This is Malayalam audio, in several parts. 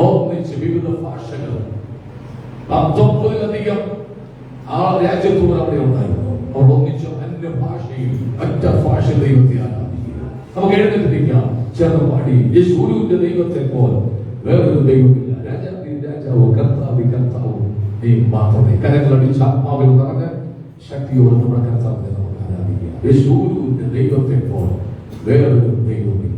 ഒന്നിച്ച് വിവിധ ഭാഷകൾ 19-ലധികം ആ രാജ്യത്തോട് അവിടെ ഉണ്ടായിരുന്നു. അവർ ഒന്നിച്ച് അന്യഭാഷയിൽ ഒറ്റ ഭാഷയിൽ ദൈവത്തെ ആരാധിക്കുക. നമുക്ക് എഴുന്നേൽപ്പിക്കാം, ചേർന്ന് പാടി. യേശുവിന്റെ ദൈവത്തെ പോലെ വേറൊരു ദൈവമില്ല. രാജാവി രാജാവോ കർത്താവി കർത്താവോ നീ മാത്രമേ. കരങ്ങളടിച്ച് ആത്മാവിൽ പറഞ്ഞ് ശക്തിയോട് നമ്മുടെ കർത്താവിനെ നമുക്ക് ആരാധിക്കാം. യേശുവിന്റെ ദൈവത്തെ പോലെ വേറൊരു ദൈവമില്ല.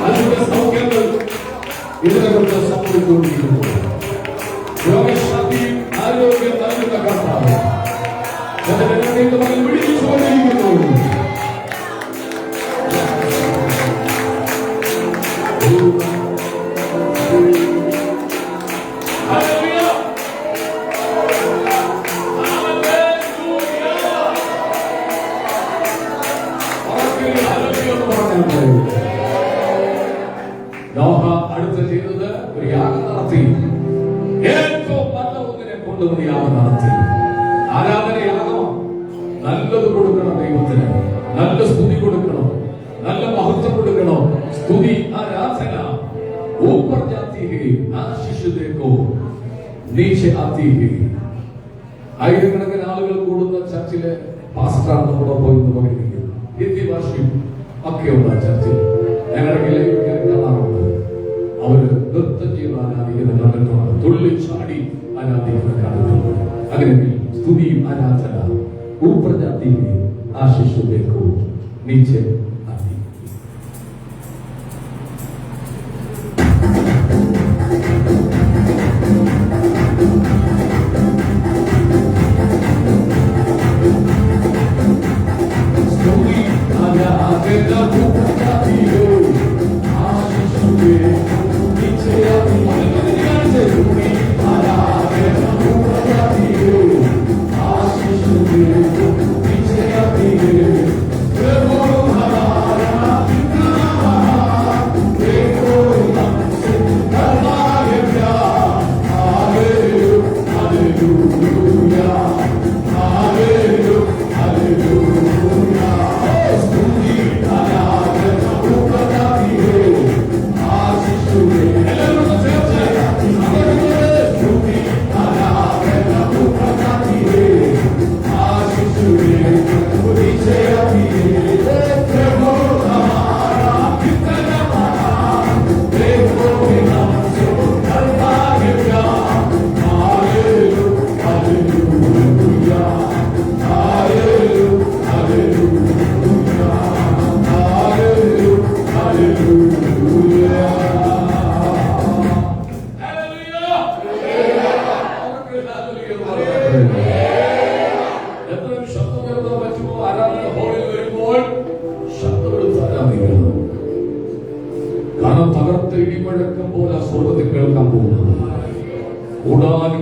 അതിന്റെ സൗഖ്യങ്ങൾ ഇതിനെക്കുറിച്ച് സംഭവിച്ചുകൊണ്ടിരിക്കുന്നു. രോഗശാന്തിയും ആരോഗ്യം നൽകുന്ന കർത്താവ് വിളിച്ചുകൊണ്ടിരിക്കുന്നു. നോഹ അടുത്ത് ചെയ്തത് ഒരു യാഗം നടത്തി. ഏറ്റവും നല്ല ഒന്നിനെ കൊണ്ടുവന്ന് യാഗം നടത്തി. ആരാധനയാകണം. നല്ലത് കൊടുക്കണം ദൈവത്തിന്. നല്ല സ്തുതി കൊടുക്കണം. നല്ല മഹത്വം കൊടുക്കണം. സ്തുതി ആരാധന ऊपर जाती है आशीष देखो नीचे आती है. ആയിരക്കണക്കിന് ആളുകൾ കൂടുന്ന ചർച്ചിലെ പാസ്റ്ററാണ് നമ്മുടെ പോയി പകരുന്നത്. ഹിന്ദി ഭാഷയും ഒക്കെയുള്ള ചർച്ചിൽ ഞങ്ങളുടെ കാണാറുണ്ട്. അവര് നൃത്തം ചെയ്ത് ആരാധിക്കുന്ന കണ്ടിട്ടുണ്ട്. തുള്ളി ചാടി ആരാധിക്കുന്ന കണ്ടിട്ടുണ്ട്. അങ്ങനെ സ്തുതിയും ആരാധന ऊपर जाती है आशीष देखो नीचे आती है.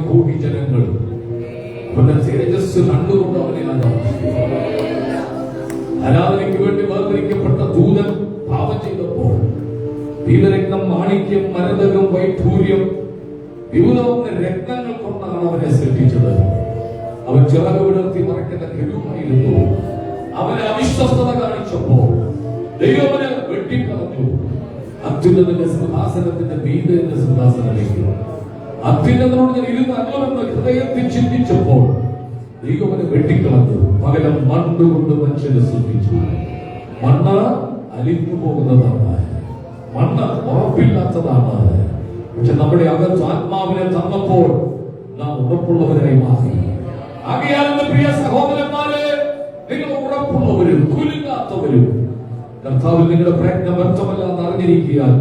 കോടി ജനങ്ങൾ തേജസ് കണ്ടുകൊണ്ട് അവനെ ആരാധനയ്ക്ക് വേണ്ടി വേർതിരിക്കപ്പെട്ട ദൂതൻ പാപം ചെയ്തപ്പോൾ പീതരക്തം, മാണിക്യം, മരതകം, വൈഢൂര്യം, വിവിധ രത്നങ്ങൾ കൊണ്ടാണ് അവനെ സൃഷ്ടിച്ചത്. അവൻ ചിറക് വിടർത്തി മറയ്ക്കുന്ന കെരുവായിരുന്നു. അവനെ അവിശ്വസ്തത കാണിച്ചപ്പോൾ ദൈവം അവനെ വെട്ടിക്കളഞ്ഞു. അത്യുന്നതന്റെ സിംഹാസനത്തിന്റെ മീതെ സിംഹാസനത്തിലേക്ക് അത്യുന്നതനോട് ഞാൻ ഇരുന്നല്ലോന്ന് ഹൃദയത്തിൽ ചിന്തിച്ചപ്പോൾ ദൈവം അവനെ വെട്ടിക്കളഞ്ഞു. പകരം മണ്ണുകൊണ്ട് മനുഷ്യനെ സൃഷ്ടിച്ചു. മണ്ണ് അലിഞ്ഞു പോകുന്നതാണ്. മണ്ണ് ഉറപ്പില്ലാത്തതാണ്. പക്ഷെ നമ്മുടെ അകത്ത് ആത്മാവിനെ തന്നപ്പോൾ നാം ഉറപ്പുള്ളവരായി മാറി. ആകയാൽ പ്രിയ സഹോദരന്മാരെ, നിങ്ങൾ ഉറപ്പുള്ളവരും കുലുങ്ങാത്തവരും കർത്താവിൽ നിങ്ങളുടെ പ്രയത്നം വ്യർത്ഥമല്ലെന്ന് അറിഞ്ഞിരിക്കാൻ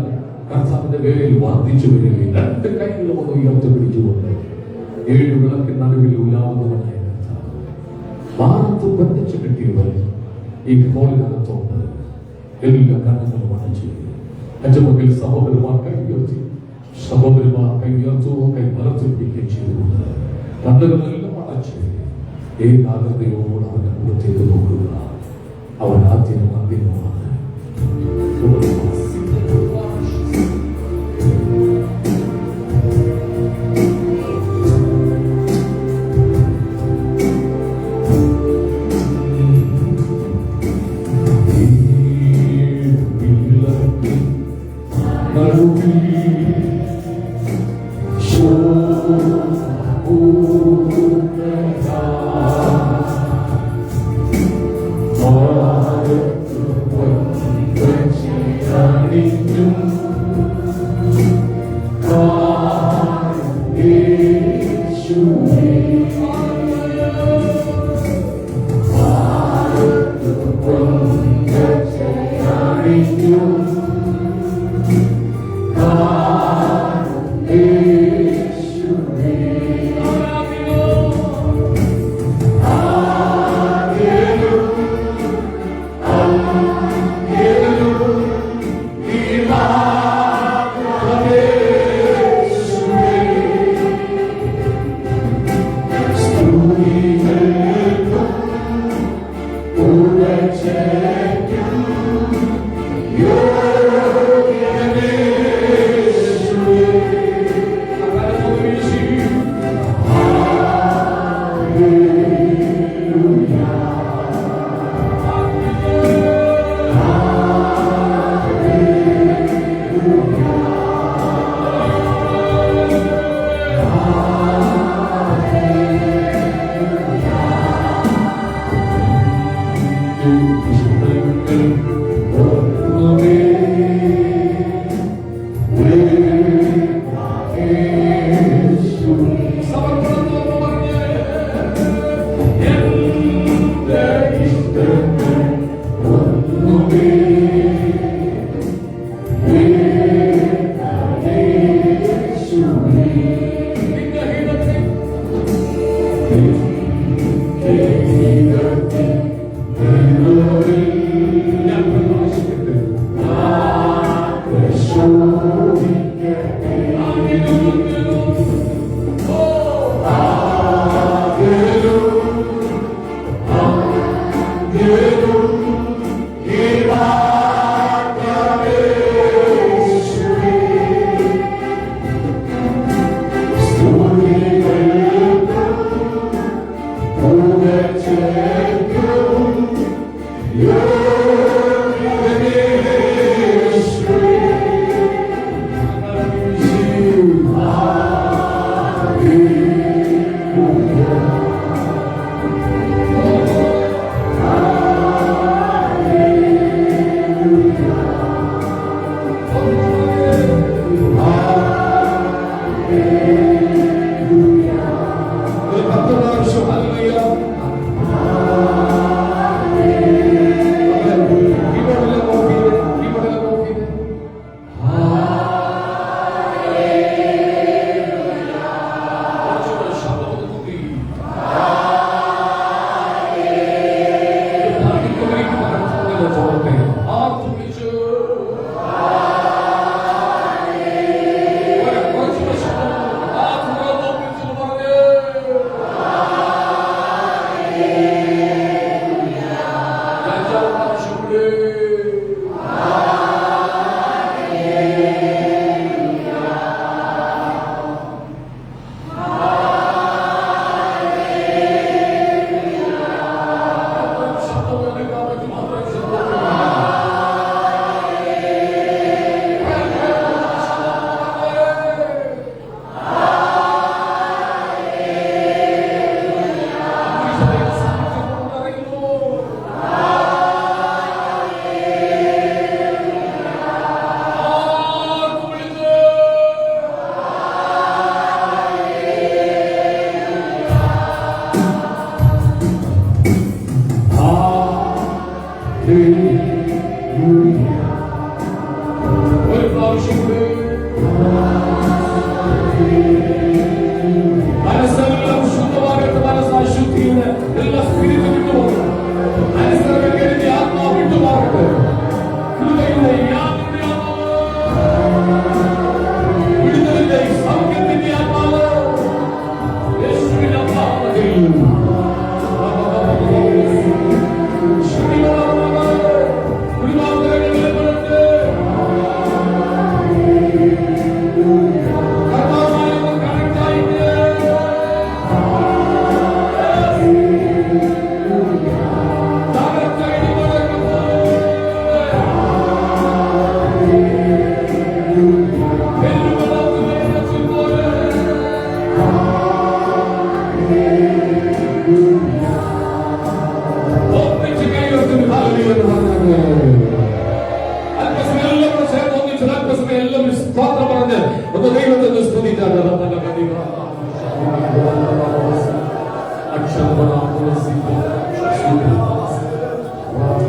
കർത്താവിന്റെ വേലയിൽ വർദ്ധിച്ചു വരികയും രണ്ട് കൈകളും ഒന്ന് ഉയർത്തി പിടിച്ചുകൊണ്ട് 7 വിളക്കിന് നടുവിൽ ഉലാവുന്നവനായ കർത്താവ് ഭാരത്ത് ബന്ധിച്ചു കിട്ടിയവർ ഈ ഹോളിനകത്തോണ്ട് എല്ലാ കണ്ണുകളും അടച്ചു. എന്റെ മുമ്പിൽ സഹോദരന്മാർ കൈ ഉയർത്തി, സഹോദരന്മാർ കൈ ഉയർത്തുകയോ കൈ മലർത്തിപ്പിക്കുകയും ചെയ്തുകൊണ്ട് കണ്ണുകളെല്ലാം അടച്ച് ഏകാഗ്രതയോട് അവന്റെ മുഖത്തേക്ക് നോക്കുക. അവൻ ആദ്യം അന്തിമമാണ്.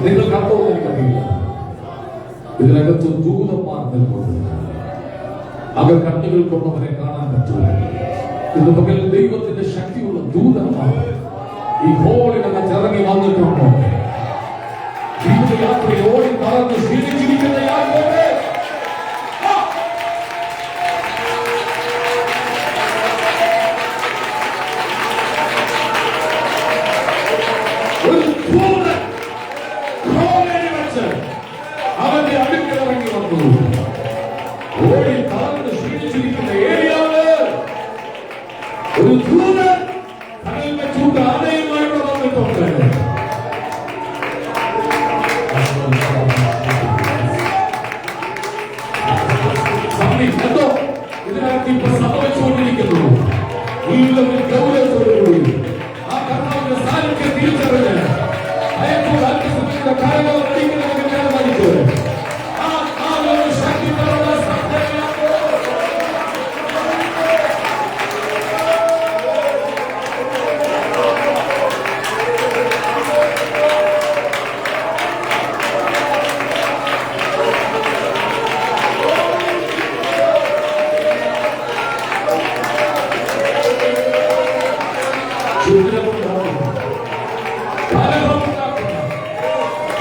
നിങ്ങൾ കണ്ടോ എനിക്കറിയില്ല. ഇതിനകത്ത് ദൂതന്മാർ നിൽക്കുന്നു. അവർ കണ്ണുകൾ കൊണ്ടവരെ കാണാൻ പറ്റില്ല. ഇന്ന് പകൽ ദൈവത്തിന്റെ ശക്തിയുള്ള ദൂതന്മാർ ഈ ഹോളിനകത്ത് ഇറങ്ങി വന്നിട്ടുണ്ടോ? ജീവിതയാത്രയിൽ ഓടി നടന്ന് ക്ഷീണിച്ചിരിക്കുന്ന യാത്രയെ ഒരു ദൂതൻ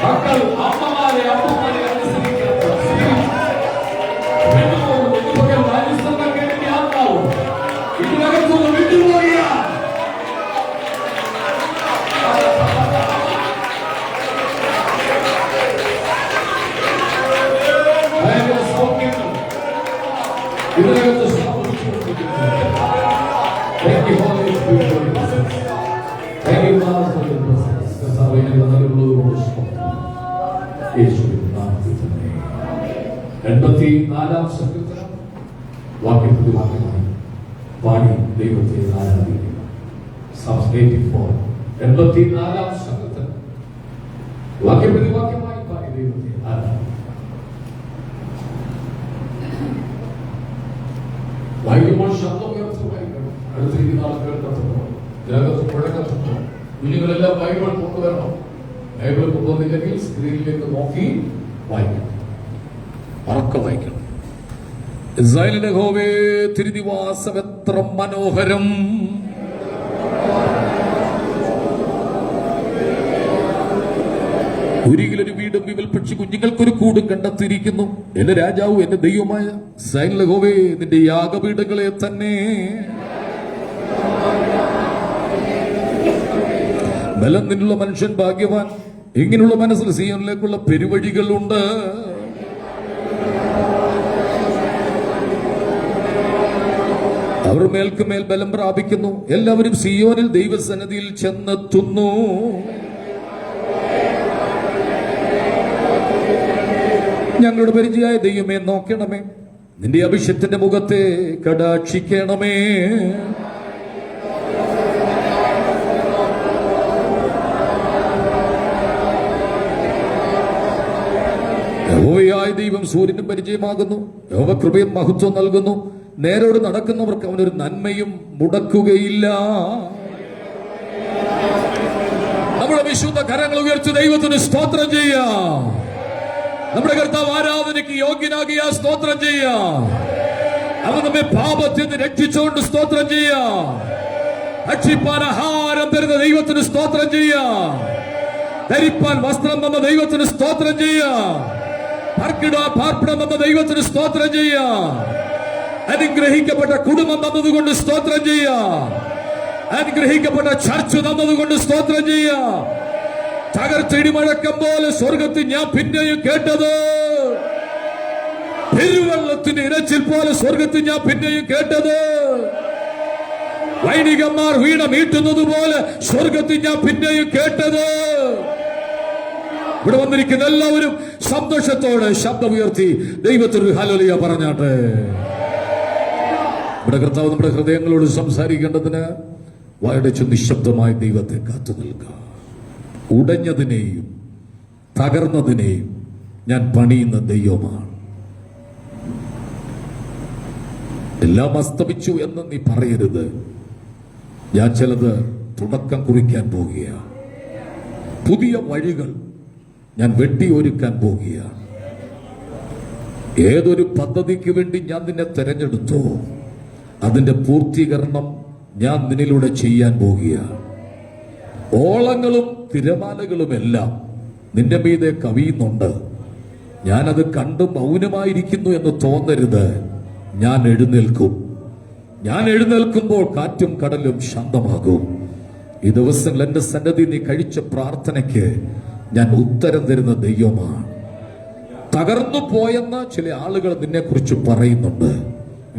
മക്കൾ അമ്മമാരെ അപ്പന്മാരെ അനുസരിക്കാത്ത ആത്മാവും ഇതിനകത്തുനിന്ന് വിട്ടുപോയ സൗഖ്യങ്ങൾ ഇതിനകത്ത് സംഭവിച്ചുകൊണ്ടിരിക്കുന്നു. Thank you, Holy Spirit, for your presence. Thank you, Father, for your presence. കർത്താവേ, ഞങ്ങളുടെ നന്ദിയുള്ളതുകൊണ്ട് സ്തോത്രം. യേശുവിൻ നാമത്തിൽ തന്നെ. 84-ാം സങ്കീർത്തനം വാക്യപ്രതി വാക്യമായി പാടി ദൈവത്തെ ആരാധിക്കുക. Psalms 84, 84-ാം സങ്കീർത്തനം വാക്യപ്രതി വാക്യമായി പാടി ദൈവത്തെ ആരാധിക്കുക. വായിക്കുമ്പോൾ ശബ്ദം ഉയർത്തി വായിക്കണം. അടുത്തിരിക്കുന്ന ആൾക്കാർ കത്തുന്നു, ജാഗ്രത പുഴകത്തുന്നു. കുഞ്ഞുങ്ങളെല്ലാം ബൈബിൾ കൊണ്ടുവരണം. ബൈബിൾ കൊണ്ടുവന്നില്ലെങ്കിൽ സ്ക്രീനിലേക്ക് നോക്കി വായിക്കണം, ഉറക്കെ വായിക്കണം. ഇസ്രായേലിന്റെ യഹോവേ, തിരുനിവാസം എത്ര മനോഹരം! ഒരിക്കലൊരു വീടും വിമൽ പക്ഷി കുഞ്ഞുങ്ങൾക്കൊരു കൂടും കണ്ടെത്തിയിരിക്കുന്നു. എന്റെ രാജാവ്, എന്റെ ദൈവമായ ഇസ്രായേലിന്റെ യഹോവേ, നിന്റെ യാഗപീഠങ്ങളെ തന്നെ ബലം നിന്നുള്ള മനുഷ്യൻ ഭാഗ്യവാൻ. ഇങ്ങനെയുള്ള മനസ്സിൽ സിയോനിലേക്കുള്ള പെരുവഴികളുണ്ട്. അവർ മേൽക്കുമേൽ ബലം പ്രാപിക്കുന്നു. എല്ലാവരും സിയോനിൽ ദൈവസന്നിധിയിൽ ചെന്നെത്തുന്നു. ഞങ്ങളുടെ പരിചയായ ദൈവമേ, നോക്കണമേ. നിന്റെ അഭിഷേകത്തിന്റെ മുഖത്തെ കടാക്ഷിക്കണമേ. യഹോവയായ ദൈവം സൂര്യനും പരിചയമാകുന്നു. യഹോവ കൃപയും മഹത്വം നൽകുന്നു. നേരോട് നടക്കുന്നവർക്ക് അവനൊരു നന്മയും മുടക്കുകയില്ല. നമ്മുടെ വിശുദ്ധ കരങ്ങൾ ഉയർത്തി ദൈവത്തിന് സ്തോത്രം ചെയ്യാം. നമ്മുടെ കർത്താവ് ആരാധനയ്ക്ക് യോഗ്യനാകിയ സ്തോത്രം ചെയ്യാം. അവൻ നമ്മെ പാപത്തിൽ നിന്ന് രക്ഷിച്ചുകൊണ്ട് സ്തോത്രം ചെയ്യാം. ഭക്ഷിപ്പാൻ ആഹാരം തരുന്ന ദൈവത്തിന് സ്തോത്രം ചെയ്യാം. ധരിപ്പാൻ വസ്ത്രം തന്ന ദൈവത്തിന് സ്തോത്രം ചെയ്യാം. പാർപ്പിടം തന്ന ദൈവത്തിന് സ്തോത്രം ചെയ്യാം. അനുഗ്രഹിക്കപ്പെട്ട കുടുംബം തന്നതുകൊണ്ട് സ്തോത്രം ചെയ്യാം. അനുഗ്രഹിക്കപ്പെട്ട ചർച്ച് തന്നതുകൊണ്ട് സ്തോത്രം ചെയ്യാം. തകർച്ചയിടി മുഴക്കം പോലെ സ്വർഗത്തിൽ ഞാൻ പിന്നെയും കേട്ടത്, പെരുവെള്ളത്തിന്റെ ഇരച്ചിൽ പോലെ സ്വർഗത്തിൽ ഞാൻ പിന്നെയും കേട്ടത്, വൈദികന്മാർ വീണ മീട്ടുന്നത് പോലെ സ്വർഗത്തിൽ ഞാൻ പിന്നെയും കേട്ടത്. ഇവിടെ വന്നിരിക്കുന്ന എല്ലാവരും സന്തോഷത്തോടെ ശബ്ദമുയർത്തി ദൈവത്തിന് ഹല്ലേലൂയ പറഞ്ഞാട്ടെ. ഇവിടെ കർത്താവ് നമ്മുടെ ഹൃദയങ്ങളോട് സംസാരിക്കേണ്ടതിന് വായടച്ച് നിശബ്ദമായി ദൈവത്തെ കാത്തു നിൽക്കുക. ഉടഞ്ഞതിനെയും തകർന്നതിനെയും ഞാൻ പണിയുന്ന ദൈവമാണ്. എല്ലാം അസ്തമിച്ചു എന്ന് നീ പറയരുത്. ഞാൻ ചിലത് തുടക്കം കുറിക്കാൻ പോകുകയാണ്. പുതിയ വഴികൾ ഞാൻ വെട്ടിയൊരുക്കാൻ പോകുകയാണ്. ഏതൊരു പദ്ധതിക്ക് വേണ്ടി ഞാൻ നിന്നെ തെരഞ്ഞെടുത്തോ അതിന്റെ പൂർത്തീകരണം ഞാൻ നിന്നിലൂടെ ചെയ്യാൻ പോകുകയാണ്. ഓളങ്ങളും തിരമാലകളുമെല്ലാം നിന്റെ മീതെ കവിയുന്നുണ്ട്. ഞാനത് കണ്ട് മൗനമായിരിക്കുന്നു എന്ന് തോന്നരുത്. ഞാൻ എഴുന്നേൽക്കും. ഞാൻ എഴുന്നേൽക്കുമ്പോൾ കാറ്റും കടലും ശാന്തമാകും. ഈ ദിവസങ്ങൾ എന്റെ സന്നദ്ധി നീ കഴിച്ച പ്രാർത്ഥനയ്ക്ക് ഞാൻ ഉത്തരം തരുന്ന ദൈവമാണ്. തകർന്നു പോയെന്ന് ചില ആളുകൾ നിന്നെ കുറിച്ച് പറയുന്നുണ്ട്.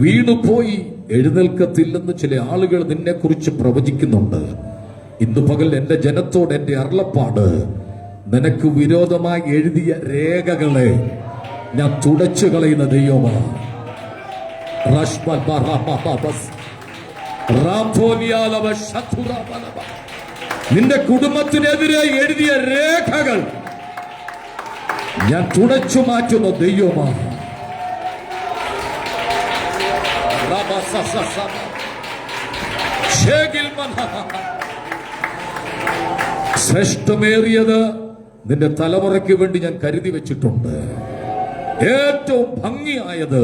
വീണുപോയി എഴുന്നേൽക്കത്തില്ലെന്ന് ചില ആളുകൾ നിന്നെ കുറിച്ച് പ്രവചിക്കുന്നുണ്ട്. ഇന്ന് പകൽ എന്റെ ജനത്തോട് എന്റെ അരുളപ്പാട്, നിനക്ക് വിരോധമായി എഴുതിയ രേഖകളെ ഞാൻ തുടച്ചു കളയുന്ന ദൈവമാണ്. നിന്റെ കുടുംബത്തിനെതിരെ എഴുതിയ രേഖകൾ ഞാൻ തുടച്ചു മാറ്റുന്ന ദൈവമാണ്. ശ്രേഷ്ഠമേറിയത് നിന്റെ തലമുറയ്ക്ക് വേണ്ടി ഞാൻ കരുതി വെച്ചിട്ടുണ്ട്. ഏറ്റവും ഭംഗിയായത്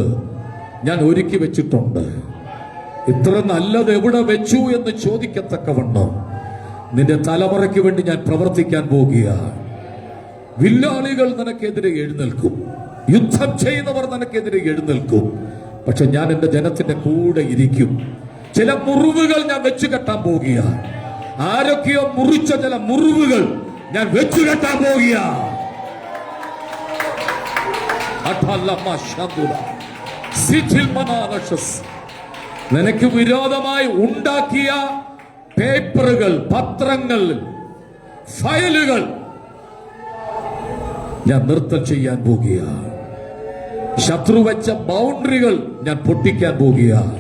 ഞാൻ ഒരുക്കി വെച്ചിട്ടുണ്ട്. ഇത്ര നല്ലത് എവിടെ വെച്ചു എന്ന് ചോദിക്കത്തക്കവണ്ണം നിന്റെ തലമുറയ്ക്ക് വേണ്ടി ഞാൻ പ്രവർത്തിക്കാൻ പോകുകയാണ്. വില്ലാളികൾ നിനക്കെതിരെ എഴുന്നേൽക്കും, യുദ്ധം ചെയ്യുന്നവർ നിനക്കെതിരെ എഴുന്നേൽക്കും. പക്ഷെ ഞാൻ എന്റെ ജനത്തിന്റെ കൂടെ ഇരിക്കും. ചില മുറിവുകൾ ഞാൻ വെച്ചു കെട്ടാൻ പോകുകയാണ്. ആരൊക്കെയോ മുറിച്ച ചില മുറിവുകൾ ഞാൻ വെച്ചു കെട്ടാൻ പോകുകയാണ്. നിനക്ക് വിരോധമായി ഉണ്ടാക്കിയ പേപ്പറുകൾ, പത്രങ്ങൾ, ഫയലുകൾ ഞാൻ നിർത്തൽ ചെയ്യാൻ പോകുകയാണ്. ശത്രു വെച്ച ബൗണ്ടറികൾ ഞാൻ പൊട്ടിക്കാൻ പോകുകയാണ്.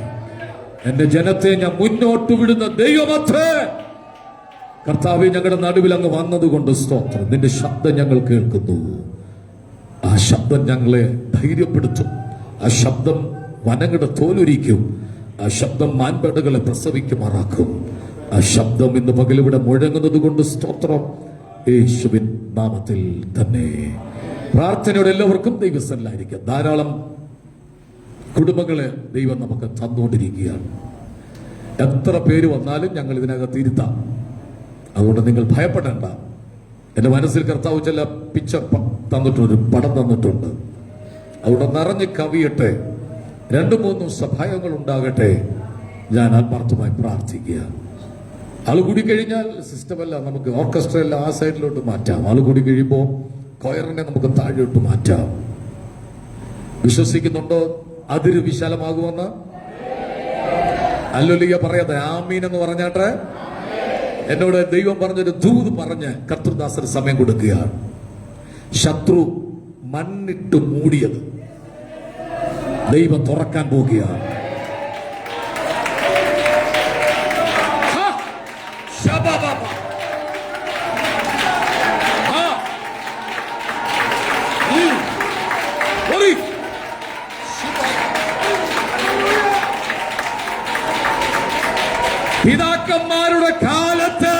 എന്റെ ജനത്തെ ഞാൻ മുന്നോട്ട് വിടുന്ന ദൈവമത്രേ. കർത്താവേ, ഞങ്ങളുടെ നടുവിൽ അങ്ങ് വന്നതുകൊണ്ട് സ്തോത്രം. നിന്റെ ശബ്ദം ഞങ്ങൾ കേൾക്കുന്നു. ആ ശബ്ദം ഞങ്ങളെ ധൈര്യപ്പെടുത്തും. ആ ശബ്ദം വനങ്ങളുടെ തോലൊരിക്കും. ആ ശബ്ദം മാൻപേടകളെ പ്രസവിക്കുമാറാക്കും. ആ ശബ്ദം ഇന്ന് പകലിവിടെ മുഴങ്ങുന്നത് കൊണ്ട് സ്തോത്രം. യേശുവിൻ നാമത്തിൽ തന്നെ പ്രാർത്ഥനയോടെ എല്ലാവർക്കും ദൈവസ്ഥലായിരിക്കും. ധാരാളം കുടുംബങ്ങളെ ദൈവം നമുക്ക് തന്നുകൊണ്ടിരിക്കുകയാണ്. എത്ര പേര് വന്നാലും ഞങ്ങൾ ഇതിനകത്ത് ഇരുത്താം. അതുകൊണ്ട് നിങ്ങൾ ഭയപ്പെടേണ്ട. എന്റെ മനസ്സിൽ കർത്താവ് ചില പിക്ചർ തന്നിട്ടുണ്ട്, പടം തന്നിട്ടുണ്ട്. അവിടെ നിറഞ്ഞ് കവിയട്ടെ. 2-3 സഭായങ്ങൾ ഉണ്ടാകട്ടെ. ഞാൻ ആത്മാർത്ഥമായി പ്രാർത്ഥിക്കുക. ആൾ കൂടി കഴിഞ്ഞാൽ സിസ്റ്റമല്ല, നമുക്ക് ഓർക്കസ്ട്ര എല്ലാം ആ സൈഡിലോട്ട് മാറ്റാം. ആൾ കൂടി കഴിയുമ്പോൾ കൊയറിനെ നമുക്ക് താഴോട്ട് മാറ്റാം. വിശ്വസിക്കുന്നുണ്ടോ അതിര് വിശാലമാകുമെന്ന്? ഹല്ലേലൂയ പറയാതെ ആമീൻ എന്ന് പറഞ്ഞാട്ടെ. എന്നോട് ദൈവം പറഞ്ഞൊരു ദൂത് പറഞ്ഞ് കർത്തൃദാസന് സമയം കൊടുക്കുകയാണ്. ശത്രു മണ്ണിട്ട് മൂടിയത് ദൈവം തുറക്കാൻ പോകുകയാണ്. പിതാക്കന്മാരുടെ കാലത്ത്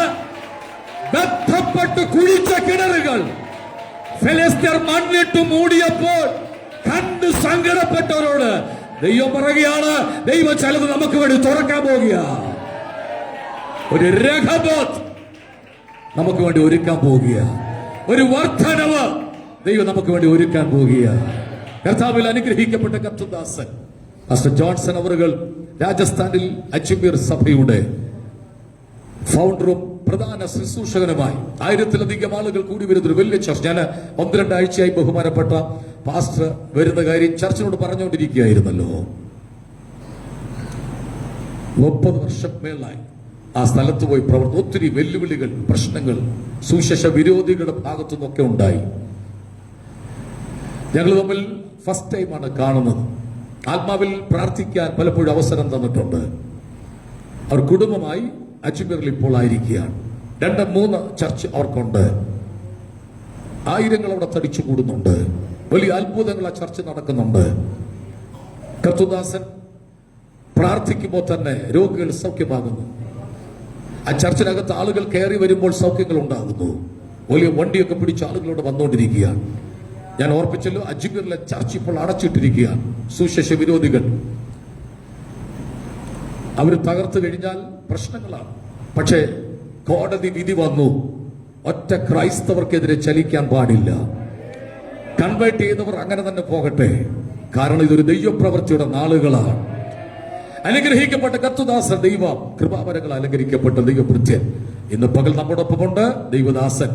ബന്ധപ്പെട്ട് കുഴിച്ച കിണറുകൾ ഫെലിസ്ത്യർ മണ്ണിട്ട് മൂടിയപ്പോൾ കണ്ട് സങ്കടപ്പെട്ടവരോട് ദൈവം പറയുകയാണ്, ദൈവം ചിലത് നമുക്ക് വേണ്ടി തുറക്കാൻ പോകുക. ഒരു രഹബോത്ത് നമുക്ക് വേണ്ടി ഒരുക്കാൻ പോകുക. ഒരു വർദ്ധനവ് ദൈവം നമുക്ക് വേണ്ടി ഒരുക്കാൻ പോകുക. കർത്താവിൽ അനുഗ്രഹിക്കപ്പെട്ട കർത്തൃദാസൻ പാസ്റ്റർ ജോൺസൺ അവറുകൾ രാജസ്ഥാനിൽ അജ്മീർ സഭയുടെ ഫൗണ്ടറും പ്രധാന ശുശ്രൂഷകനുമായി 1000-ലധികം ആളുകൾ കൂടി വരുന്നൊരു വലിയ ചർച്ച. ഞാൻ 1-2 ആഴ്ചയായി ബഹുമാനപ്പെട്ട പാസ്റ്റർ വരുന്ന കാര്യം ചർച്ചിനോട് പറഞ്ഞുകൊണ്ടിരിക്കുകയായിരുന്നല്ലോ. 30 വർഷം മേളായി ആ സ്ഥലത്ത് പോയി പ്രവർത്തി. ഒത്തിരി വെല്ലുവിളികൾ, പ്രശ്നങ്ങൾ സുവിശേഷ വിരോധികളുടെ ഭാഗത്തു നിന്നൊക്കെ ഉണ്ടായി. ഞങ്ങൾ തമ്മിൽ ഫസ്റ്റ് ടൈമാണ് കാണുന്നത്. ആത്മാവിൽ പ്രാർത്ഥിക്കാൻ പലപ്പോഴും അവസരം തന്നിട്ടുണ്ട്. അവർ കുടുംബമായി അജ്മീറിൽ ഇപ്പോൾ ആയിരിക്കുകയാണ്. 2-3 ചർച്ച് അവർക്കുണ്ട്. ആയിരങ്ങൾ അവിടെ തടിച്ചു കൂടുന്നുണ്ട്. വലിയ അത്ഭുതങ്ങൾ ആ ചർച്ച നടക്കുന്നുണ്ട്. കർത്തൃദാസൻ പ്രാർത്ഥിക്കുമ്പോൾ തന്നെ രോഗികൾ സൗഖ്യമാകുന്നു. ആ ചർച്ചിനകത്ത് ആളുകൾ കയറി വരുമ്പോൾ സൗഖ്യങ്ങൾ ഉണ്ടാകുന്നു. വലിയ വണ്ടിയൊക്കെ പിടിച്ച് ആളുകളോട് വന്നുകൊണ്ടിരിക്കുകയാണ്. ഞാൻ ഓർപ്പിച്ചല്ലോ, അജ്മീറിലെ ചർച്ച് ഇപ്പോൾ അടച്ചിട്ടിരിക്കുകയാണ്. സുശേഷ വിരോധികൾ അവർ തകർത്തു കഴിഞ്ഞാൽ പ്രശ്നങ്ങളാണ്. പക്ഷേ കോടതി വിധി വന്നു, ഒറ്റ ക്രൈസ്തവർക്കെതിരെ ചലിക്കാൻ പാടില്ല. കൺവേർട്ട് ചെയ്തവർ അങ്ങനെ തന്നെ പോകട്ടെ. കാരണം ഇതൊരു ദൈവപ്രവൃത്തിയുടെ നാളുകളാണ്. അനുഗ്രഹിക്കപ്പെട്ട കർത്തൃദാസൻ, ദൈവ കൃപാവരങ്ങൾ അലങ്കരിക്കപ്പെട്ട ദൈവഭൃത്യൻ ഇന്ന് പകൽ നമ്മോടൊപ്പമുണ്ട്. ദൈവദാസൻ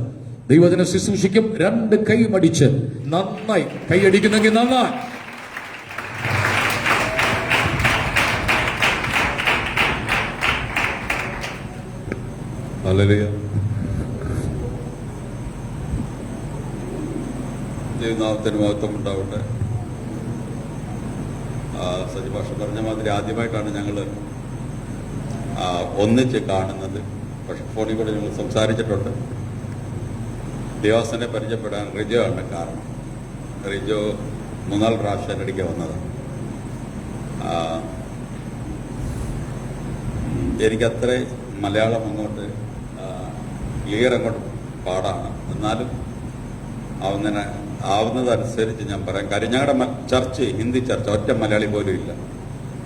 ദൈവത്തിനെ ശുശ്രൂഷിക്കും. 2 കൈ മടിച്ച് നന്നായി കൈയടിക്കുന്നെങ്കിൽ നന്നായി. ഹല്ലേലൂയ. ദൈവനാമത്തിന് മഹത്വം ഉണ്ടാവട്ടെ. സജിഭാഷ പറഞ്ഞ മാതിരി ആദ്യമായിട്ടാണ് ഞങ്ങൾ ഒന്നിച്ച് കാണുന്നത്. പക്ഷെ ഫോണിൽ കൂടെ ഞങ്ങൾ സംസാരിച്ചിട്ടുണ്ട്. ദേവാസനെ പരിചയപ്പെടാൻ റിജയാണ് കാരണം. റിജോ 3-4 പ്രാവശ്യം എൻ്റെ അടുക്ക വന്നത്. എനിക്കത്ര മലയാളം അങ്ങോട്ട് ക്ലിയർ അങ്ങോട്ട് പാടാണ്. എന്നാലും ആവുന്നതനുസരിച്ച് ഞാൻ പറയാം. കാര്യം ഞങ്ങളുടെ ചർച്ച് ഹിന്ദി ചർച്ച ഒറ്റ മലയാളി പോലും ഇല്ല.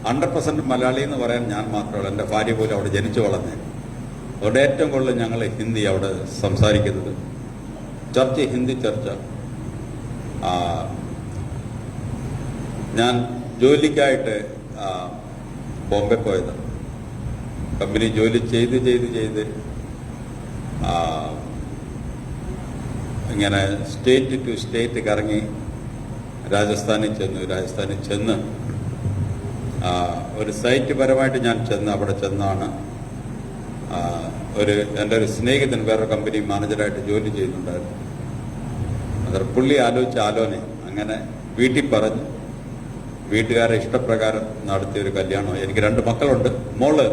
100% മലയാളി എന്ന് പറയാൻ ഞാൻ മാത്രമല്ല, എൻ്റെ ഭാര്യ പോലും അവിടെ ജനിച്ചു വളർന്നേ. അവിടെ ഏറ്റവും കൂടുതൽ ഞങ്ങൾ ഹിന്ദി അവിടെ സംസാരിക്കുന്നത്. ചർച്ച ഹിന്ദി ചർച്ച. ഞാൻ ജോലിക്കായിട്ട് ബോംബെ പോയത്. കമ്പനി ജോലി ചെയ്ത് ഇങ്ങനെ സ്റ്റേറ്റ് ടു സ്റ്റേറ്റ് കറങ്ങി രാജസ്ഥാനിൽ ചെന്ന് ഒരു സൈറ്റ് പരമായിട്ട് ഞാൻ അവിടെ ചെന്നാണ് എൻ്റെ ഒരു സ്നേഹിതൻ വേറൊരു കമ്പനി മാനേജറായിട്ട് ജോലി ചെയ്യുന്നുണ്ടായിരുന്നു. അതൊരു പുള്ളി ആലോചിച്ച ആലോചന അങ്ങനെ വീട്ടിൽ പറഞ്ഞ് വീട്ടുകാരെ ഇഷ്ടപ്രകാരം നടത്തിയൊരു കല്യാണം. എനിക്ക് 2 മക്കളുണ്ട്. മോള്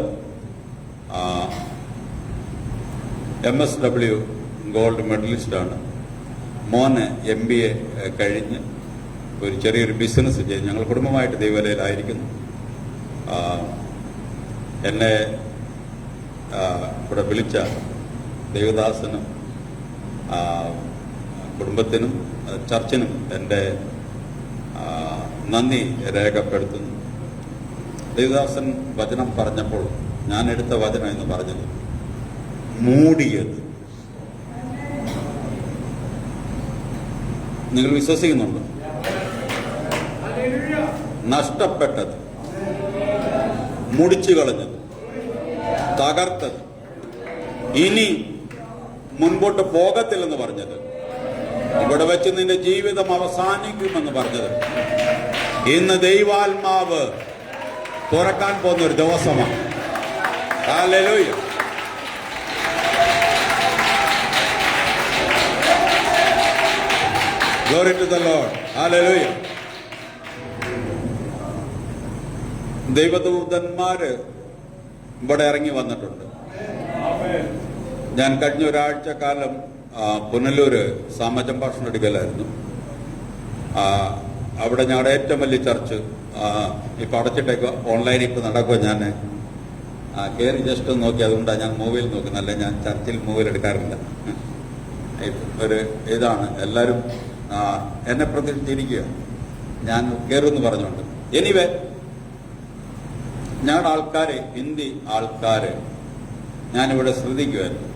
MSW ഗോൾഡ് മെഡലിസ്റ്റാണ്. മോന് MBA കഴിഞ്ഞ് ഒരു ചെറിയൊരു ബിസിനസ് ചെയ്ത് ഞങ്ങൾ കുടുംബമായിട്ട് ദൈവലയിലായിരിക്കുന്നു. എന്നെ ഇവിടെ വിളിച്ച ദേവദാസനും കുടുംബത്തിനും ചർച്ചിനും എൻ്റെ നന്ദി രേഖപ്പെടുത്തുന്നു. ദേവദാസൻ വചനം പറഞ്ഞപ്പോൾ ഞാൻ എടുത്ത വചനം എന്ന് പറഞ്ഞത് മൂടിയത്. നിങ്ങൾ വിശ്വസിക്കുന്നുണ്ടോ? നഷ്ടപ്പെട്ടത്, മുടിച്ചു കളഞ്ഞത്, തകർത്തത്, ഇനി മുൻപോട്ട് പോകത്തില്ലെന്ന് പറഞ്ഞത്, ഇവിടെ വെച്ച് നിന്റെ ജീവിതം അവസാനിക്കുമെന്ന് പറഞ്ഞത്, ഇന്ന് ദൈവാത്മാവ് തുറക്കാൻ പോകുന്ന ഒരു ദിവസമാണ്. Hallelujah. Glory to the Lord. Hallelujah. ദൈവദൂതന്മാര് ഇവിടെ ഇറങ്ങി വന്നിട്ടുണ്ട്. ഞാൻ കഴിഞ്ഞ ഒരാഴ്ച കാലം പുനലൂര് സാമചമ്പാഷണം എടുക്കലായിരുന്നു. അവിടെ ഞങ്ങളുടെ ഏറ്റവും വലിയ ചർച്ച് ഇപ്പൊ അടച്ചിട്ടേക്ക് ഓൺലൈനിൽ ഇപ്പൊ നടക്കുക. ഞാൻ കയറി ജസ്റ്റ് നോക്കി, അതുകൊണ്ടാണ് ഞാൻ മൂവിയിൽ നോക്കുന്നത്. അല്ലെ ഞാൻ ചർച്ചിൽ മൂവിൽ എടുക്കാറില്ല. ഒരു ഇതാണ് എല്ലാവരും എന്നെ പ്രതീക്ഷിച്ചിരിക്കുക ഞാൻ കയറുമെന്ന് പറഞ്ഞുകൊണ്ട്. എനിവേ, ഞങ്ങളുടെ ആൾക്കാരെ, ഹിന്ദി ആൾക്കാര് ഞാനിവിടെ ശ്രദ്ധിക്കുമായിരുന്നു.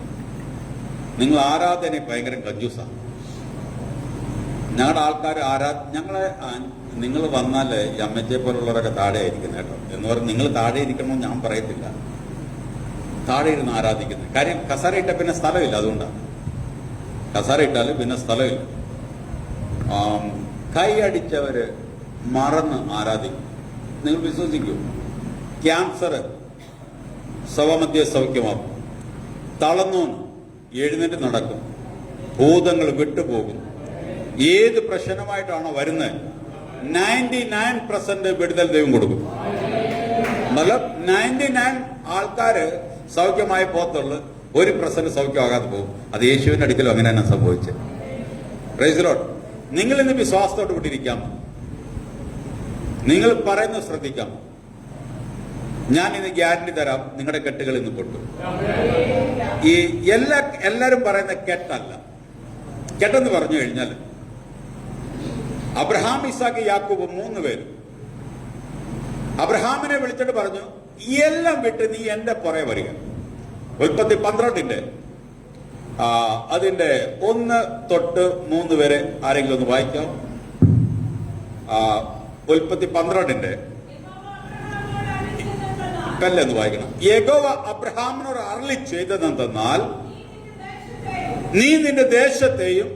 നിങ്ങൾ ആരാധന ഭയങ്കര കഞ്ചൂസാണ്. ഞങ്ങളുടെ ആൾക്കാർ നിങ്ങൾ വന്നാല് ഈ അമ്മച്ചയെ പോലുള്ളവരൊക്കെ താഴെ ആയിരിക്കുന്നത് കേട്ടോ. എന്ന് പറഞ്ഞ് നിങ്ങൾ താഴെ ഇരിക്കണമെന്ന് ഞാൻ പറയത്തില്ല. താഴെ ഇരുന്ന് ആരാധിക്കുന്നത്. കാര്യം കസര ഇട്ട പിന്നെ സ്ഥലമില്ല. അതുകൊണ്ടാണ് കസര ഇട്ടാല് പിന്നെ സ്ഥലമില്ല. കൈ അടിച്ചവര് മറന്ന് ആരാധിക്കും. നിങ്ങൾ വിശ്വസിക്കൂ? ക്യാൻസർ ശവമധ്യ സൗഖ്യമാക്കും. തളർന്നോന്ന് എഴുന്നേറ്റ് നടക്കും. ഭൂതങ്ങൾ വിട്ടുപോകും. ഏത് പ്രശ്നമായിട്ടാണോ വരുന്നത് 99% വിടുതൽ ദൈവം കൊടുക്കും. 99 ആൾക്കാര് സൗഖ്യമായി പോകത്തുള്ളൂ, 1% സൗഖ്യമാകാതെ പോകും. അത് യേശുവിന്റെ അടുക്കലും അങ്ങനെ തന്നെ സംഭവിച്ചത്. Price the Lord. നിങ്ങൾ ഇന്ന് വിശ്വാസത്തോട് വിട്ടിരിക്കാം. നിങ്ങൾ പറയുന്നത് ശ്രദ്ധിക്കാം. ഞാൻ ഇന്ന് ഗ്യാരണ്ടി തരാം, നിങ്ങളുടെ കെട്ടുകൾ ഇന്ന് പൊട്ടും. ഈ എല്ലാരും പറയുന്ന കെട്ടല്ല. കെട്ടെന്ന് പറഞ്ഞു കഴിഞ്ഞാൽ അബ്രഹാം, ഇസാക്ക്, യാക്കൂബ് 3 പേരും അബ്രഹാമിനെ വിളിച്ചിട്ട് പറഞ്ഞു, എല്ലാം വിട്ട് നീ എന്റെ പുറകെ വരിക. ഉൽപ്പത്തി 12 അതിന്റെ 1 തൊട്ട് 3 വരെ ആരെങ്കിലും ഒന്ന് വായിക്കാം. ഉൽപ്പത്തി 12 കല്ലെന്ന് വായിക്കണം. യഹോവ അബ്രഹാമിനോട് അരുളി ചെയ്തതെന്തെന്നാൽ, നീ നിന്റെ ദേശത്തെയും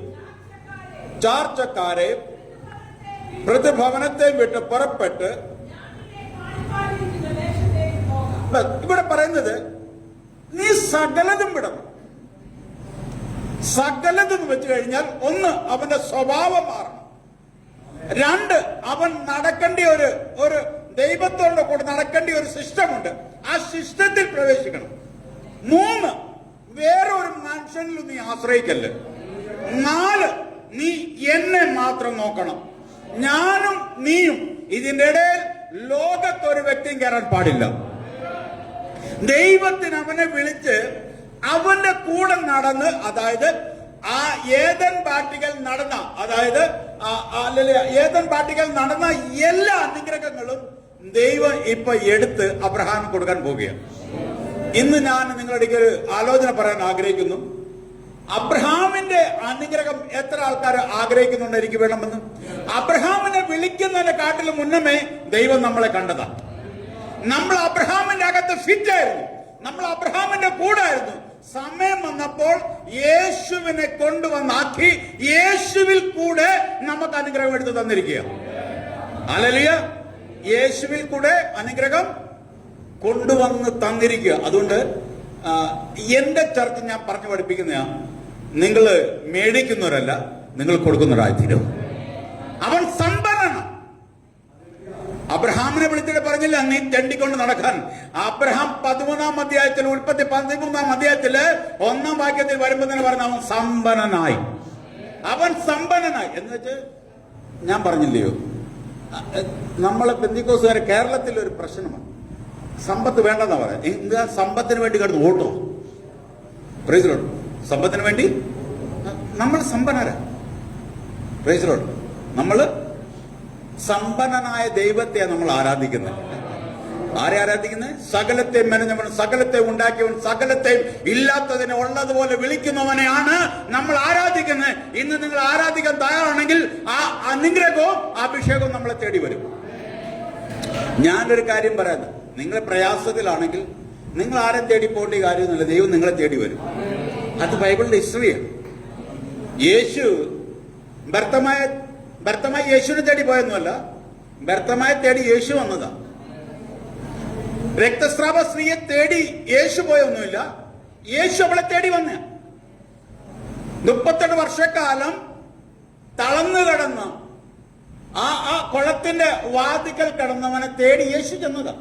ചാർച്ചക്കാരെയും പ്രതിഭവനത്തെയും വിട്ട് പുറപ്പെട്ട്, ഇവിടെ പറയുന്നത് നീ സകലതും വിടണം. സകലതെന്ന് വെച്ച് കഴിഞ്ഞാൽ 1 അവന്റെ സ്വഭാവം മാറണം. 2 അവൻ നടക്കേണ്ട ഒരു ദൈവത്തോടെ കൂടെ നടക്കേണ്ട ഒരു സിസ്റ്റമുണ്ട്. ആ സിസ്റ്റത്തിൽ പ്രവേശിക്കണം. 3 വേറൊരു മനുഷ്യനിൽ നീ ആശ്രയിക്കല്ല്. 4 നീ എന്നെ മാത്രം നോക്കണം. ഞാനും നീയും ഇതിന്റെ ഇടയിൽ ലോകത്തൊരു വ്യക്തിയും കയറാൻ പാടില്ല. ദൈവത്തിന് അവനെ വിളിച്ച് അവന്റെ കൂടെ നടന്ന്, അതായത് ആ ഏദൻ ബാട്ടികൾ നടന്ന, അതായത് ഏദൻ ബാട്ടികൾ നടന്ന എല്ലാ അനുഗ്രഹങ്ങളും ദൈവം ഇപ്പൊ എടുത്ത് അബ്രഹാമിന് കൊടുക്കാൻ പോവുകയാണ്. ഇന്ന് ഞാൻ നിങ്ങളുടെ ഒരു ആലോചന പറയാൻ ആഗ്രഹിക്കുന്നു. അബ്രഹാമിന്റെ അനുഗ്രഹം എത്ര ആൾക്കാർ ആഗ്രഹിക്കുന്നുണ്ട് എനിക്ക് വേണമെന്ന്? അബ്രഹാമിനെ വിളിക്കുന്നതിനെ കാട്ടിലും മുന്നമേ ദൈവം നമ്മളെ കണ്ടതാണ്. നമ്മൾ അബ്രഹാമിന്റെ അകത്ത് ഫിറ്റ് ആയിരുന്നു, നമ്മൾ അബ്രഹാമിന്റെ കൂടെ ആയിരുന്നു. സമയം വന്നപ്പോൾ യേശുവിനെ കൊണ്ടുവന്നാക്കി യേശുവിൽ കൂടെ നമുക്ക് അനുഗ്രഹം എടുത്ത് തന്നിരിക്കുക. ഹല്ലേലൂയ. യേശുവിൽ കൂടെ അനുഗ്രഹം കൊണ്ടുവന്ന് തന്നിരിക്കുക. അതുകൊണ്ട് എന്റെ ചർച്ച ഞാൻ പറഞ്ഞു പഠിപ്പിക്കുന്ന, നിങ്ങൾ മേടിക്കുന്നവരല്ല, നിങ്ങൾ കൊടുക്കുന്നവരായിത്തീരും. അവൻ സമ്പന്നനാണ്. അബ്രഹാമിനെ വിളിച്ചിട്ട് പറഞ്ഞില്ല നീ തെണ്ടിക്കൊണ്ട് നടക്കാൻ. അബ്രഹാം 13-ാം അധ്യായത്തിൽ, ഉൽപ്പത്തി 13-ാം അധ്യായത്തില് 1-ാം വാക്യത്തിൽ വരുമ്പോൾ തന്നെ പറഞ്ഞ അവൻ സമ്പന്നനായി. അവൻ സമ്പന്നനായി എന്ന് വെച്ച് ഞാൻ പറഞ്ഞില്ലയോ, നമ്മളെ പെന്തിക്കോസുകാരെ കേരളത്തിൽ ഒരു പ്രശ്നമാണ്, സമ്പത്ത് വേണ്ടെന്നാ പറയാം. എന്താ സമ്പത്തിന് വേണ്ടി കിടന്ന് ഓട്ടോ? Praise Lord. സമ്പത്തിന് വേണ്ടി നമ്മൾ സമ്പന്നരാ. Praise Lord. നമ്മള് സമ്പന്നനായ ദൈവത്തെയാണ് നമ്മൾ ആരാധിക്കുന്നത്. ആരെ ആരാധിക്കുന്നത്? സകലത്തെ മെനഞ്ഞവൻ, സകലത്തെ ഉണ്ടാക്കിയവൻ, സകലത്തെയും ഇല്ലാത്തതിനെ ഉള്ളതുപോലെ വിളിക്കുന്നവനെയാണ് നമ്മൾ ആരാധിക്കുന്നത്. ഇന്ന് നിങ്ങൾ ആരാധിക്കാൻ തയ്യാറാണെങ്കിൽ ആ അനുഗ്രഹവും അഭിഷേകവും നമ്മളെ തേടി വരും. ഞാനൊരു കാര്യം പറയാം, നിങ്ങൾ പ്രയാസത്തിലാണെങ്കിൽ നിങ്ങൾ ആരും തേടി പോകേണ്ട കാര്യമൊന്നുമില്ല, ദൈവം നിങ്ങളെ തേടി വരും. അത് ബൈബിളിന്റെ ഹിസ്റ്ററിയാണ്. യേശു ഭർത്തമായി യേശുവിനെ തേടി പോയൊന്നുമല്ല, ഭർത്തമായി തേടി യേശു വന്നതാ. രക്തസ്രാവ സ്ത്രീയെ തേടി യേശു പോയൊന്നുമില്ല, യേശു അവളെ തേടി വന്ന. 38 വർഷക്കാലം തളർന്നു കിടന്ന ആ കുളത്തിന്റെ വാതിക്കൽ കിടന്നവനെ തേടി യേശു ചെന്നതാ.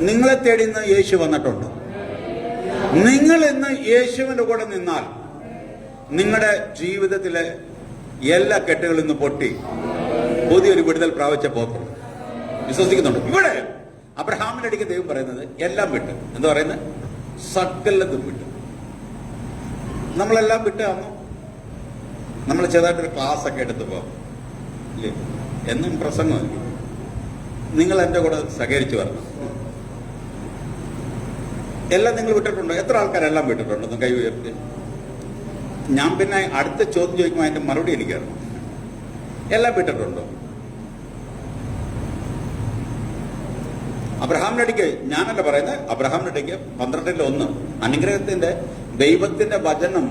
നിങ്ങളെ തേടി ഇന്ന് യേശു വന്നിട്ടുണ്ട്. നിങ്ങൾ ഇന്ന് യേശുവിന്റെ കൂടെ നിന്നാൽ നിങ്ങളുടെ ജീവിതത്തിലെ എല്ലാ കെട്ടുകളിൽ നിന്ന് പൊട്ടി പുതിയൊരു വിടുതൽ പ്രാപിച്ച പോക്കുണ്ട്. വിശ്വസിക്കുന്നുണ്ട്. ഇവിടെ അബ്രഹാമിന്റെ അടിക്ക് ദൈവം പറയുന്നത് എല്ലാം വിട്ട്, എന്താ പറയുന്നത്? സകലതും വിട്ട്. നമ്മളെല്ലാം വിട്ട് വന്നു. നമ്മൾ ചെറുതായിട്ടൊരു ക്ലാസ് ഒക്കെ എടുത്തു പോകാം ഇല്ലേ? എന്നും പ്രസംഗമായിരിക്കും. നിങ്ങൾ എന്റെ കൂടെ സഹകരിച്ചു വരണം. എല്ലാം നിങ്ങൾ വിട്ടിട്ടുണ്ടോ? എത്ര ആൾക്കാരെല്ലാം വിട്ടിട്ടുണ്ടോ? കൈ ഉയർത്തി. ഞാൻ പിന്നെ അടുത്ത ചോദ്യം ചോദിക്കുമ്പോൾ അതിന്റെ മറുപടി എനിക്കറിയാം. എല്ലാം വിട്ടിട്ടുണ്ടോ? അബ്രഹാമിന്റെ അടിക്ക് ഞാനല്ല പറയുന്നത്, അബ്രഹാമിന്റെ അടിക്ക് 12-1 അനുഗ്രഹത്തിന്റെ ദൈവത്തിന്റെ വചനം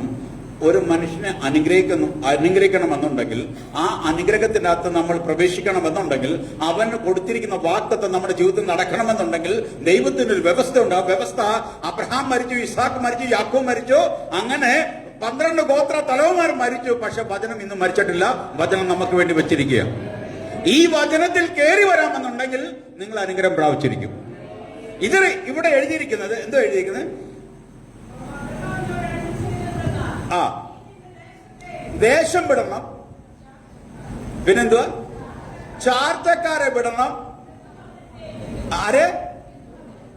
ഒരു മനുഷ്യനെ അനുഗ്രഹിക്കണമെന്നുണ്ടെങ്കിൽ, ആ അനുഗ്രഹത്തിന്റെ അകത്ത് നമ്മൾ പ്രവേശിക്കണമെന്നുണ്ടെങ്കിൽ, അവന് കൊടുത്തിരിക്കുന്ന വാഗ്ദത്തം നമ്മുടെ ജീവിതത്തിൽ നടക്കണമെന്നുണ്ടെങ്കിൽ ദൈവത്തിനൊരു വ്യവസ്ഥ ഉണ്ട്. ആ വ്യവസ്ഥ അബ്രഹാം മരിച്ചു, ഇസ്ഹാക്ക് മരിച്ചു, യാക്കോബ് മരിച്ചു, അങ്ങനെ 12 ഗോത്ര തലവന്മാർ മരിച്ചു. പക്ഷെ വചനം ഇന്നും മരിച്ചിട്ടില്ല. വചനം നമുക്ക് വേണ്ടി വെച്ചിരിക്കുക. ഈ വചനത്തിൽ കയറി വരാമെന്നുണ്ടെങ്കിൽ നിങ്ങൾ അനുഗ്രഹം പ്രാപിച്ചിരിക്കും. ഇവിടെ എഴുതിയിരിക്കുന്നത് എന്തോ എഴുതിയിരിക്കുന്നത്? ദേശം വിടണം, പിന്നെന്തുവാ? ചാർച്ചക്കാരെ വിടണം, ആരെ?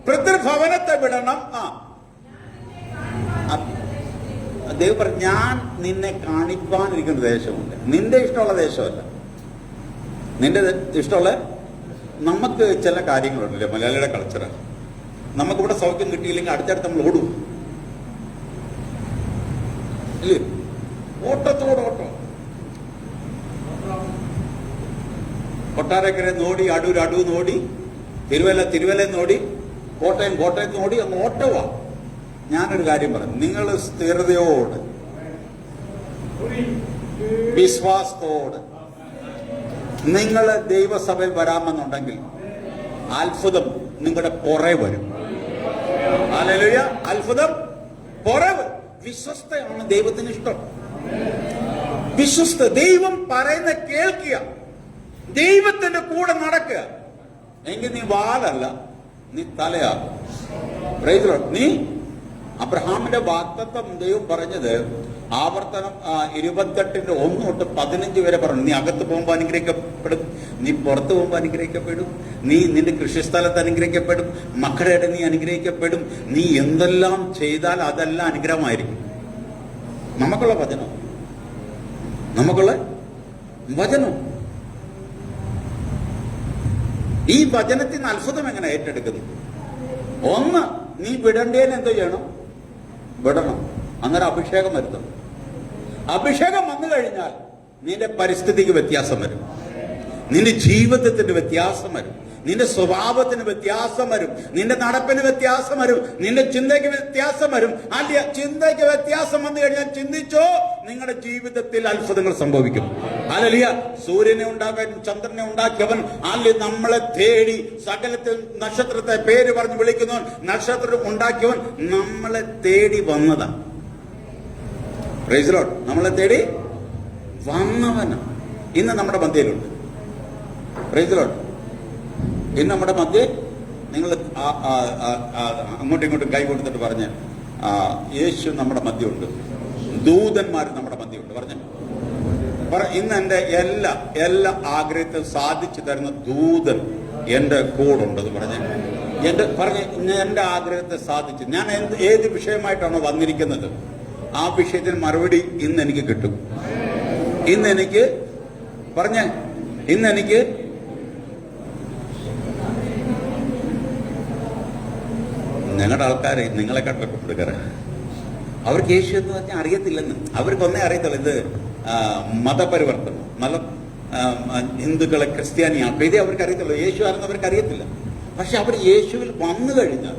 പിതൃഭവനത്തെ വിടണം. ദൈവം പറഞ്ഞു, ഞാൻ നിന്നെ കാണിക്കാനിരിക്കുന്ന ദേശമുണ്ട്. നിന്റെ ഇഷ്ടമുള്ള ദേശമല്ല, നിന്റെ ഇഷ്ടമുള്ള. നമുക്ക് ചില കാര്യങ്ങളുണ്ടല്ലേ, മലയാളിയുടെ കൾച്ചറ്. നമുക്കിവിടെ സൗഖ്യം കിട്ടിയില്ലെങ്കിൽ അടുത്തടുത്ത് നമ്മൾ ഓടും ഇല്ലേ? ഓട്ടത്തോടോട്ടം. കൊട്ടാരക്കര നോടി, അടൂർ നോടി, തിരുവല്ല നോടി, കോട്ടയം നോടി, അങ്ങ് ഓട്ടവാ. ഞാനൊരു കാര്യം പറഞ്ഞു, നിങ്ങൾ സ്ഥിരതയോട് വിശ്വാസത്തോട് നിങ്ങൾ ദൈവസഭയിൽ വരാമെന്നുണ്ടെങ്കിൽ അത്ഭുതം നിങ്ങളുടെ പുറകെ വരും. ഹല്ലേലൂയ. അത്ഭുതം പുറകെ വരും. വിശ്വസ്തയാണ് ദൈവത്തിന് ഇഷ്ടം. വിശ്വസ്ത. ദൈവം പറയുന്ന കേൾക്കുക, ദൈവത്തിന്റെ കൂടെ നടക്കുക. എങ്കിൽ നീ വാലല്ല, നീ തലയാകും. നീ അബ്രഹാമിന്റെ വാഗ്ദത്തം ദൈവം പറഞ്ഞത് ആവർത്തനം 28:1-15 വരെ പറഞ്ഞു, നീ അകത്ത് പോകുമ്പോൾ അനുഗ്രഹിക്കപ്പെടും, നീ പുറത്ത് പോകുമ്പോൾ അനുഗ്രഹിക്കപ്പെടും, നീ നിന്റെ കൃഷിസ്ഥലത്ത് അനുഗ്രഹിക്കപ്പെടും, മക്കളുടെ നീ അനുഗ്രഹിക്കപ്പെടും, നീ എന്തെല്ലാം ചെയ്താൽ അതെല്ലാം അനുഗ്രഹമായിരിക്കും. നമുക്കുള്ള വചനം, നമുക്കുള്ള വചനം. ഈ വചനത്തിൽ നിന്ന് അത്ഭുതം എങ്ങനെ ഏറ്റെടുക്കുന്നു? ഒന്ന്, നീ വിടണ്ടേന്ന് എന്തോ ചെയ്യണം? വിടണം. അന്നേരം അഭിഷേകം വരുത്തണം. അഭിഷേകം വന്നു കഴിഞ്ഞാൽ നിന്റെ പരിസ്ഥിതിക്ക് വ്യത്യാസം വരും, നിന്റെ ജീവിതത്തിന് വ്യത്യാസം വരും, നിന്റെ സ്വഭാവത്തിന് വ്യത്യാസം വരും, നിന്റെ നടപ്പിന് വ്യത്യാസം വരും, നിന്റെ ചിന്തയ്ക്ക് വ്യത്യാസം വരും. അല്ല, ചിന്തയ്ക്ക് വ്യത്യാസം വന്നു കഴിഞ്ഞാൽ ചിന്തിച്ചോ, നിങ്ങളുടെ ജീവിതത്തിൽ അത്ഭുതങ്ങൾ സംഭവിക്കും. ഹല്ലേലൂയ. സൂര്യനെ ഉണ്ടാക്കാൻ ചന്ദ്രനെ ഉണ്ടാക്കിയവൻ, അല്ലെ നമ്മളെ തേടി സകലത്തിൽ നക്ഷത്രത്തെ പേര് പറഞ്ഞ് വിളിക്കുന്നവൻ, നക്ഷത്രം ഉണ്ടാക്കിയവൻ നമ്മളെ തേടി വന്നതാ. Price the Lord. നമ്മളെ തേടി വന്നവനാ ഇന്ന് നമ്മുടെ മധ്യയിലുണ്ട്. Price the Lord. ഇന്ന് നമ്മുടെ മധ്യ നിങ്ങൾ അങ്ങോട്ടും ഇങ്ങോട്ടും കൈ കൊടുത്തിട്ട് പറഞ്ഞ്, യേശു നമ്മുടെ മധ്യമുണ്ട്, ദൂതന്മാർ നമ്മുടെ മധ്യമുണ്ട്. പറഞ്ഞ ഇന്ന് എന്റെ എല്ലാ ആഗ്രഹത്തിലും സാധിച്ചു തരുന്ന ദൂതൻ എന്റെ കൂടുണ്ടെന്ന് പറഞ്ഞ് എന്റെ ആഗ്രഹത്തെ സാധിച്ചു. ഞാൻ ഏത് വിഷയമായിട്ടാണോ വന്നിരിക്കുന്നത് ആ വിഷയത്തിന് മറുപടി ഇന്ന് എനിക്ക് കിട്ടും. ഇന്നെനിക്ക് ഞങ്ങളുടെ ആൾക്കാർ നിങ്ങളെക്കാട്ടൊക്കെ കൊടുക്കാറ്. അവർക്ക് യേശു എന്ന് പറഞ്ഞാൽ അറിയത്തില്ലെന്ന്. അവർക്കൊന്നേ അറിയത്തുള്ളൂ, ഇത് മതപരിവർത്തനം, ഹിന്ദുക്കളെ ക്രിസ്ത്യാനിയാക്കും, ഇതേ അവർക്ക് അറിയത്തുള്ളൂ. യേശു ആണെന്ന് അവർക്ക് അറിയത്തില്ല. പക്ഷെ അവർ യേശുവിൽ വന്നു കഴിഞ്ഞാൽ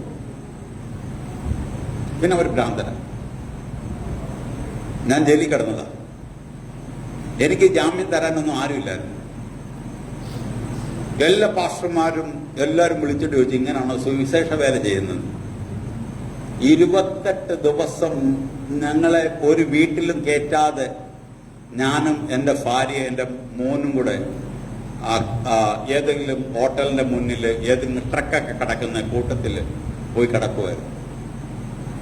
പിന്നെ അവർ ഭ്രാന്തരാണ്. ഞാൻ ജയിലിൽ കിടന്നതാ. എനിക്ക് ജാമ്യം തരാനൊന്നും ആരുമില്ലായിരുന്നു. എല്ലാ പാസ്റ്റർമാരും എല്ലാവരും വിളിച്ചിട്ട് ചോദിച്ചു, ഇങ്ങനെയാണോ സുവിശേഷ വേല ചെയ്യുന്നത്? 28 ദിവസം ഞങ്ങളെ ഒരു വീട്ടിലും കയറ്റാതെ ഞാനും എൻ്റെ ഭാര്യ എൻ്റെ മോനും കൂടെ ഏതെങ്കിലും ഹോട്ടലിന്റെ മുന്നിൽ ഏതെങ്കിലും ട്രക്കൊക്കെ കിടക്കുന്ന കൂട്ടത്തിൽ പോയി കിടക്കുമായിരുന്നു.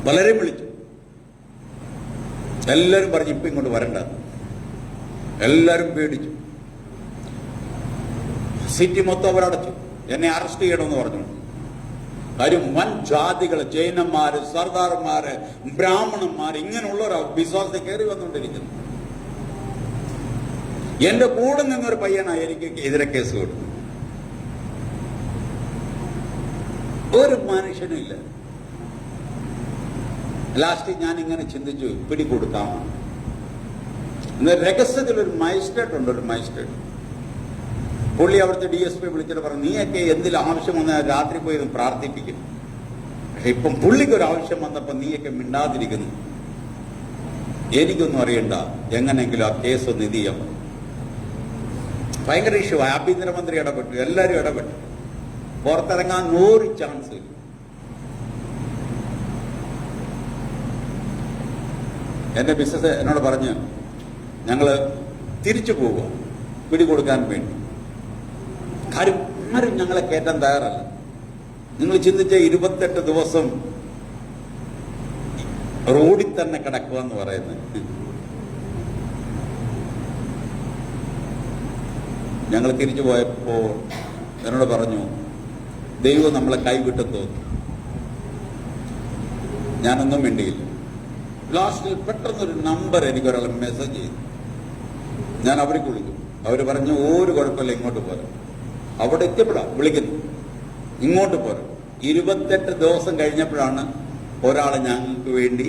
പലരെയും വിളിച്ചു. എല്ലാവരും പറഞ്ഞു ഇപ്പം ഇങ്ങോട്ട് വരണ്ട. എല്ലാവരും പേടിച്ചു. സിറ്റി മൊത്തം അവരടച്ചു. എന്നെ അറസ്റ്റ് ചെയ്യണമെന്ന് പറഞ്ഞു. കാര്യം വൻ ജാതികള്, ജൈനന്മാര്, സർദാർമാര്, ബ്രാഹ്മണന്മാര്, ഇങ്ങനെയുള്ളവരാ വിശ്വാസത്തെ കയറി വന്നുകൊണ്ടിരിക്കുന്നു. എന്റെ കൂടെ നിന്നൊരു പയ്യനായി എനിക്ക് എതിരെ കേസ് കൊടുത്തു. ഒരു മനുഷ്യനും ഇല്ല. ലാസ്റ്റ് ഞാൻ ഇങ്ങനെ ചിന്തിച്ചു, പിടികൊടുക്കാമോ? രഹസ്യത്തിൽ ഒരു മജിസ്ട്രേറ്റ് ഉണ്ട്, ഒരു മജിസ്ട്രേറ്റ്. പുള്ളി അവിടുത്തെ DSP വിളിച്ചിട്ട് പറഞ്ഞു, നീയൊക്കെ എന്തെങ്കിലും ആവശ്യം വന്നാൽ രാത്രി പോയി പ്രാർത്ഥിപ്പിക്കും. പക്ഷെ ഇപ്പം പുള്ളിക്ക് ഒരു ആവശ്യം വന്നപ്പോൾ നീയൊക്കെ മിണ്ടാതിരിക്കുന്നു. എനിക്കൊന്നും അറിയണ്ട, എങ്ങനെയെങ്കിലും ആ കേസ് ഒന്ന് ഇത് ചെയ്യാം. ഭയങ്കര ഇഷ്യൂ. ആഭ്യന്തരമന്ത്രി ഇടപെട്ടു, എല്ലാവരും ഇടപെട്ടു. പുറത്തിറങ്ങാൻ 100 ചാൻസ്. എന്റെ ബിസിനസ് എന്നോട് പറഞ്ഞ് ഞങ്ങള് തിരിച്ചു പോവുക പിടികൊടുക്കാൻ വേണ്ടി. ആരും ഞങ്ങളെ കയറ്റാൻ തയ്യാറല്ല. നിങ്ങൾ ചിന്തിച്ച 28 ദിവസം റോഡിൽ തന്നെ കിടക്കുക എന്ന് പറയുന്നത്. ഞങ്ങൾ തിരിച്ചു പോയപ്പോ എന്നോട് പറഞ്ഞു, ദൈവം നമ്മളെ കൈവിട്ടെന്ന് തോന്നി. ഞാനൊന്നും മിണ്ടിയില്ല. ലാസ്റ്റിൽ പെട്ടെന്നൊരു നമ്പർ എനിക്ക് ഒരാൾ മെസ്സേജ് ചെയ്തു. ഞാൻ അവർക്ക് വിളിക്കും. അവർ പറഞ്ഞു ഒരു കുഴപ്പമില്ല, ഇങ്ങോട്ട് പോരാ. അവിടെ എത്തിയപ്പോഴാണ് വിളിക്കുന്നു, ഇങ്ങോട്ട് പോരാ. 28 ദിവസം കഴിഞ്ഞപ്പോഴാണ് ഒരാൾ ഞങ്ങൾക്ക് വേണ്ടി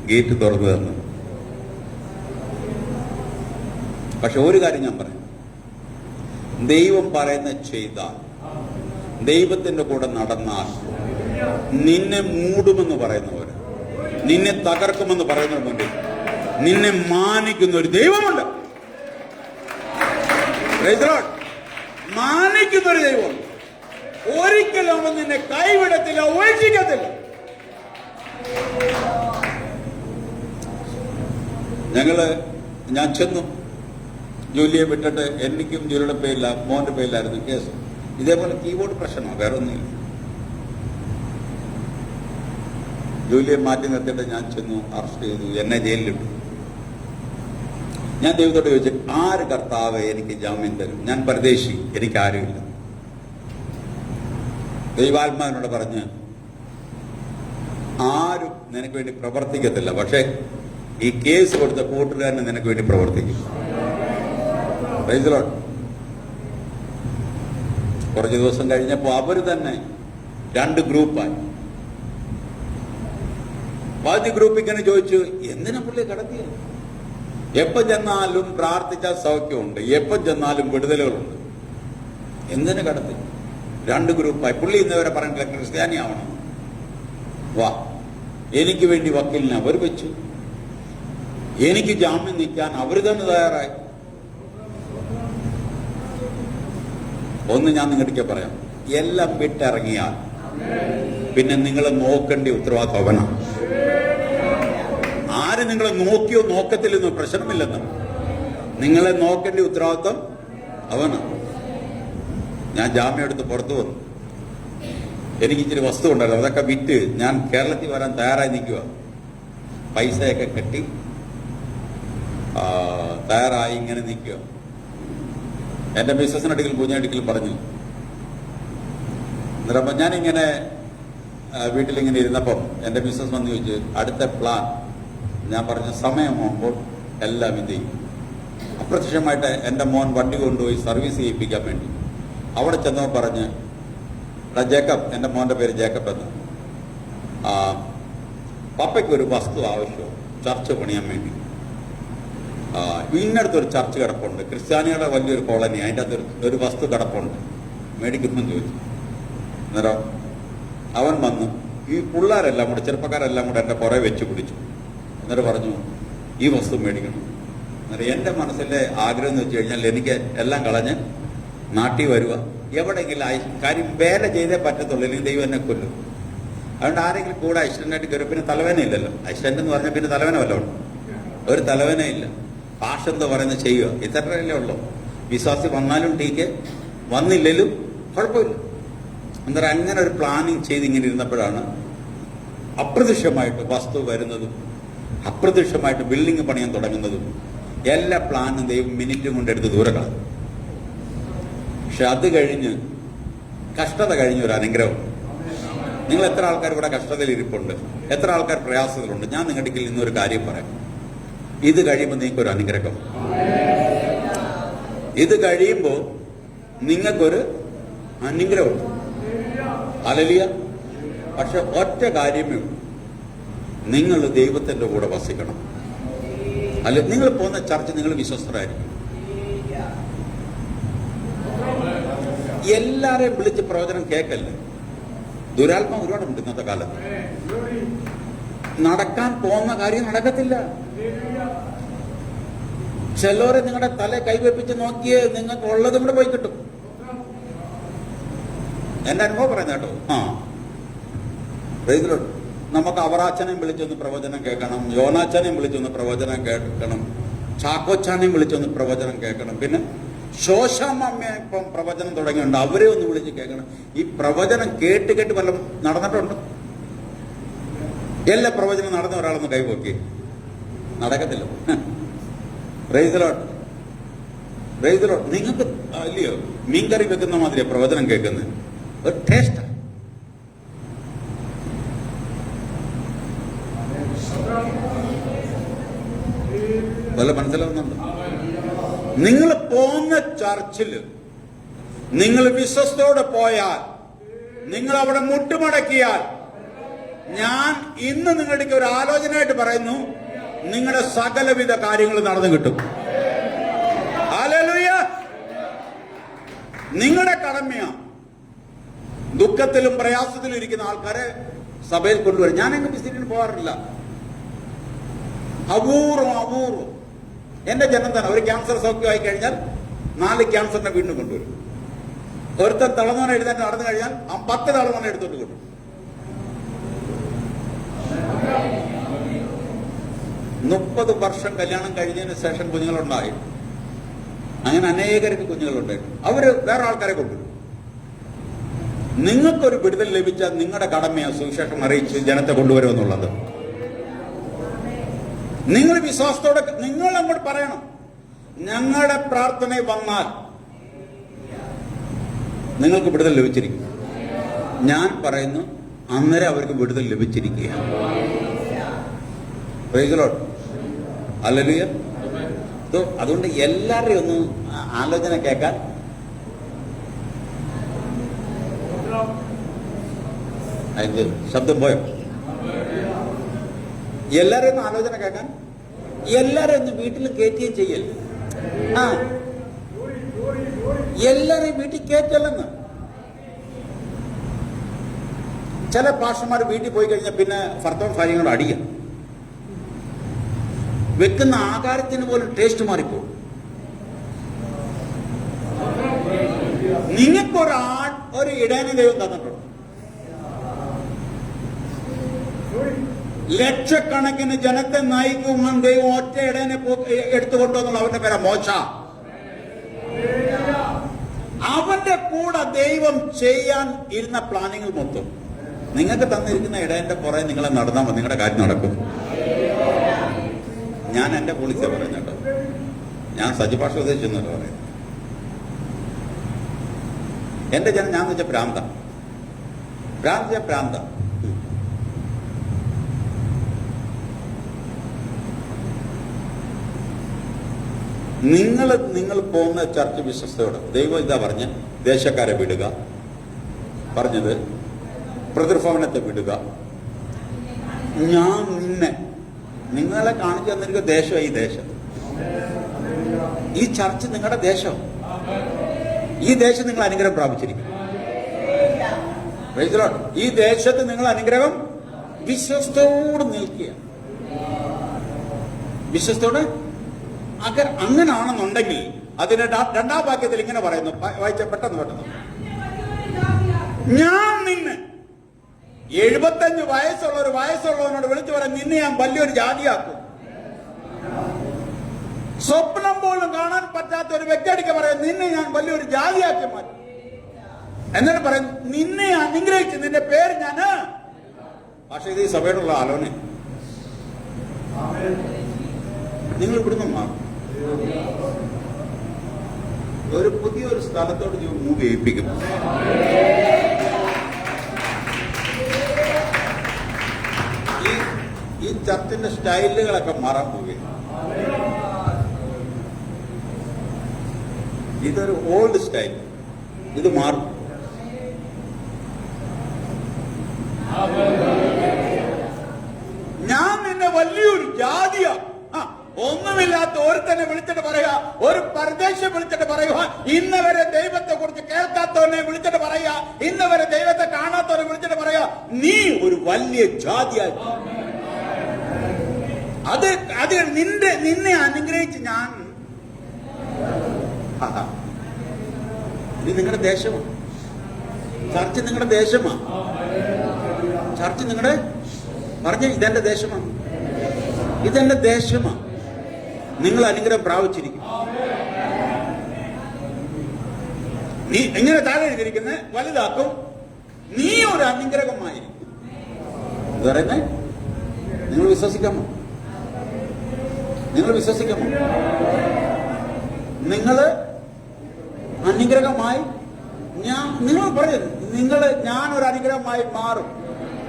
ഗേറ്റ് തുറന്നു തന്നത്. പക്ഷെ ഒരു കാര്യം ഞാൻ പറയാം, ദൈവം പറയുന്ന ചെയ്താൽ, ദൈവത്തിന്റെ കൂടെ നടന്നാൽ, നിന്നെ മൂടുമെന്ന് പറയുന്നവര്, നിന്നെ തകർക്കുമെന്ന് പറയുന്നവർ മുന്നിൽ നിന്നെ മാനിക്കുന്ന ഒരു ദൈവമുണ്ട്. മാനിക്കുന്ന ഒരു ദൈവമുണ്ട്. ഒരിക്കലും അവൻ നിന്നെ കൈവിടത്തില്ല, ഉപേക്ഷിക്കത്തില്ല. ഞാൻ ചെന്നു. ജോലിയെ വിട്ടിട്ട് എനിക്കും ജോലിയുടെ പേരില്ല, മോന്റെ പേരിലായിരുന്നു കേസ്. ഇതേപോലെ കീബോർഡ് പ്രശ്നമാണ്, വേറെ ഒന്നുമില്ല. ജോലിയെ മാറ്റി നിർത്തിയിട്ട് ഞാൻ ചെന്നു, അറസ്റ്റ് ചെയ്തു, എന്നെ ജയിലിലിട്ടു. ഞാൻ ദൈവത്തോട് ചോദിച്ചു, ആര് കർത്താവ് എനിക്ക് ജാമ്യം തരും? ഞാൻ പരദേശി, എനിക്ക് ആരുമില്ല. ദൈവാത്മാവിനോട് പറഞ്ഞ്, ആരും നിനക്ക് വേണ്ടി പ്രവർത്തിക്കത്തില്ല, പക്ഷെ ഈ കേസ് കൊടുത്ത കൂട്ടുകാരന് നിനക്ക് വേണ്ടി പ്രവർത്തിക്കും. Price the Lord. കുറച്ച് ദിവസം കഴിഞ്ഞപ്പോൾ അവർ തന്നെ 2 ഗ്രൂപ്പായി. ആദ്യ ഗ്രൂപ്പ് ഇങ്ങനെ ചോദിച്ചു, എന്തിനാ പുള്ളി കടത്തിയത്? എപ്പം ചെന്നാലും പ്രാർത്ഥിച്ചാൽ സൗഖ്യമുണ്ട്, എപ്പം ചെന്നാലും വിടുതലുകളുണ്ട്, എന്തിനു കടത്തി? 2 ഗ്രൂപ്പായി. പുള്ളി ഇന്നവരെ പറഞ്ഞിട്ടില്ല ക്രിസ്ത്യാനി ആവണം. വാ, എനിക്ക് വേണ്ടി വക്കീലിനെ അവർ വെച്ചു, എനിക്ക് ജാമ്യം നിൽക്കാൻ അവർ തന്നെ തയ്യാറായി. ഒന്ന് ഞാൻ നിങ്ങളുടെ പറയാം, എല്ലാം വിട്ടിറങ്ങിയാൽ പിന്നെ നിങ്ങൾ നോക്കേണ്ട ഉത്തരവാദിത്വം അവനാണ്. ആര് നിങ്ങളെ നോക്കിയോ നോക്കത്തില്ലെന്നോ പ്രശ്നമില്ലെന്ന്, നിങ്ങളെ നോക്കേണ്ട ഉത്തരവാദിത്വം അവനാണ്. ഞാൻ ജാമ്യം എടുത്ത് പുറത്തു വന്നു. എനിക്ക് ഇച്ചിരി വസ്തു ഉണ്ടല്ലോ, അതൊക്കെ വിറ്റ് ഞാൻ കേരളത്തിൽ വരാൻ തയ്യാറായി നിൽക്കുക. പൈസയൊക്കെ കെട്ടി തയ്യാറായി ഇങ്ങനെ നിൽക്കുക. എന്റെ ബിസിനസ്സിനടുക്കൽ കുഞ്ഞടിക്കലും പറഞ്ഞു. അന്നേരം ഞാനിങ്ങനെ വീട്ടിലിങ്ങനെ ഇരുന്നപ്പം എന്റെ ബിസിനസ് വന്ന് ചോദിച്ചു, അടുത്ത പ്ലാൻ? ഞാൻ പറഞ്ഞ സമയമാകുമ്പോൾ എല്ലാം ഇത് ചെയ്യും. അപ്രത്യക്ഷമായിട്ട് എൻ്റെ മോൻ വണ്ടി കൊണ്ടുപോയി സർവീസ് ചെയ്യിപ്പിക്കാൻ വേണ്ടി അവിടെ ചെന്നപ്പോൾ പറഞ്ഞ്, ജേക്കബ്, എൻ്റെ മോൻ്റെ പേര് ജേക്കബ് എന്ന്, പപ്പയ്ക്ക് ഒരു വസ്തു ആവശ്യം, ചർച്ച് പണിയാൻ വേണ്ടി. ഇന്നടുത്തൊരു ചർച്ച് കിടപ്പുണ്ട്, ക്രിസ്ത്യാനികളുടെ വലിയൊരു കോളനി, അതിൻ്റെ അകത്ത് ഒരു വസ്തു കിടപ്പുണ്ട്, മേടിക്കുമെന്ന് ചോദിച്ചു. അന്നേരം അവൻ വന്ന് ഈ പിള്ളേരെല്ലാം കൂടെ, ചെറുപ്പക്കാരെല്ലാം കൂടെ എൻ്റെ പുറകെ വെച്ച് പിടിച്ചു. എന്നിട്ട് പറഞ്ഞു, ഈ വസ്തു മേടിക്കണം. അന്നേരം എൻ്റെ മനസ്സിലെ ആഗ്രഹം എന്ന് വെച്ച് കഴിഞ്ഞാൽ, എനിക്ക് എല്ലാം കളഞ്ഞ് നാട്ടിൽ വരിക, എവിടെയെങ്കിലും കാര്യം വേല ചെയ്തേ പറ്റത്തുള്ളൂ, അല്ലെങ്കിൽ ദൈവം എന്നെ കൊല്ലും. അതുകൊണ്ട് ആരെങ്കിലും കൂടെ അസിസ്റ്റന്റായിട്ട് കയറി. പിന്നെ തലവേന ഇല്ലല്ലോ, അസിസ്റ്റന്റ് എന്ന് പറഞ്ഞാൽ പിന്നെ തലവേന വല്ലതും ഒരു തലവേന ഇല്ല. ഭാഷ എന്താ പറയുന്നത് ചെയ്യുക, ഇത്രയല്ലേ ഉള്ളൂ. വിശ്വാസി വന്നാലും ടീക്ക്, വന്നില്ലേലും കുഴപ്പമില്ല. അന്നേരം അങ്ങനെ ഒരു പ്ലാനിങ് ചെയ്ത് ഇങ്ങനെ ഇരുന്നപ്പോഴാണ് അപ്രത്യക്ഷമായിട്ട് വസ്തു വരുന്നതും അപ്രത്യക്ഷമായിട്ട് ബിൽഡിംഗ് പണിയാൻ തുടങ്ങുന്നതും. എല്ലാ പ്ലാനും ദൈവം മിനിറ്റും കൊണ്ടെടുത്ത് ദൂരെ കളഞ്ഞു. പക്ഷെ അത് കഴിഞ്ഞ് കഷ്ടത കഴിഞ്ഞ ഒരു അനുഗ്രഹം. നിങ്ങൾ എത്ര ആൾക്കാർ ഇവിടെ കഷ്ടതയിൽ ഇരിപ്പുണ്ട്, എത്ര ആൾക്കാർ പ്രയാസത്തിലുണ്ട്? ഞാൻ നിങ്ങളുടെ ഇന്നൊരു കാര്യം പറയാം. ഇത് കഴിയുമ്പോൾ നിങ്ങൾക്കൊരു അനുഗ്രഹം, ഇത് കഴിയുമ്പോൾ നിങ്ങൾക്കൊരു അനുഗ്രഹമുണ്ട്. ഹല്ലേലൂയ. പക്ഷെ ഒറ്റ കാര്യമേ ഉള്ളൂ, നിങ്ങൾ ദൈവത്തിന്റെ കൂടെ വസിക്കണം. അല്ല, നിങ്ങൾ പോകുന്ന ചർച്ച നിങ്ങൾ വിശ്വസ്തരായിരിക്കും. എല്ലാരെയും വിളിച്ച് പ്രവചനം കേൾക്കല്ലേ. ദുരാത്മ ഒരുപാടുണ്ട് ഇന്നത്തെ കാലത്ത്. നടക്കാൻ പോകുന്ന കാര്യം നടക്കത്തില്ല. ചിലരെ നിങ്ങളുടെ തല കൈവെപ്പിച്ച് നോക്കിയേ നിങ്ങൾക്ക് ഉള്ളതും കൂടെ പോയി കിട്ടും. എന്റെ അനുഭവം പറയുന്ന കേട്ടോ. നമുക്ക് അവറാച്ചനെയും വിളിച്ചൊന്ന് പ്രവചനം കേൾക്കണം, യോനാച്ചനെയും വിളിച്ചൊന്ന് പ്രവചനം കേൾക്കണം, ചാക്കോച്ചാനെയും വിളിച്ചൊന്ന് പ്രവചനം കേൾക്കണം, പിന്നെ ശോശാമ്മയെ ഇപ്പം പ്രവചനം തുടങ്ങിയുണ്ട്, അവരെ ഒന്ന് വിളിച്ച് കേൾക്കണം. ഈ പ്രവചനം കേട്ട് കേട്ട് വല്ലതും നടന്നിട്ടുണ്ട്? എല്ലാ പ്രവചനം നടന്ന ഒരാളൊന്ന് കൈപോക്കി. നടക്കത്തില്ല. Price the Lord. Praise the Lord. നിങ്ങൾക്ക് അല്ലയോ മീൻകറി വെക്കുന്ന മാതിരിയാ പ്രവചനം കേൾക്കുന്നത്. ഒരു ടേസ്റ്റ്. വല്ല മനസ്സിലാവുന്നുണ്ട്? നിങ്ങൾ പോകുന്ന ചർച്ചിൽ നിങ്ങൾ വിശ്വസ്തയോടെ പോയാൽ, നിങ്ങൾ അവിടെ മുട്ടുമടക്കിയാൽ, ഞാൻ ഇന്ന് നിങ്ങളുടെ ഒരു ആലോചനയായിട്ട് പറയുന്നു, നിങ്ങളുടെ സകലവിധ കാര്യങ്ങൾ നടന്നു കിട്ടും. ഹല്ലേലൂയ. നിങ്ങളുടെ കടമയാ ദുഃഖത്തിലും പ്രയാസത്തിലും ഇരിക്കുന്ന ആൾക്കാരെ സഭയിൽ കൊണ്ടുവരും. ഞാൻ എങ്ങനെ വിസിറ്റിന് പോകാറില്ല, അപൂർവം. എന്റെ ജനം തന്നെ ഒരു ക്യാൻസർ സൗഖ്യമായി കഴിഞ്ഞാൽ 4 ക്യാൻസറിനെ വീണ്ടും കൊണ്ടുവരും. ഒരുത്തൻ തളർന്നവനെ എഴുതാൻ നടന്നു കഴിഞ്ഞാൽ 10 തളർന്നവനെ എടുത്തോട്ട് കൊണ്ടുവരും. 30 വർഷം കല്യാണം കഴിഞ്ഞതിന് ശേഷം കുഞ്ഞുങ്ങളുണ്ടായി. അങ്ങനെ അനേകർക്ക് കുഞ്ഞുങ്ങളുണ്ടായിരുന്നു. അവര് വേറെ ആൾക്കാരെ കൊണ്ടുവരും. നിങ്ങൾക്കൊരു വിടുതൽ ലഭിച്ചാൽ നിങ്ങളുടെ കടമയാ സുവിശേഷം അറിയിച്ച് ജനത്തെ കൊണ്ടുവരുമെന്നുള്ളത്. നിങ്ങൾ വിശ്വാസത്തോടെ നിങ്ങൾ അങ്ങോട്ട് പറയണം. ഞങ്ങളുടെ പ്രാർത്ഥന വന്നാൽ നിങ്ങൾക്ക് വിടുതൽ ലഭിച്ചിരിക്കും. ഞാൻ പറയുന്നു, അന്നേരം അവർക്ക് വിടുതൽ ലഭിച്ചിരിക്കുക. Praise the Lord. ഹല്ലേലൂയ. അതുകൊണ്ട് എല്ലാവരുടെയും ഒന്ന് ആലോചന കേൾക്കാൻ. അതിന്റെ ശബ്ദം പോയോ? എല്ലാവരെയും ഒന്ന് ആലോചന കേൾക്കാൻ. എല്ലാവരെയും ഒന്ന് വീട്ടിൽ കയറ്റുകയും ചെയ്യല്ലേ. എല്ലാരെയും വീട്ടിൽ കയറ്റല്ലെന്ന്. ചില പാസ്റ്റർമാർ വീട്ടിൽ പോയി കഴിഞ്ഞാൽ പിന്നെ ഭർത്താവും ഭാര്യയും കൂടെ അടിയാം. വെക്കുന്ന ആഹാരത്തിന് പോലും ടേസ്റ്റ് മാറിപ്പോ. നിങ്ങൾക്കൊരു ഇടയനെ ദൈവം തന്നിട്ടുണ്ട്. ലക്ഷക്കണക്കിന് ജനത്തെ നയിക്കുവാൻ ദൈവം ഒറ്റ ഇടയനെ എടുത്തുകൊണ്ടുവന്നുള്ള അവന്റെ പേരാ മോശ. അവന്റെ കൂടെ ദൈവം ചെയ്യാൻ ഇരുന്ന പ്ലാനിങ്ങൾ മൊത്തം നിങ്ങൾക്ക് തന്നിരിക്കുന്ന ഇടയന്റെ പുറകെ നിങ്ങളെ നടന്നാൽ മതി, നിങ്ങളുടെ കാര്യം നടക്കും. ഞാൻ എന്റെ പോളിസിയാ പറയുന്നത് കേട്ടോ. ഞാൻ സജിഭാഷ ഉദ്ദേശിച്ചെന്നല്ല പറയുന്നത്. എന്റെ ജനം ഞാൻ വെച്ച ഭ്രാന്ത. നിങ്ങൾ പോകുന്ന ചർച്ച വിശ്വസ്തയോട് ദൈവം ഇതാ പറഞ്ഞ് ദേശക്കാരെ വിടുക, പറഞ്ഞത് പ്രതിർഭവനത്തെ വിടുക. ഞാൻ നിങ്ങളെ കാണിച്ചു തന്നിരിക്കുന്ന ദേശം, ഈ ദേശം, ഈ ചർച്ച് നിങ്ങളുടെ ദേശം. ഈ ദേശം നിങ്ങൾ അനുഗ്രഹം പ്രാപിച്ചിരിക്കും. ഈ ദേശത്ത് നിങ്ങൾ അനുഗ്രഹം വിശ്വസ്തയോട് നിൽക്കുക. വിശ്വസ്തയോട് അങ്ങനാണെന്നുണ്ടെങ്കിൽ അതിന് രണ്ടാം വാക്യത്തിൽ ഇങ്ങനെ പറയുന്നു, വായിച്ച പെട്ടെന്ന് ഞാൻ നിന്നെ 75 വയസ്സുള്ളവനോട് വിളിച്ചു പറയാൻ നിന്നെ ഞാൻ വലിയൊരു ജാതിയാക്കും. സ്വപ്നം പോലും കാണാൻ പറ്റാത്ത ഒരു വ്യക്തിക്ക് പറയാം നിന്നെ ഞാൻ വലിയൊരു ജാതിയാക്കി മാറ്റും. എന്നിട്ട് പറയും നിന്നെ അനുഗ്രഹിച്ച് നിന്റെ പേര് ഞാന്. പക്ഷെ ഇത് ഈ സഭയോടുള്ള ആലോചന. നിങ്ങൾ ഇവിടുന്ന് മാറും, ഒരു പുതിയൊരു സ്ഥലത്തോട് മൂവ് ചെയ്യിപ്പിക്കും. ഈ ചർച്ചിന്റെ സ്റ്റൈലുകളൊക്കെ മാറാൻ പോവുകയാണ്. ഇതൊരു ഓൾഡ് സ്റ്റൈൽ, ഇത് മാറും. ഞാൻ നിന്നെ വലിയൊരു ജാതിയാ. ഒന്നുമില്ലാത്ത ഒരുത്തനെ വിളിച്ചിട്ട് പറയുക, ഒരു പരദേശം വിളിച്ചിട്ട് പറയുക, ഇന്നവരെ ദൈവത്തെ കുറിച്ച് കേൾക്കാത്തവനെ വിളിച്ചിട്ട് പറയുക, ഇന്നവരെ ദൈവത്തെ കാണാത്തവനെ വിളിച്ചിട്ട് പറയുക, നീ ഒരു വലിയ ജാതിയായി. അത് നിന്നെ അനുഗ്രഹിച്ച് ഞാൻ. ഇത് നിങ്ങളുടെ ദേശമാണ്. ചർച്ച നിങ്ങളുടെ ദേശമാണ്. ചർച്ച നിങ്ങളുടെ ഇതെന്റെ ദേശമാണ്, ഇതെന്റെ ദേശമാണ്. നിങ്ങൾ അനുഗ്രഹം പ്രാപിച്ചിരിക്കും. നീ എങ്ങനെ താഴെ എഴുതിയിരിക്കുന്നത് വലുതാക്കും, നീ ഒരു അനുഗ്രഹമായിരിക്കും. ഇത് പറയുന്നേ നിങ്ങൾ വിശ്വസിക്കാമോ? നിങ്ങൾ അനുഗ്രഹമായി നിങ്ങൾ പറഞ്ഞു, ഞാനൊരു അനുഗ്രഹമായി മാറും.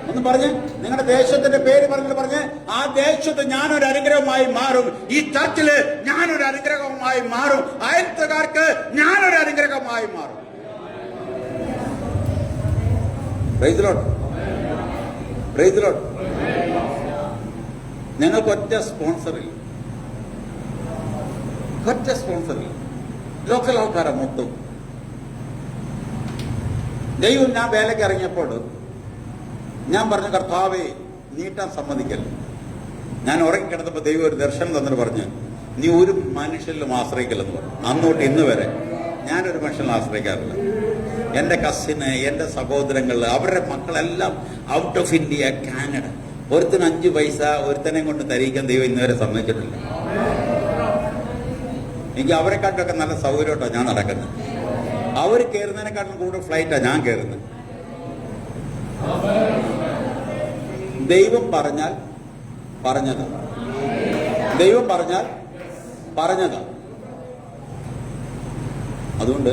ഒന്ന് പറഞ്ഞ് നിങ്ങളുടെ ദേശത്തിന്റെ പേര് പറഞ്ഞ് ആ ദേശത്ത് ഞാനൊരു അനുഗ്രഹമായി മാറും. ഈ ചർച്ചില് ഞാനൊരു അനുഗ്രഹമായി മാറും. അയൽത്തുകാർക്ക് ഞാനൊരു അനുഗ്രഹമായി മാറും. Price the Lord. ഞങ്ങൾക്ക് ഒറ്റ സ്പോൺസറില്ല, ലോക്കൽ ആൾക്കാരാ മൊത്തം. ദൈവം ഞാൻ വേലയ്ക്ക് ഇറങ്ങിയപ്പോൾ ഞാൻ പറഞ്ഞു, കർത്താവേ നീട്ടാൻ സമ്മതിക്കല്ല. ഞാൻ ഉറങ്ങിക്കിടന്നപ്പോൾ ദൈവം ഒരു ദർശനം തന്നിട്ട് പറഞ്ഞ് നീ ഒരു മനുഷ്യരിലും ആശ്രയിക്കില്ലെന്ന് പറഞ്ഞു. അന്നോട്ട് ഇന്ന് വരെ ഞാനൊരു മനുഷ്യനിലും ആശ്രയിക്കാറില്ല. എൻ്റെ കസിന്, എൻ്റെ സഹോദരങ്ങൾ, അവരുടെ മക്കളെല്ലാം ഔട്ട് ഓഫ് ഇന്ത്യ, കാനഡ. ഒരുത്തിന് 5 പൈസ ഒരുത്തനെ കൊണ്ട് തരിക്കാൻ ദൈവം ഇന്നുവരെ സമ്മതിച്ചിട്ടില്ല. എനിക്ക് അവരെക്കാട്ടൊക്കെ നല്ല സൗകര്യമായിട്ടാണ് ഞാൻ നടക്കുന്നത്. അവർ കയറുന്നതിനെക്കാട്ടും കൂടുതൽ ഫ്ലൈറ്റാണ് ഞാൻ കയറുന്നത്. ദൈവം പറഞ്ഞാൽ പറഞ്ഞതാ. അതുകൊണ്ട്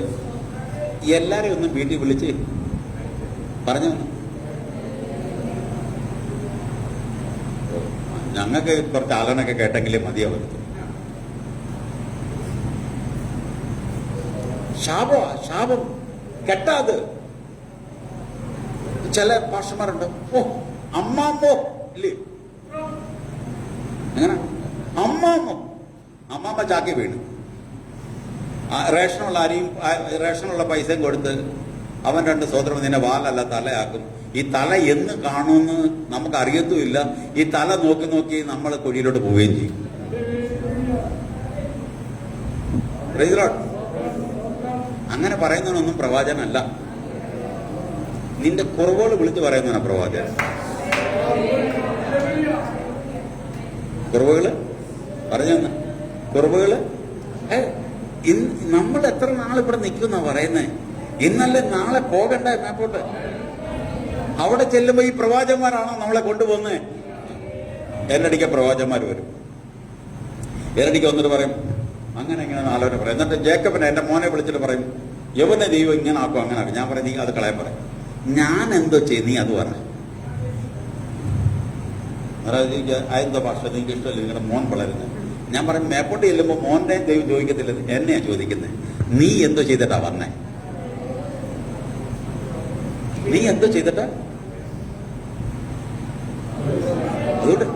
എല്ലാരെയും ഒന്ന് വീട്ടിൽ വിളിച്ച് പറഞ്ഞു. ഞങ്ങൾക്ക് കുറച്ച് ആലോനൊക്കെ കേട്ടെങ്കിലേ മതിയാവരുത്. ശാപം കെട്ടാത്. ചില പാസ്റ്റർമാരുണ്ട്, ഓ അമ്മാമ്മോ ഇല്ലേ, എങ്ങനെ അമ്മാമ്മ ചാക്കി വീണു. റേഷനുള്ള പൈസയും കൊടുത്ത് അവൻ 2 സ്വതന്ത്രം നിന്നെ വാലല്ല തലയാക്കും. ഈ തല എന്ന് കാണുമെന്ന് നമുക്ക് അറിയത്തുമില്ല. ഈ തല നോക്കി നോക്കി നമ്മൾ കുഴിയിലോട്ട് പോവുകയും ചെയ്യും. അങ്ങനെ പറയുന്നതിനൊന്നും പ്രവാചകനല്ല. നിന്റെ കുറവുകൾ വിളിച്ച് പറയുന്നതാണ് പ്രവാചകൻ. കുറവുകള് പറഞ്ഞെന്ന് കുറവുകള് നമ്മൾ എത്ര നാൾ ഇവിടെ നിൽക്കുന്ന പറയുന്നേ. ഇന്നല്ലേ നാളെ പോകണ്ടേ മേപ്പോട്ട്? അവിടെ ചെല്ലുമ്പോ ഈ പ്രവാചകന്മാരാണോ നമ്മളെ കൊണ്ടുപോകുന്നേ? എന്നടിക്ക പ്രവാചകന്മാർ വരും. എന്നടിക്ക വന്നിട്ട് പറയും അങ്ങനെ ഇങ്ങനെ ആലോചന പറയും. എന്നിട്ട് ജേക്കബിനെ എന്റെ മോനെ വിളിച്ചിട്ട് പറയും, യവനെ ദൈവം ഇങ്ങനെ ആക്കും അങ്ങനെ ആക്കും. ഞാൻ പറയും നീ അത് കളയാൻ പറയും. ഞാൻ എന്തോ ചെയ്യും, നീ അത് പറ. അതെന്തോ ഭാഷ നിങ്ങൾക്ക് ഇഷ്ടമല്ല, നിങ്ങളുടെ മോൻ വളരുന്നത്. ഞാൻ പറയും മേപ്പോട്ട് ചെല്ലുമ്പോൾ മോന്റെ ദൈവം ചോദിക്കത്തില്ല, എന്നെയാ ചോദിക്കുന്നത്. നീ എന്തോ ചെയ്തിട്ടാ വന്നേ? നീ എന്തോ ചെയ്തിട്ടാ? അതുകൊണ്ട്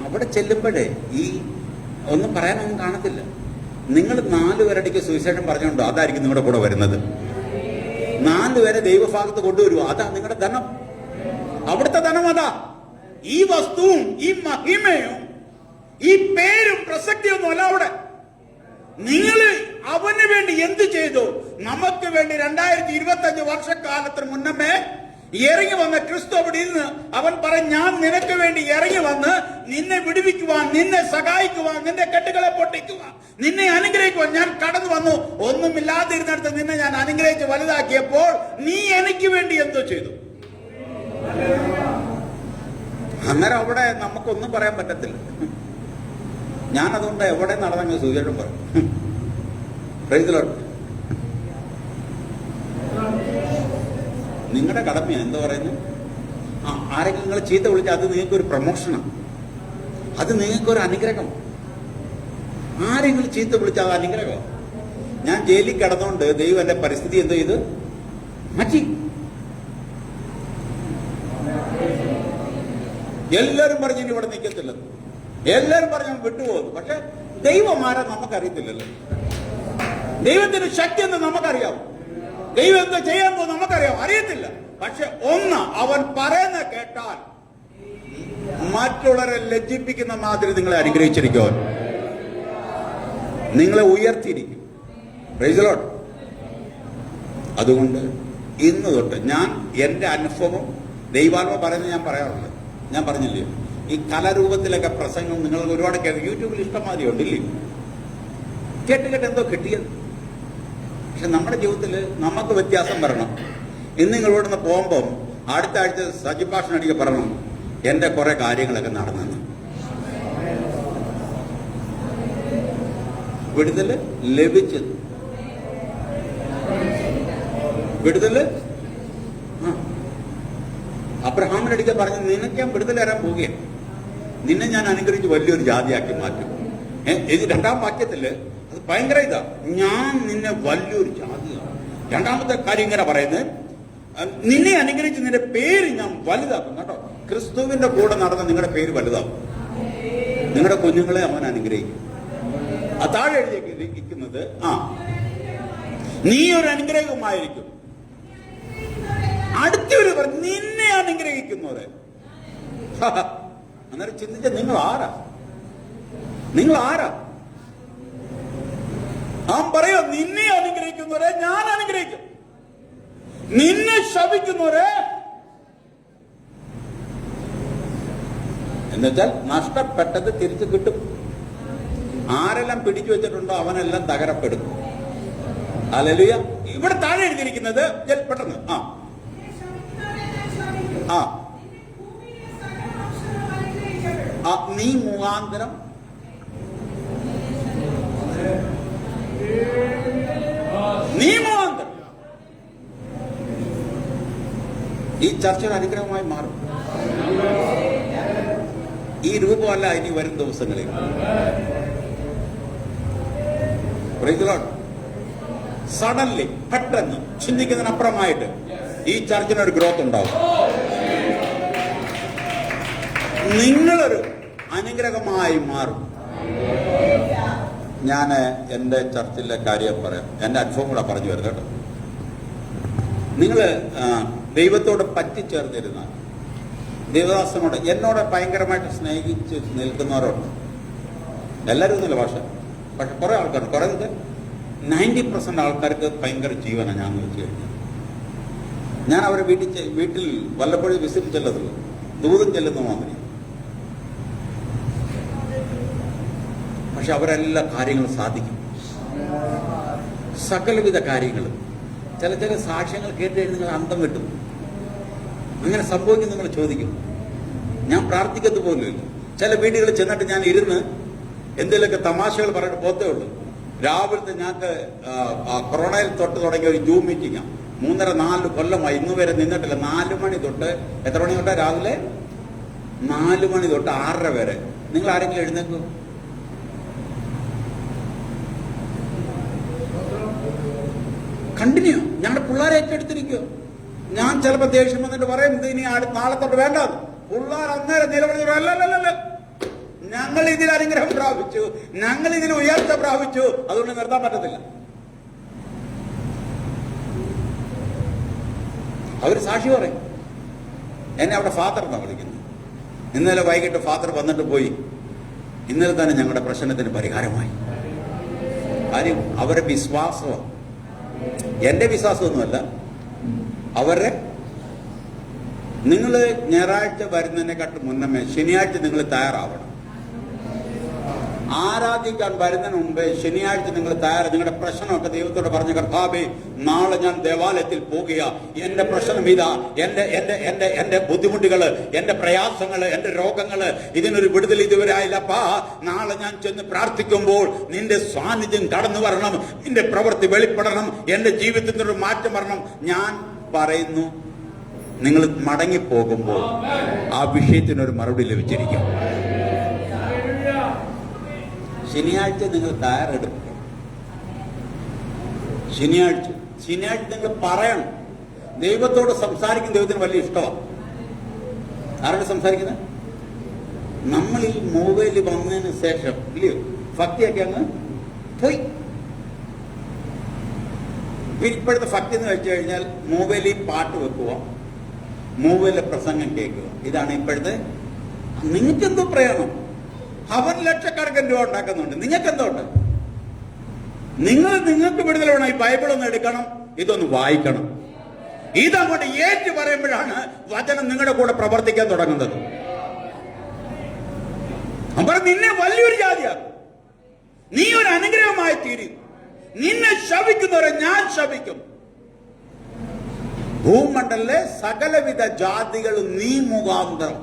അവിടെ ചെല്ലുമ്പോഴേ ഈ ഒന്നും പറയാനൊന്നും കാണത്തില്ല. നിങ്ങൾ 4 പേരടിക്ക് സുവിശേഷം പറഞ്ഞുകൊണ്ടോ അതായിരിക്കും നിങ്ങളുടെ കൂടെ വരുന്നത്. 4 പേരെ ദൈവഭാഗത്ത് കൊണ്ടുവരുമോ, അതാ നിങ്ങളുടെ ധനം. അവിടുത്തെ ധനം അതാ. ഈ വസ്തുവും ഈ മഹിമയും ഈ പേരും പ്രസക്തിയൊന്നും അല്ല അവിടെ. നിങ്ങൾ അവന് വേണ്ടി എന്ത് ചെയ്തു? നമുക്ക് വേണ്ടി 2025 വർഷക്കാലത്തിന് മുന്നമേ ഇറങ്ങി വന്ന ക്രിസ്തു അവിടെ ഇരുന്ന് അവൻ പറയും, ഞാൻ നിനക്ക് വേണ്ടി ഇറങ്ങി വന്ന് നിന്നെ വിടുവിക്കുവാൻ, നിന്നെ സഹായിക്കുവാൻ, നിന്റെ കെട്ടുകളെ പൊട്ടിക്കുവാൻ, നിന്നെ അനുഗ്രഹിക്കുവാൻ ഞാൻ കടന്നു വന്നു. ഒന്നുമില്ലാതിരുന്നിടത്ത് നിന്നെ ഞാൻ അനുഗ്രഹിച്ച് വലുതാക്കിയപ്പോൾ നീ എനിക്ക് വേണ്ടി എന്തോ ചെയ്തു. അന്നേരം അവിടെ നമുക്കൊന്നും പറയാൻ പറ്റത്തില്ല. ഞാനതുകൊണ്ട് എവിടെ നടന്നങ്ങ് സൂചിച്ചും പറയും. നിങ്ങളുടെ കടമയാണ്. എന്താ പറയുന്നത്? ആരെങ്കിലും നിങ്ങളെ ചീത്ത വിളിച്ചാൽ അത് നിങ്ങൾക്കൊരു പ്രൊമോഷനാണ്, അത് നിങ്ങൾക്കൊരു അനുഗ്രഹം. ആരെങ്കിലും ചീത്ത വിളിച്ചാൽ അത് അനുഗ്രഹം. ഞാൻ ജയിലിൽ കിടന്നുകൊണ്ട് ദൈവം എന്റെ പരിസ്ഥിതി എന്തോ ചെയ്ത് മാറ്റി. എല്ലാവരും പറഞ്ഞു ഇനി ഇവിടെ നിൽക്കത്തില്ലെന്ന്, എല്ലാവരും പറഞ്ഞു വിട്ടുപോകുന്നു. പക്ഷെ ദൈവമാരെ നമുക്കറിയത്തില്ലല്ലോ. ദൈവത്തിന്റെ ശക്തി എന്ന് നമുക്കറിയാം, ദൈവം എന്താ ചെയ്യാൻ പോകും നമുക്കറിയാം, അറിയത്തില്ല. പക്ഷെ ഒന്ന്, അവൻ പറയുന്ന കേട്ടാൽ മറ്റുള്ളവരെ ലജ്ജിപ്പിക്കുന്ന മാതിരി നിങ്ങളെ അനുഗ്രഹിച്ചിരിക്കും, നിങ്ങളെ ഉയർത്തിയിരിക്കും. Price the Lord. അതുകൊണ്ട് ഇന്ന് തൊട്ട് ഞാൻ എന്റെ അനുഭവം ദൈവാത്മ പറയുന്നത് ഞാൻ പറയാറുണ്ട്. ഞാൻ പറഞ്ഞില്ലേ, ഈ കലാരൂപത്തിലൊക്കെ പ്രസംഗം നിങ്ങൾ ഒരുപാട് യൂട്യൂബിൽ ഇഷ്ടംമാതിരി ഉണ്ടില്ലേ, കേട്ട് എന്തോ കിട്ടിയത്. പക്ഷെ നമ്മുടെ ജീവിതത്തിൽ നമുക്ക് വ്യത്യാസം വരണം. ഇന്ന് നിങ്ങൾ ഇവിടുന്ന് പോകുമ്പം അടുത്ത ആഴ്ച സജിഭാഷണം അടിക്ക് പറയണം, എന്റെ കുറെ കാര്യങ്ങളൊക്കെ നടന്നെന്ന്. വിടുതല് ലഭിച്ചത്, വിടുതല് അബ്രഹാമിനടിക്കാൻ പറഞ്ഞു, നിനക്ക് ഞാൻ വിടുതൽ തരാൻ പോവുകയാണ്, നിന്നെ ഞാൻ അനുഗ്രഹിച്ച് വലിയൊരു ജാതിയാക്കി മാറ്റും. ഇത് 2ാം വാക്യത്തില് അത് ഭയങ്കര ഇതാ, ഞാൻ നിന്നെ വലിയൊരു ജാതിയാണ്. 2ാമത്തെ കാര്യം ഇങ്ങനെ പറയുന്നത്, നിന്നെ അനുഗ്രഹിച്ച് നിന്റെ പേര് ഞാൻ വലുതാക്കും. കേട്ടോ, ക്രിസ്തുവിന്റെ കൂടെ നടന്ന നിങ്ങളുടെ പേര് വലുതാക്കും. നിങ്ങളുടെ കുഞ്ഞുങ്ങളെ അവൻ അനുഗ്രഹിക്കും. ആ താഴെ എഴുതിയിരിക്കുന്നത്, നീ ഒരു അനുഗ്രഹമായിരിക്കും. അടുത്തൊരു പറഞ്ഞു, നിന്നെ അനുഗ്രഹിക്കുന്നവരെ. അന്നേരം ചിന്തിച്ച നിങ്ങൾ ആരാ? നിങ്ങൾ ആരാ? നാം പറയോ, നിന്നെ അനുഗ്രഹിക്കുന്നവരെ ഞാൻ അനുഗ്രഹിക്കും, നിന്നെ ശപിക്കുന്നവരെ, എന്നുവെച്ചാൽ നഷ്ടപ്പെട്ടത് തിരിച്ചു കിട്ടും. ആരെല്ലാം പിടിച്ചു വെച്ചിട്ടുണ്ടോ അവനെല്ലാം തകരപ്പെടും. ഹല്ലേലൂയ. ഇവിടെ താഴെ എഴുതിയിരിക്കുന്നത് പെട്ടെന്ന് നീ മുഖാന്തരം നീ ഈ ചർച്ച ഒരു അനുഗ്രഹമായി മാറും. ഈ രൂപമല്ല ഇനി വരും ദിവസങ്ങളിൽ. സഡൻലി, പെട്ടെന്ന്, ചിന്തിക്കുന്നതിനപ്പുറമായിട്ട് ഈ ചർച്ചിനൊരു ഗ്രോത്ത് ഉണ്ടാവും. നിങ്ങളൊരു അനുഗ്രഹമായി മാറും. ഞാൻ എൻ്റെ ചർച്ചിലെ കാര്യം പറയാം, എൻ്റെ അനുഭവം കൂടെ പറഞ്ഞു വരുന്നത് കേട്ടോ. നിങ്ങൾ ദൈവത്തോട് പറ്റിച്ചേർന്നിരുന്ന ദൈവദാസനോട്, എന്നോട് ഭയങ്കരമായിട്ട് സ്നേഹിച്ച് നിൽക്കുന്നവരോട്, എല്ലാവരും ഒന്നുമില്ല പക്ഷെ കുറെ ആൾക്കാർ, കുറെ 90% ആൾക്കാർക്ക് ഭയങ്കര ജീവനാണ് ഞാൻ വെച്ച് കഴിഞ്ഞാൽ. ഞാൻ അവരെ വീട്ടിൽ വല്ലപ്പോഴും വിസിറ്റ് ചെല്ലത്തുള്ളൂ, ദൂരം ചെല്ലുന്ന മാതിരി. പക്ഷെ അവരെല്ലാ കാര്യങ്ങളും സാധിക്കും, സകലവിധ കാര്യങ്ങളും. ചില സാക്ഷ്യങ്ങൾ കേട്ട് നിങ്ങൾ അന്തം കിട്ടും. അങ്ങനെ സംഭവിക്കും. നിങ്ങൾ ചോദിക്കും, ഞാൻ പ്രാർത്ഥിക്കത്ത് പോലുമില്ല. ചില വീടുകളിൽ ചെന്നിട്ട് ഞാൻ ഇരുന്ന് എന്തെങ്കിലുമൊക്കെ തമാശകൾ പറഞ്ഞിട്ട് പോത്തേ ഉള്ളൂ. രാവിലത്തെ ഞങ്ങൾക്ക് കൊറോണയിൽ തൊട്ട് തുടങ്ങിയ ഒരു ജൂം മീറ്റിംഗാണ്. 3.5-4 കൊല്ലമായി ഇന്ന് വരെ നിന്നിട്ടില്ല. 4 മണി തൊട്ട് എത്ര മണി തൊട്ട്? രാവിലെ 4 മണി തൊട്ട് 6:30 വരെ. നിങ്ങൾ ആരെങ്കിലും എഴുന്നേക്കൂ? കണ്ടിന്യൂ. ഞങ്ങളുടെ പിള്ളേരെ ഏറ്റെടുത്തിരിക്കോ. ഞാൻ ചിലപ്പോൾ ദേഷ്യം വന്നിട്ട് പറയും, ഇത് ഇനി നാളെ തൊട്ട് വേണ്ട. പിള്ളേർ അന്നേരം നിലവിളി, അല്ലല്ല, ഞങ്ങൾ ഇതിൽ അനുഗ്രഹം പ്രാപിച്ചു, ഞങ്ങൾ ഇതിൽ ഉയർച്ച പ്രാപിച്ചു, അതുകൊണ്ട് നിർത്താൻ പറ്റത്തില്ല. അവർ സാക്ഷി പറയും. എന്നെ അവിടെ ഫാദർ എന്നാണ് വിളിക്കുന്നത്. ഇന്നലെ വൈകിട്ട് ഫാദർ വന്നിട്ട് പോയി. ഇന്നലെ തന്നെ ഞങ്ങളുടെ പ്രശ്നത്തിന് പരിഹാരമായി. കാര്യം അവരുടെ വിശ്വാസമാണ്, എന്റെ വിശ്വാസമൊന്നുമല്ല. അവരെ, നിങ്ങൾ ഞായറാഴ്ച വരുന്നതിനെക്കാട്ട് മുന്നമേ ശനിയാഴ്ച നിങ്ങൾ തയ്യാറാവണം. ആരാധിക്കാൻ വരുന്നതിന് മുമ്പേ ശനിയാഴ്ച നിങ്ങൾ നിങ്ങളുടെ പ്രശ്നമൊക്കെ ദൈവത്തോട് പറഞ്ഞ, കർത്താവേ നാളെ ഞാൻ ദേവാലയത്തിൽ പോകുക, എന്റെ പ്രശ്നം ഇതാ, എന്റെ ബുദ്ധിമുട്ടുകള്, എന്റെ പ്രയാസങ്ങള്, എന്റെ രോഗങ്ങള്, ഇതിനൊരു വിടുതൽ ഇതുവരെ ആയില്ലപ്പാ. നാളെ ഞാൻ ചെന്ന് പ്രാർത്ഥിക്കുമ്പോൾ നിന്റെ സാന്നിധ്യം കടന്നു വരണം, നിന്റെ പ്രവൃത്തി വെളിപ്പെടണം, എന്റെ ജീവിതത്തിനൊരു മാറ്റം വരണം. ഞാൻ പറയുന്നു, നിങ്ങൾ മടങ്ങിപ്പോകുമ്പോൾ ആ വിഷയത്തിനൊരു മറുപടി ലഭിച്ചിരിക്കും. ശനിയാഴ്ച നിങ്ങൾ തയ്യാറെടുക്കുക. ശനിയാഴ്ച നിങ്ങൾ പറയണം. ദൈവത്തോട് സംസാരിക്കുന്ന ദൈവത്തിന് വലിയ ഇഷ്ടമാണ്. ആരോട് സംസാരിക്കുന്നത്? നമ്മൾ ഈ മൊബൈൽ വന്നതിന് ശേഷം ഇല്ലയോ, ഭക്തിയൊക്കെ അങ്ങ് പോയി. ഇപ്പോഴത്തെ ഭക്തി എന്ന് വെച്ച് കഴിഞ്ഞാൽ മൊബൈലിൽ പാട്ട് വെക്കുക, മൊബൈലിലെ പ്രസംഗം കേൾക്കുക. ഇതാണ് ഇപ്പോഴത്തെ. നിങ്ങൾക്കെന്തോ പ്രയോജനം? അവൻ ലക്ഷക്കണക്കിന് രൂപ ഉണ്ടാക്കുന്നുണ്ട്, നിങ്ങൾക്ക് എന്തോ ഉണ്ട്? നിങ്ങൾക്ക് വിടുതൽ വേണം. ഈ ബൈബിളൊന്ന് എടുക്കണം, ഇതൊന്ന് വായിക്കണം. ഇതങ്ങോട്ട് ഏറ്റു പറയുമ്പോഴാണ് വചനം നിങ്ങളുടെ കൂടെ പ്രവർത്തിക്കാൻ തുടങ്ങുന്നത്. അവർ നിന്നെ വലിയൊരു ജാതിയാക്കും, നീ ഒരു അനുഗ്രഹമായി തീരും. നിന്നെ ശപിക്കുന്നവരെ ഞാൻ ശപിക്കും. ഭൂമണ്ഡലിലെ സകലവിധ ജാതികളും നീ മുഖാന്തരം.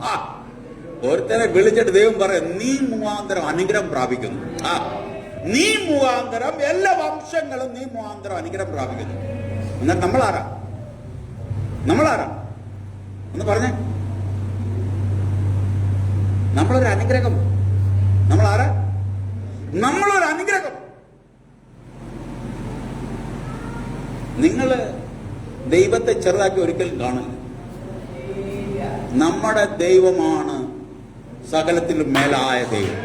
ഒരുത്തനെ വിളിച്ചിട്ട് ദൈവം പറയും, നീ മുഖാന്തരം അനുഗ്രഹം പ്രാപിക്കുന്നു. നീ മുഖാന്തരം എല്ലാ വംശങ്ങളും നീ മുഖാന്തരം അനുഗ്രഹം പ്രാപിക്കുന്നു. എന്നാൽ നമ്മളാരാ? ഒന്ന് പറഞ്ഞേ. നമ്മളൊരു അനുഗ്രഹം. നമ്മളാരാ? നമ്മളൊരു അനുഗ്രഹം. നിങ്ങള് ദൈവത്തെ ചെറുതാക്കി ഒരിക്കലും കാണില്ല. നമ്മുടെ ദൈവമാണ് സകലത്തിലും മേലായ ദൈവം.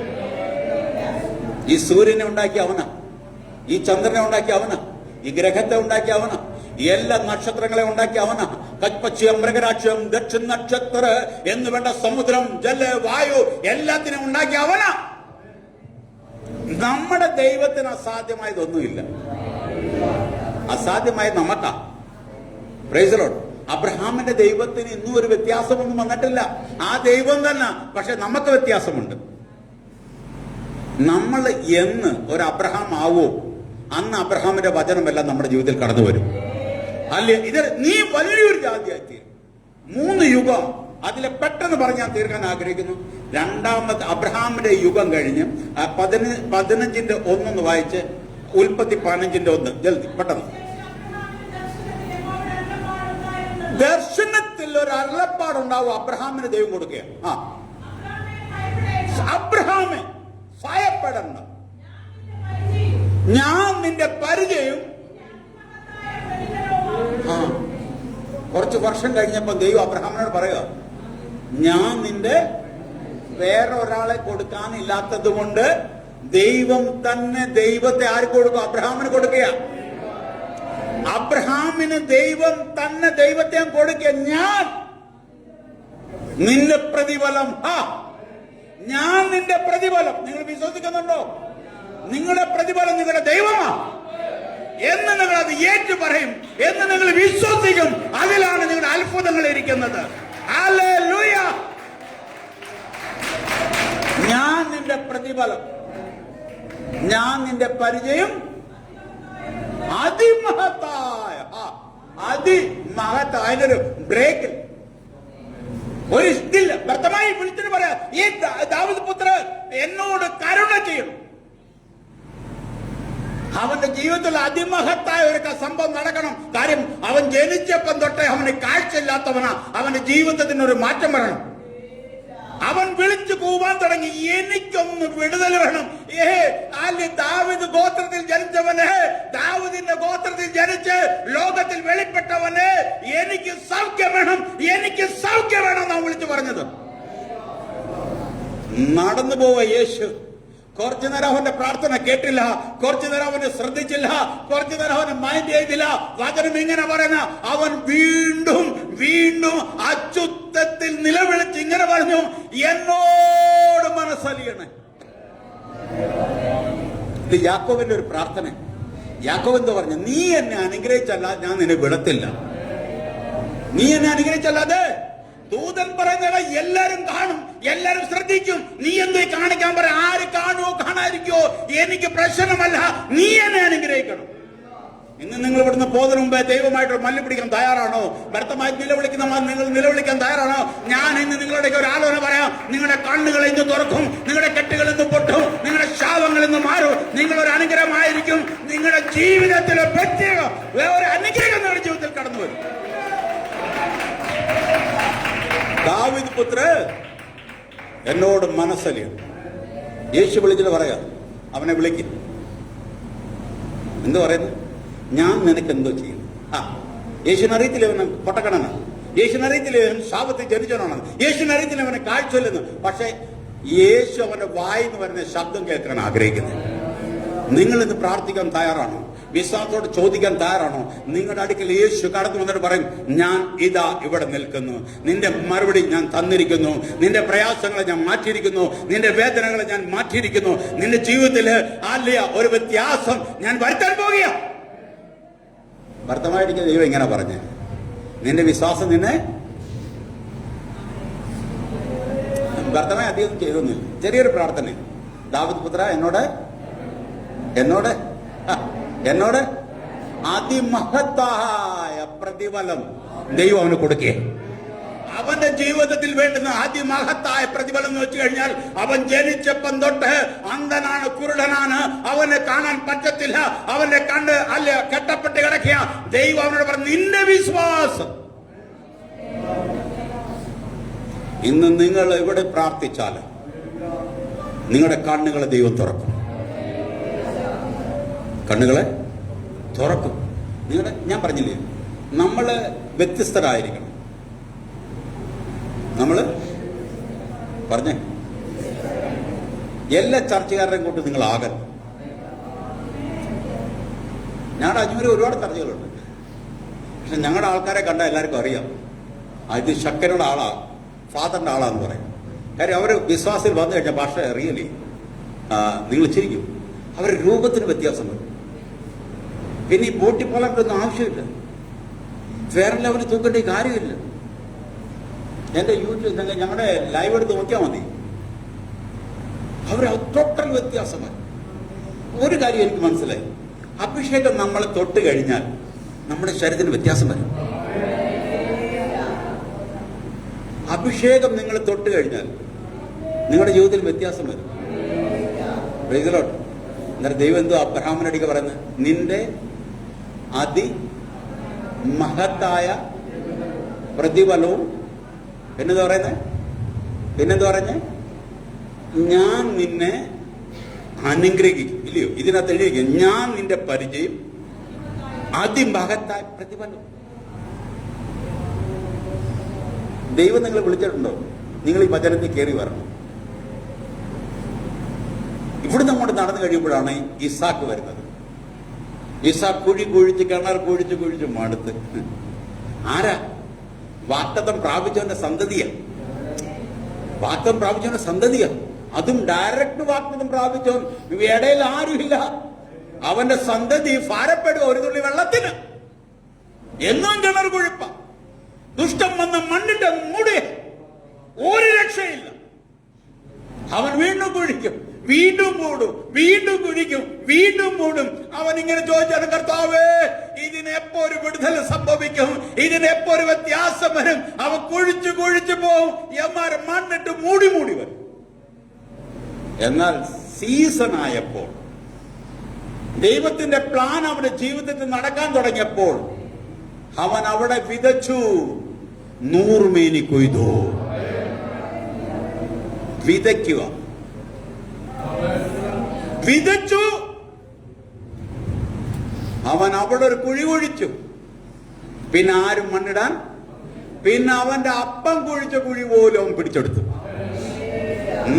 ഈ സൂര്യനെ ഉണ്ടാക്കി അവനാ, ഈ ചന്ദ്രനെ ഉണ്ടാക്കി അവനാ, ഈ ഗ്രഹത്തെ ഉണ്ടാക്കി അവനാ, എല്ലാ നക്ഷത്രങ്ങളെ ഉണ്ടാക്കി അവനാ. കൽപ്പക്ഷ്യം, മൃഗരാക്ഷ്യം, ദക്ഷിണ നക്ഷത്ര എന്ന് വേണ്ട സമുദ്രം, ജല, വായു എല്ലാത്തിനും ഉണ്ടാക്കി അവനാ. നമ്മുടെ ദൈവത്തിന് അസാധ്യമായതൊന്നുമില്ല. അസാധ്യമായത് നമുക്കാ. Price the Lord. അബ്രഹാമിന്റെ ദൈവത്തിന് ഇന്നും ഒരു വ്യത്യാസമൊന്നും വന്നിട്ടില്ല. ആ ദൈവം തന്നെ, പക്ഷെ നമുക്ക് വ്യത്യാസമുണ്ട്. നമ്മൾ എന്ന് ഒരു അബ്രഹാം ആവോ, അന്ന് അബ്രഹാമിന്റെ വചനമെല്ലാം നമ്മുടെ ജീവിതത്തിൽ കടന്നു വരും. അല്ലേ? ഇത് നീ വലിയൊരു ജാതിയായി. 3 യുഗം അതിലെ പെട്ടെന്ന് പറഞ്ഞാൽ തീർക്കാൻ ആഗ്രഹിക്കുന്നു. രണ്ടാമത്തെ അബ്രഹാമിന്റെ യുഗം കഴിഞ്ഞ് 15-ന്റെ 1 വായിച്ച്, ഉൽപ്പത്തി 15-ന്റെ 1 ജൽദി പെട്ടെന്ന്. ദർശനത്തിൽ ഒരു അരുളപ്പാടുണ്ടാവും. അബ്രഹാമിന് ദൈവം കൊടുക്കുക, അബ്രഹാമെ ഭയപ്പെടണ്ട, ഞാൻ നിന്റെ പരിചയം. കുറച്ച് വർഷം കഴിഞ്ഞപ്പോ ദൈവം അബ്രഹാമിനോട് പറയുക, ഞാൻ നിന്റെ വേറൊരാളെ കൊടുക്കാനില്ലാത്തത് കൊണ്ട് ദൈവം തന്നെ ദൈവത്തെ ആർക്ക് കൊടുക്കും? അബ്രഹാമിന് കൊടുക്കുക. അബ്രഹാമിന് ദൈവം തന്നെ ദൈവത്തെ കൊടുക്കുക. ഞാൻ നിന്റെ പ്രതിഫലം, ഞാൻ നിന്റെ പ്രതിഫലം. നിങ്ങൾ വിശ്വസിക്കുന്നുണ്ടോ? നിങ്ങളുടെ പ്രതിഫലം നിങ്ങളുടെ ദൈവമാ എന്ന് നിങ്ങൾ അത് ഏറ്റു പറയും, എന്ന് നിങ്ങൾ വിശ്വസിക്കും. അതിലാണ് നിങ്ങളുടെ അത്ഭുതങ്ങൾ ഇരിക്കുന്നത്. ഹല്ലേലൂയ. ഞാൻ നിന്റെ പ്രതിഫലം, ഞാൻ നിന്റെ പരിചയം, അതിമഹത്തായ അതിമഹത്തായ ബ്രേക്ക്, ഒരു ഇതില്ല. വ്യക്തമായി വിളിച്ചിട്ട് പറയാ, ഈ ദാവീദ് പുത്ര എന്നോട് കരുണ ചെയ്യണം. അവന്റെ ജീവിതത്തിൽ അതിമഹത്തായ ഒരു സംഭവം നടക്കണം. കാര്യം അവൻ ജനിച്ചപ്പം തൊട്ടേ അവന് കാഴ്ചയില്ലാത്തവനാ. അവന്റെ ജീവിതത്തിന് ഒരു മാറ്റം വരണം. അവൻ വിളിച്ചു കൂവാൻ തുടങ്ങി, എനിക്കൊന്ന് വിടുതൽ വേണം. ദാവീദ് ഗോത്രത്തിൽ ജനിച്ചവന്, ദാവീദിന്റെ ഗോത്രത്തിൽ ജനിച്ച് ലോകത്തിൽ വെളിപ്പെട്ടവന്, എനിക്ക് സൗഖ്യം വേണം, എനിക്ക് സൗഖ്യം വേണം എന്നാണ് വിളിച്ചു പറഞ്ഞത്. നടന്നു പോവ യേശു. കുറച്ചു നേരം അവന്റെ പ്രാർത്ഥന കേട്ടില്ല, കുറച്ചു നേരം അവനെ ശ്രദ്ധിച്ചില്ല, കുറച്ചു നേരം അവനെ മൈൻഡ് ചെയ്തില്ല. വചനം ഇങ്ങനെ പറയുന്ന, അവൻ വീണ്ടും വീണ്ടും അത്യുച്ചത്തിൽ നിലവിളിച്ച് ഇങ്ങനെ പറഞ്ഞു, എന്നോട് മനസ്സലിയണേ. ഇത് യാക്കോബിന്റെ ഒരു പ്രാർത്ഥന. യാക്കോബ് എന്താ പറഞ്ഞു? നീ എന്നെ അനുഗ്രഹിച്ചല്ല ഞാൻ നിന്നെ വിടത്തില്ല. നീ എന്നെ അനുഗ്രഹിച്ചല്ലാതെ. ദൂതൻ പറയുന്നത് എല്ലാരും കാണും, എല്ലാരും ശ്രദ്ധിക്കും. നീ എന്തേ കാണിക്കാൻ പറ? ആര് കാണുവോ കാണാതിരിക്കോ എനിക്ക് പ്രശ്നമല്ല, നീ എന്നെ അനുഗ്രഹിക്കണം. ഇന്ന് നിങ്ങൾ ഇവിടുന്ന് പോകുന്നതിന് മുമ്പേ ദൈവമായിട്ട് മല്ല് പിടിക്കാൻ തയ്യാറാണോ? വ്യർത്ഥമായി നിലവിളിക്കുന്ന നിങ്ങൾ നിലവിളിക്കാൻ തയ്യാറാണോ? ഞാൻ ഇന്ന് നിങ്ങളുടെ ഒരു ആലോചന പറയാം. നിങ്ങളുടെ കണ്ണുകൾ ഇന്ന് തുറക്കും, നിങ്ങളുടെ കെട്ടുകൾ ഇന്ന് പൊട്ടും, നിങ്ങളുടെ ശാപങ്ങൾ ഇന്ന് മാറും. നിങ്ങളൊരു അനുഗ്രഹമായിരിക്കും. നിങ്ങളുടെ ജീവിതത്തിലെ പ്രത്യേക ഒരു അനുഗ്രഹം നിങ്ങളുടെ ജീവിതത്തിൽ കടന്നു വരും. ദാവീദ് പുത്ര എന്നോട് മനസ്സലിയും. യേശു വിളിച്ചിട്ട് പറയാ, അവനെ വിളിക്കും. എന്ത് പറയുന്നു? ഞാൻ നിനക്ക് എന്തോ ചെയ്യും. യേശുവിനറിയത്തില്ല അവൻ പൊട്ടക്കണനാണ്, യേശുവിനറിയത്തില്ല അവൻ ശാപത്തിൽ ജനിച്ചവനാണ്, യേശുവിനറിയത്തില്ല അവനെ കാഴ്ചയില്ലെന്ന്. പക്ഷെ യേശു അവന്റെ വായിന്ന് വരുന്ന ശബ്ദം കേൾക്കാൻ ആഗ്രഹിക്കുന്നത്. നിങ്ങൾ ഇന്ന് പ്രാർത്ഥിക്കാൻ തയ്യാറാണോ? വിശ്വാസത്തോട് ചോദിക്കാൻ തയ്യാറാണോ? നിങ്ങളുടെ അടുക്കൽ യേശു കടന്നു വന്നിട്ട് പറയും, ഞാൻ ഇതാ ഇവിടെ നിൽക്കുന്നു, നിന്റെ മറുപടി ഞാൻ തന്നിരിക്കുന്നു, നിന്റെ പ്രയാസങ്ങളെ ഞാൻ മാറ്റിയിരിക്കുന്നു, നിന്റെ വേദനകളെ ഞാൻ മാറ്റിയിരിക്കുന്നു, നിന്റെ ജീവിതത്തിൽ ആലിയ ഒരു വ്യത്യാസം ഞാൻ വരുത്താൻ പോകുക. ഭർത്തമായിരിക്കും ദൈവം ഇങ്ങനെ പറഞ്ഞ്, നിന്റെ വിശ്വാസം നിന്നെ ഭർത്തമായി അധികം ചെയ്തൊന്നുമില്ല. ചെറിയൊരു പ്രാർത്ഥന. ദാവീദ് പുത്ര എന്നോട് എന്നോട് എന്നോട് അതിമഹത്തായ പ്രതിഫലം ദൈവം അവന് കൊടുക്കേ. അവന്റെ ജീവിതത്തിൽ വേണ്ടുന്ന അതിമഹത്തായ പ്രതിഫലം എന്ന് വെച്ച് കഴിഞ്ഞാൽ, അവൻ ജനിച്ചപ്പം തൊട്ട് അന്ധനാണ്, കുരുടനാണ്, അവനെ കാണാൻ പറ്റത്തില്ല, അവന്റെ കണ്ണ് അല്ല കെട്ടപ്പെട്ട് കിടക്കുക. ദൈവം അവനോട് പറഞ്ഞു, നിന്റെ വിശ്വാസം. ഇന്ന് നിങ്ങൾ എവിടെ പ്രാർത്ഥിച്ചാൽ നിങ്ങളുടെ കണ്ണുകളെ ദൈവം തുറക്കും. കണ്ണുകളെ തുറക്കും. നിങ്ങളുടെ, ഞാൻ പറഞ്ഞില്ലേ, നമ്മള് വ്യത്യസ്തരായിരിക്കണം. നമ്മള് പറഞ്ഞേ, എല്ലാ ചർച്ചക്കാരുടെയും കൊണ്ട് നിങ്ങൾ ആകരുത്. ഞങ്ങളുടെ അജ്മീർ ഒരുപാട് ചർച്ചകളുണ്ട്. പക്ഷെ ഞങ്ങളുടെ ആൾക്കാരെ കണ്ടാൽ എല്ലാവർക്കും അറിയാം, ഇത് ശക്കരുടെ ആളാ, ഫാദറിന്റെ ആളാന്ന് പറയും. കാര്യം അവർ വിശ്വാസത്തിൽ വന്നു കഴിഞ്ഞാൽ ഭാഷ റിയലി നിങ്ങൾ ചിരിക്കും. അവരുടെ രൂപത്തിന് വ്യത്യാസം വരും. പിന്നെ ഈ ബോട്ടി പോലൊന്നും ആവശ്യമില്ല, വേറെ ലെവലിൽ തൂക്കേണ്ട കാര്യമില്ല. എന്റെ യൂട്യൂബ് ഞങ്ങളുടെ ലൈവ് എടുത്ത് നോക്കിയാൽ മതി. അവർ ടോട്ടൽ വ്യത്യാസമായി. ഒരു കാര്യം എനിക്ക് മനസ്സിലായി, അഭിഷേകം നമ്മളെ തൊട്ട് കഴിഞ്ഞാൽ നമ്മുടെ ശരീരത്തിന് വ്യത്യാസം വരും. അഭിഷേകം നിങ്ങൾ തൊട്ട് കഴിഞ്ഞാൽ നിങ്ങളുടെ ജീവിതത്തിൽ വ്യത്യാസം വരും. അന്നേരം ദൈവം എന്തോ അബ്രഹാമിനടിക്ക് പറയുന്നത്, നിന്റെ അതിമഹത്തായ പ്രതിഫലവും പിന്നെന്താ പറഞ്ഞേ, ഞാൻ നിന്നെ അനുഗ്രഹിക്കും. ഇല്ലയോ? ഇതിനകത്ത് എഴുതിയിരിക്കും, ഞാൻ നിന്റെ പരിചയം അതിമഹത്തായ പ്രതിഫലം. ദൈവം നിങ്ങളെ വിളിച്ചിട്ടുണ്ടോ? നിങ്ങൾ ഈ വചനത്തിൽ കയറി വരണം. ഇവിടുന്ന് അങ്ങോട്ട് നടന്നു കഴിയുമ്പോഴാണ് ഇസാക്ക് വരുന്നത്. ഇസാക്ക് കുഴിച്ച് കിണർ കുഴിച്ച് മടുത്ത്. ആരാ? വാഗ്ദത്തം പ്രാപിച്ചവന്റെ സന്തതിയാ. അതും ഡയറക്റ്റ് വാഗ്ദത്തം പ്രാപിച്ചവൻ. ഇടയിൽ ആരുമില്ല. അവന്റെ സന്തതി ഭാരപ്പെടുക ഒരു തുള്ളി വെള്ളത്തിന്. എന്നും കിണർ കുഴിപ്പ. ദുഷ്ടം വന്ന മണ്ണിന്റെ മൂടി, ഒരു രക്ഷയില്ല. അവൻ വീണ്ടും കുഴിക്കും, വീണ്ടും മൂടും, വീണ്ടും കുഴിക്കും, വീണ്ടും മൂടും. അവൻ ഇങ്ങനെ ചോദിച്ചാണ്, കർത്താവേ, ഇതിനെപ്പോ ഒരു വിടുതൽ സംഭവിക്കും, ഇതിനെപ്പോ ഒരു വ്യത്യാസം വരും. അവൻ കുഴിച്ചു പോവും. എമാരെ മണ്ണിട്ട് മൂടി വരും. എന്നാൽ സീസൺ ആയപ്പോൾ, ദൈവത്തിന്റെ പ്ലാൻ അവന്റെ ജീവിതത്തിൽ നടക്കാൻ തുടങ്ങിയപ്പോൾ, അവൻ അവിടെ വിതച്ചു, 100 മേനി കൊയ്തു. വിതച്ചു. അവൻ അവിടെ ഒരു കുഴി കുഴിച്ചു. പിന്നെ ആരും മണ്ണിടാൻ, പിന്നെ അവന്റെ അപ്പം കുഴിച്ച കുഴി പോലും അവൻ പിടിച്ചെടുത്തു.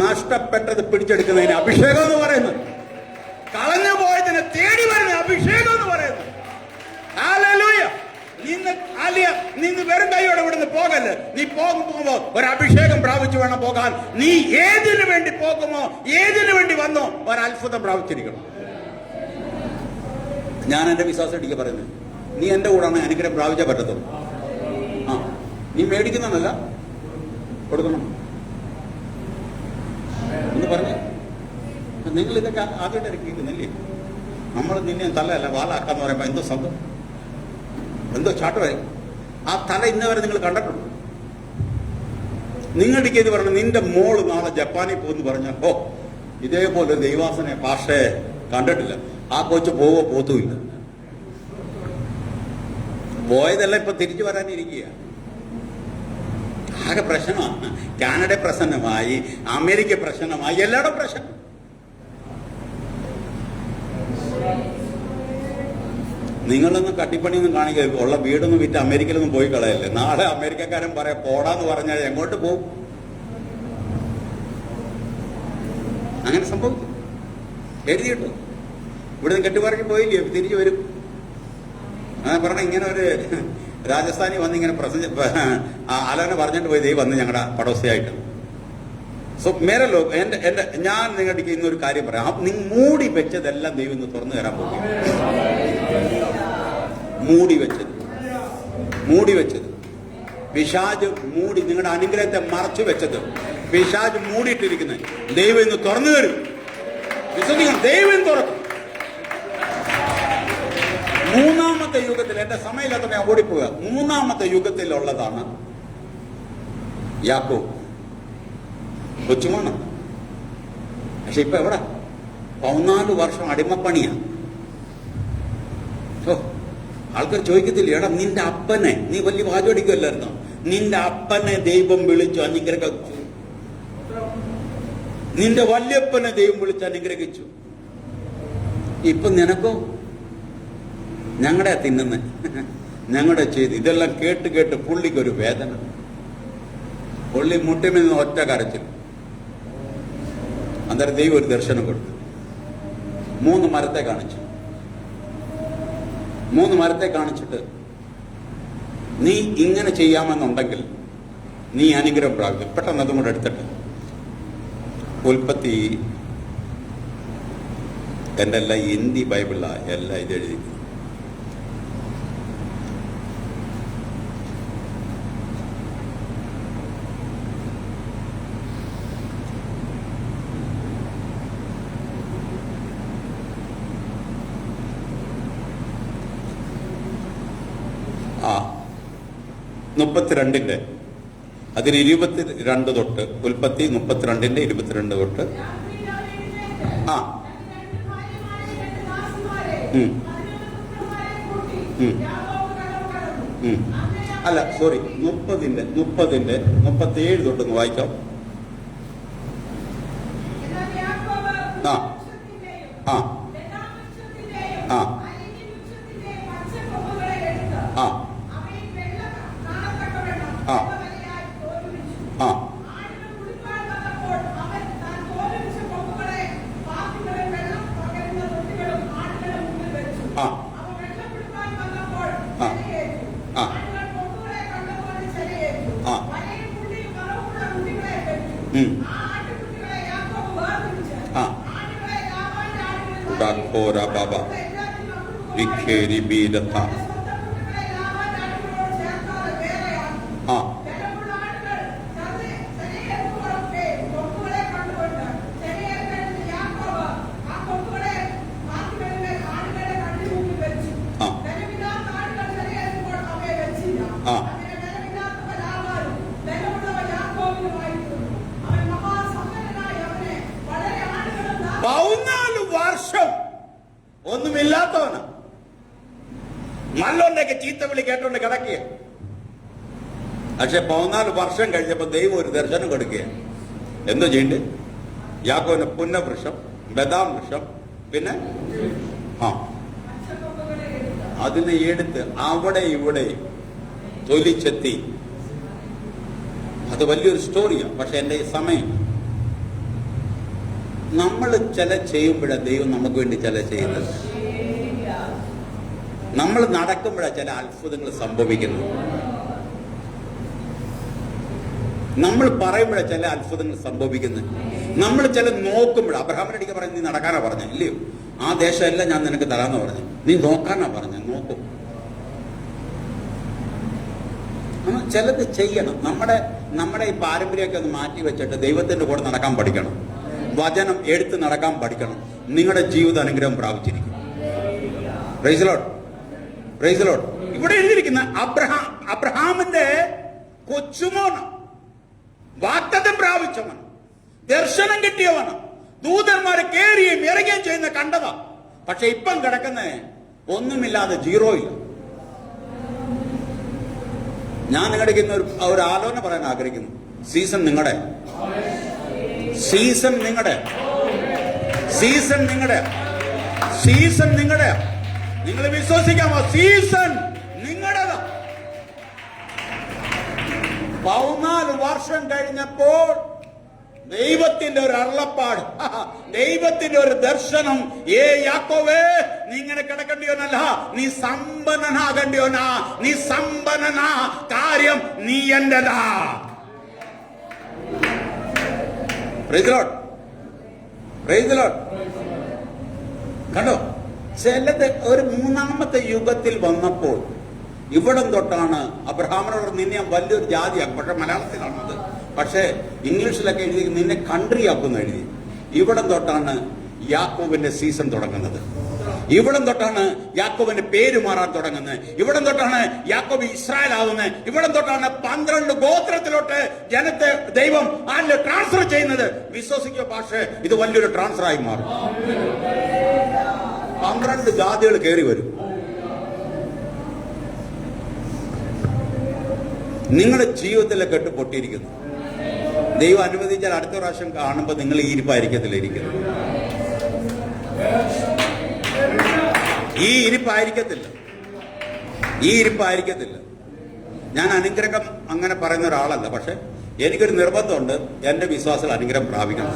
നഷ്ടപ്പെട്ടത് പിടിച്ചെടുക്കുന്നതിന് അഭിഷേകം എന്ന് പറയുന്നത്, കളഞ്ഞു പോയതിനെ തേടി വരുന്ന അഭിഷേകം എന്ന് പറയുന്നത്. ഹല്ലേലൂയ. നിന്ന് വെറും കൈയോടെ ഇവിടുന്ന് പോകല്ലേ. നീ പോകുമ്പോ ഒരു അഭിഷേകം പ്രാപിച്ചു വേണം പോകാൻ. നീ ഏതിനു വേണ്ടി പോകുമോ, ഏതിനു വേണ്ടി വന്നോ, ഒരത്ഭുതം പ്രാപിച്ചിരിക്കണം. ഞാൻ എന്റെ വിശ്വാസം ഇടിക്കുക പറയുന്നത്, നീ എന്റെ കൂടാണ് അനുഗ്രഹം പ്രാപിച്ചാൽ പറ്റത്തുള്ളൂ. നീ മേടിക്കുന്നതല്ല, കൊടുക്കണം എന്ന് പറഞ്ഞ്. നിങ്ങൾ ഇതൊക്കെ ആദ്യമായിട്ട് കേൾക്കുന്നില്ലേ? നമ്മൾ നിന്നെ തലയല്ല വാലാക്കാന്ന് പറയുമ്പോ എന്തോ സംഭവം, എന്തോ ചാട്ടമായി. ആ തല ഇന്നവരെ നിങ്ങൾ കണ്ടിട്ടുണ്ട്? നിങ്ങളുടെ ഇത് പറഞ്ഞു, നിന്റെ മോള് നാളെ ജപ്പാനിൽ പോകുന്നു പറഞ്ഞ, ഇതേപോലെ ദൈവാസനെ പാഷയെ കണ്ടിട്ടില്ല. ആ കൊച്ചു പോത്തുമില്ല. പോയതെല്ലാം ഇപ്പൊ തിരിച്ചു വരാനിരിക്കുക. ആകെ പ്രശ്നമാണ്. കാനഡ പ്രശ്നമായി, അമേരിക്ക പ്രശ്നമായി, എല്ലായിടും പ്രശ്നം. നിങ്ങളൊന്നും കട്ടിപ്പണിയൊന്നും കാണിക്കുക. ഉള്ള വീടൊന്നും വിറ്റ് അമേരിക്കയിലൊന്നും പോയി കളയല്ലേ. നാളെ അമേരിക്കക്കാരൻ പറയാം പോടാന്ന് പറഞ്ഞാൽ എങ്ങോട്ട് പോകും? അങ്ങനെ സംഭവിച്ചു. എഴുതിയിട്ടു. ഇവിടുന്ന് കെട്ടുപറഞ്ഞ് പോയില്ലേ, തിരിച്ചു വരും. അങ്ങനെ പറഞ്ഞ ഇങ്ങനെ ഒരു രാജസ്ഥാനി വന്ന് ഇങ്ങനെ ആലോചന പറഞ്ഞിട്ട് പോയി, ദൈവം വന്ന് ഞങ്ങളുടെ പടോസിയായിട്ട്. സോ മേരല്ലോ ഞാൻ നിങ്ങളുടെ ഇന്നൊരു കാര്യം പറയാം. നിങ്ങൾ മൂടി വെച്ചതെല്ലാം ദൈവം ഇന്ന് തുറന്നു തരാൻ പോകും. മൂടി വെച്ചത് പിശാച് മൂടി, നിങ്ങളുടെ അനുഗ്രഹത്തെ മറച്ചു വെച്ചത് പിശാച് മൂടിയിട്ടിരിക്കുന്നത് ദൈവം ഇന്ന് തുറന്നു തരും. വിശ്വസിക്കണം, ദൈവം തുറക്കും. മൂന്നാമത്തെ യുഗത്തിൽ, എന്റെ സമയമില്ലാത്ത ഞാൻ ഓടിപ്പോവുക, മൂന്നാമത്തെ യുഗത്തിലുള്ളതാണ് യാക്കോബ്. കൊച്ചുമാണ്. പക്ഷെ ഇപ്പൊ എവിടെ? 14 വർഷം അടിമപ്പണിയാണ്. ആൾക്കാർ ചോദിക്കത്തില്ല, എടാ നിന്റെ അപ്പനെ, നീ വലിയ വാചോടിക്കുമല്ലായിരുന്നോ, നിന്റെ അപ്പനെ ദൈവം വിളിച്ചു അനുഗ്രഹിച്ചു, നിന്റെ വല്യപ്പനെ ദൈവം വിളിച്ച് അനുഗ്രഹിച്ചു. ഇപ്പൊ നിനക്കോ? ഞങ്ങളുടെ തിന്നുന്ന, ഞങ്ങളുടെ ചെയ്ത് ഇതെല്ലാം കേട്ട് പുള്ളിക്കൊരു വേദന. പുള്ളി മുട്ടിൽ നിന്ന് ഒറ്റ കരച്ചിൽ. അന്നേരം ദൈവം ഒരു ദർശനം കൊടുത്തു. 3 മരത്തെ കാണിച്ചു. 3 മരത്തെ കാണിച്ചിട്ട്, നീ ഇങ്ങനെ ചെയ്യാമെന്നുണ്ടെങ്കിൽ നീ അനുഗ്രഹം പ്രാപിക്കും. പെട്ടെന്ന് അതും കൂടെ എടുത്തിട്ട് ഉൽപ്പത്തി, എൻ്റെ എല്ലാം ഹിന്ദി ബൈബിളാണ് എല്ലാം ഇത് എഴുതി. ആ 32 അതിന് 22 തൊട്ട്, ഉൽപ്പത്തി 32 22 തൊട്ട്. ആ അല്ല സോറി 37 തൊട്ടൊന്ന് വായിക്കാം. ആ ആ ആ ആ ആ ആ ഒന്നുമില്ലാത്തവന് നല്ലോണ്ടൊക്കെ ചീത്ത വിളി കേട്ടോണ്ട് കിടക്കുക. പക്ഷെ 14 വർഷം കഴിഞ്ഞപ്പോ ദൈവം ഒരു ദർശനം കൊടുക്കുക. എന്തോ ചെയ്യണ്ടേ? യാക്കോബിന് പുന്നവൃക്ഷം, ബദാം വൃക്ഷം, പിന്നെ അതിനെ എടുത്ത് അവിടെ ഇവിടെ തൊലിച്ചെത്തി. അത് വലിയൊരു സ്റ്റോറിയാണ്. പക്ഷെ എന്റെ ഈ സമയം നമ്മൾ ചില ചെയ്യുമ്പോഴാണ് ദൈവം നമുക്ക് വേണ്ടി ചില ചെയ്യുന്നത്. നമ്മൾ നടക്കുമ്പോഴാണ് ചില അത്ഭുതങ്ങൾ സംഭവിക്കുന്നത്. നമ്മൾ പറയുമ്പോഴാണ് ചില അത്ഭുതങ്ങൾ സംഭവിക്കുന്നത്. നമ്മൾ ചില നോക്കുമ്പോഴാണ്. അബ്രഹാമിന്റെ അടിക്ക് പറഞ്ഞ് നീ നടക്കാനാ പറഞ്ഞ ഇല്ലയോ? ആ ദേശമെല്ലാം ഞാൻ നിനക്ക് തരാന്ന് പറഞ്ഞു. നീ നോക്കാനാ പറഞ്ഞ, നോക്കും. ചിലത് ചെയ്യണം. നമ്മുടെ ഈ പാരമ്പര്യമൊക്കെ ഒന്ന് മാറ്റി വെച്ചിട്ട് ദൈവത്തിന്റെ കൂടെ നടക്കാൻ പഠിക്കണം. വചനം എടുത്ത് നടക്കാൻ പഠിക്കണം. നിങ്ങളുടെ ജീവിത അനുഗ്രഹം പ്രാപിച്ചിരിക്കും. Praise the Lord, praise the Lord. ഇവിടെ എഴുതിയിരിക്കുന്ന അബ്രഹാമിന്റെ കൊച്ചുമോന്, വാഗ്ദത്തം പ്രാപിച്ചവൻ, ദർശനം കിട്ടിയവന്, ദൂതന്മാരെ കേറിയും ഇറങ്ങുകയും ചെയ്യുന്ന കണ്ടതാ. പക്ഷെ ഇപ്പം കിടക്കുന്ന ഒന്നുമില്ലാതെ, സീറോയില്ല. ഞാൻ നിങ്ങളുടെ ഇന്ന് ഒരു ആലോചന പറയാൻ ആഗ്രഹിക്കുന്നു. സീസൺ നിങ്ങളുടെ, സീസൺ നിങ്ങളുടെ, സീസൺ നിങ്ങളുടെ, സീസൺ നിങ്ങളുടെ. നിങ്ങൾ വിശ്വസിക്കാമോ? സീസൺ നിങ്ങളുടേതാ. 14 വർഷം കഴിഞ്ഞപ്പോൾ ദൈവത്തിന്റെ ഒരു അരുളപ്പാട്, ദൈവത്തിന്റെ ഒരു ദർശനം. യാക്കോബേ, നീ ഇങ്ങനെ കിടക്കേണ്ടിയോനല്ല, നീ സമ്പന്നനാകേണ്ടിയോനാ. നീ സമ്പന്നനാ, കാര്യം നീ എന്റെതാ. Praise the Lord, praise the Lord. കണ്ടോ, ചിലത് ഒരു മൂന്നാമത്തെ യുഗത്തിൽ വന്നപ്പോൾ ഇവിടം തൊട്ടാണ് അബ്രഹാമിനോട് നിന്നെ വലിയൊരു ജാതിയാക്കും. പക്ഷെ മലയാളത്തിലാണത്. പക്ഷേ ഇംഗ്ലീഷിലൊക്കെ എഴുതി നിന്നെ കൺട്രി ആക്കുന്ന എഴുതി. ഇവിടം തൊട്ടാണ് യാക്കോബിന്റെ സീസൺ തുടങ്ങുന്നത്. ഇവിടം തൊട്ടാണ് യാക്കോബിന്റെ പേര് മാറാൻ തുടങ്ങുന്നത്. ഇവിടം തൊട്ടാണ് യാക്കോബ് ഇസ്രായേൽ ആവുന്നത്. ഇവിടം തൊട്ടാണ് 12 ഗോത്രത്തിലോട്ട് ജനത്തെ ദൈവം ആരില് ട്രാൻസ്ഫർ ചെയ്യുന്നത്. വിശ്വസിക്കുക, പക്ഷേ ഇത് വലിയൊരു ട്രാൻസ്ഫർ ആയി മാറും. 12 ജാതികൾ കയറി വരും. നിങ്ങളുടെ ജീവിതത്തിലെ കെട്ട് പൊട്ടിയിരിക്കുന്നു. ദൈവം അനുവദിച്ചാൽ അടുത്ത പ്രാവശ്യം കാണുമ്പോൾ നിങ്ങൾ ഈ ഇരിപ്പായിരിക്കത്തില്ല ഇരിക്കുന്നത്. ഈ ഇരിപ്പായിരിക്കത്തില്ല, ഈ ഇരിപ്പായിരിക്കത്തില്ല. ഞാൻ അനുഗ്രഹം അങ്ങനെ പറയുന്ന ഒരാളല്ല. പക്ഷെ എനിക്കൊരു നിർബന്ധമുണ്ട്, എന്റെ വിശ്വാസത്തിൽ അനുഗ്രഹം പ്രാപിക്കണം.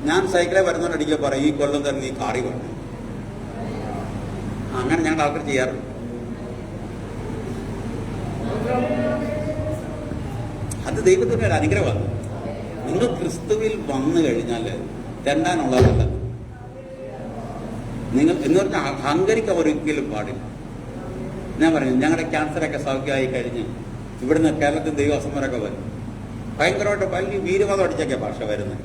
ഞാൻ സൈക്കിളെ വരുന്നവരടിക്കുക പറയും, ഈ കൊല്ലം തന്നെ നീ കാറി വേണം. അങ്ങനെ ഞങ്ങൾ ആൾക്കാർ ചെയ്യാറുണ്ട്. അത് ദൈവത്തിന്റെ ഒരു അനുഗ്രഹമാണ്. നിങ്ങൾ ക്രിസ്തുവിൽ വന്നു കഴിഞ്ഞാൽ തെണ്ടാനുള്ളതല്ല. നിങ്ങൾ എന്ന് പറഞ്ഞാൽ അഹങ്കരിക്കാൻ ഒരിക്കലും പാടില്ല. ഞാൻ പറഞ്ഞു, ഞങ്ങളുടെ ക്യാൻസറൊക്കെ സൗഖ്യമായി കഴിഞ്ഞ് ഇവിടുന്ന് കേരളത്തിൽ ദൈവസമരമൊക്കെ വരും. ഭയങ്കരമായിട്ട് വലിയ വീരവാദം അടിച്ചൊക്കെ ഭാഷ വരുന്നത്.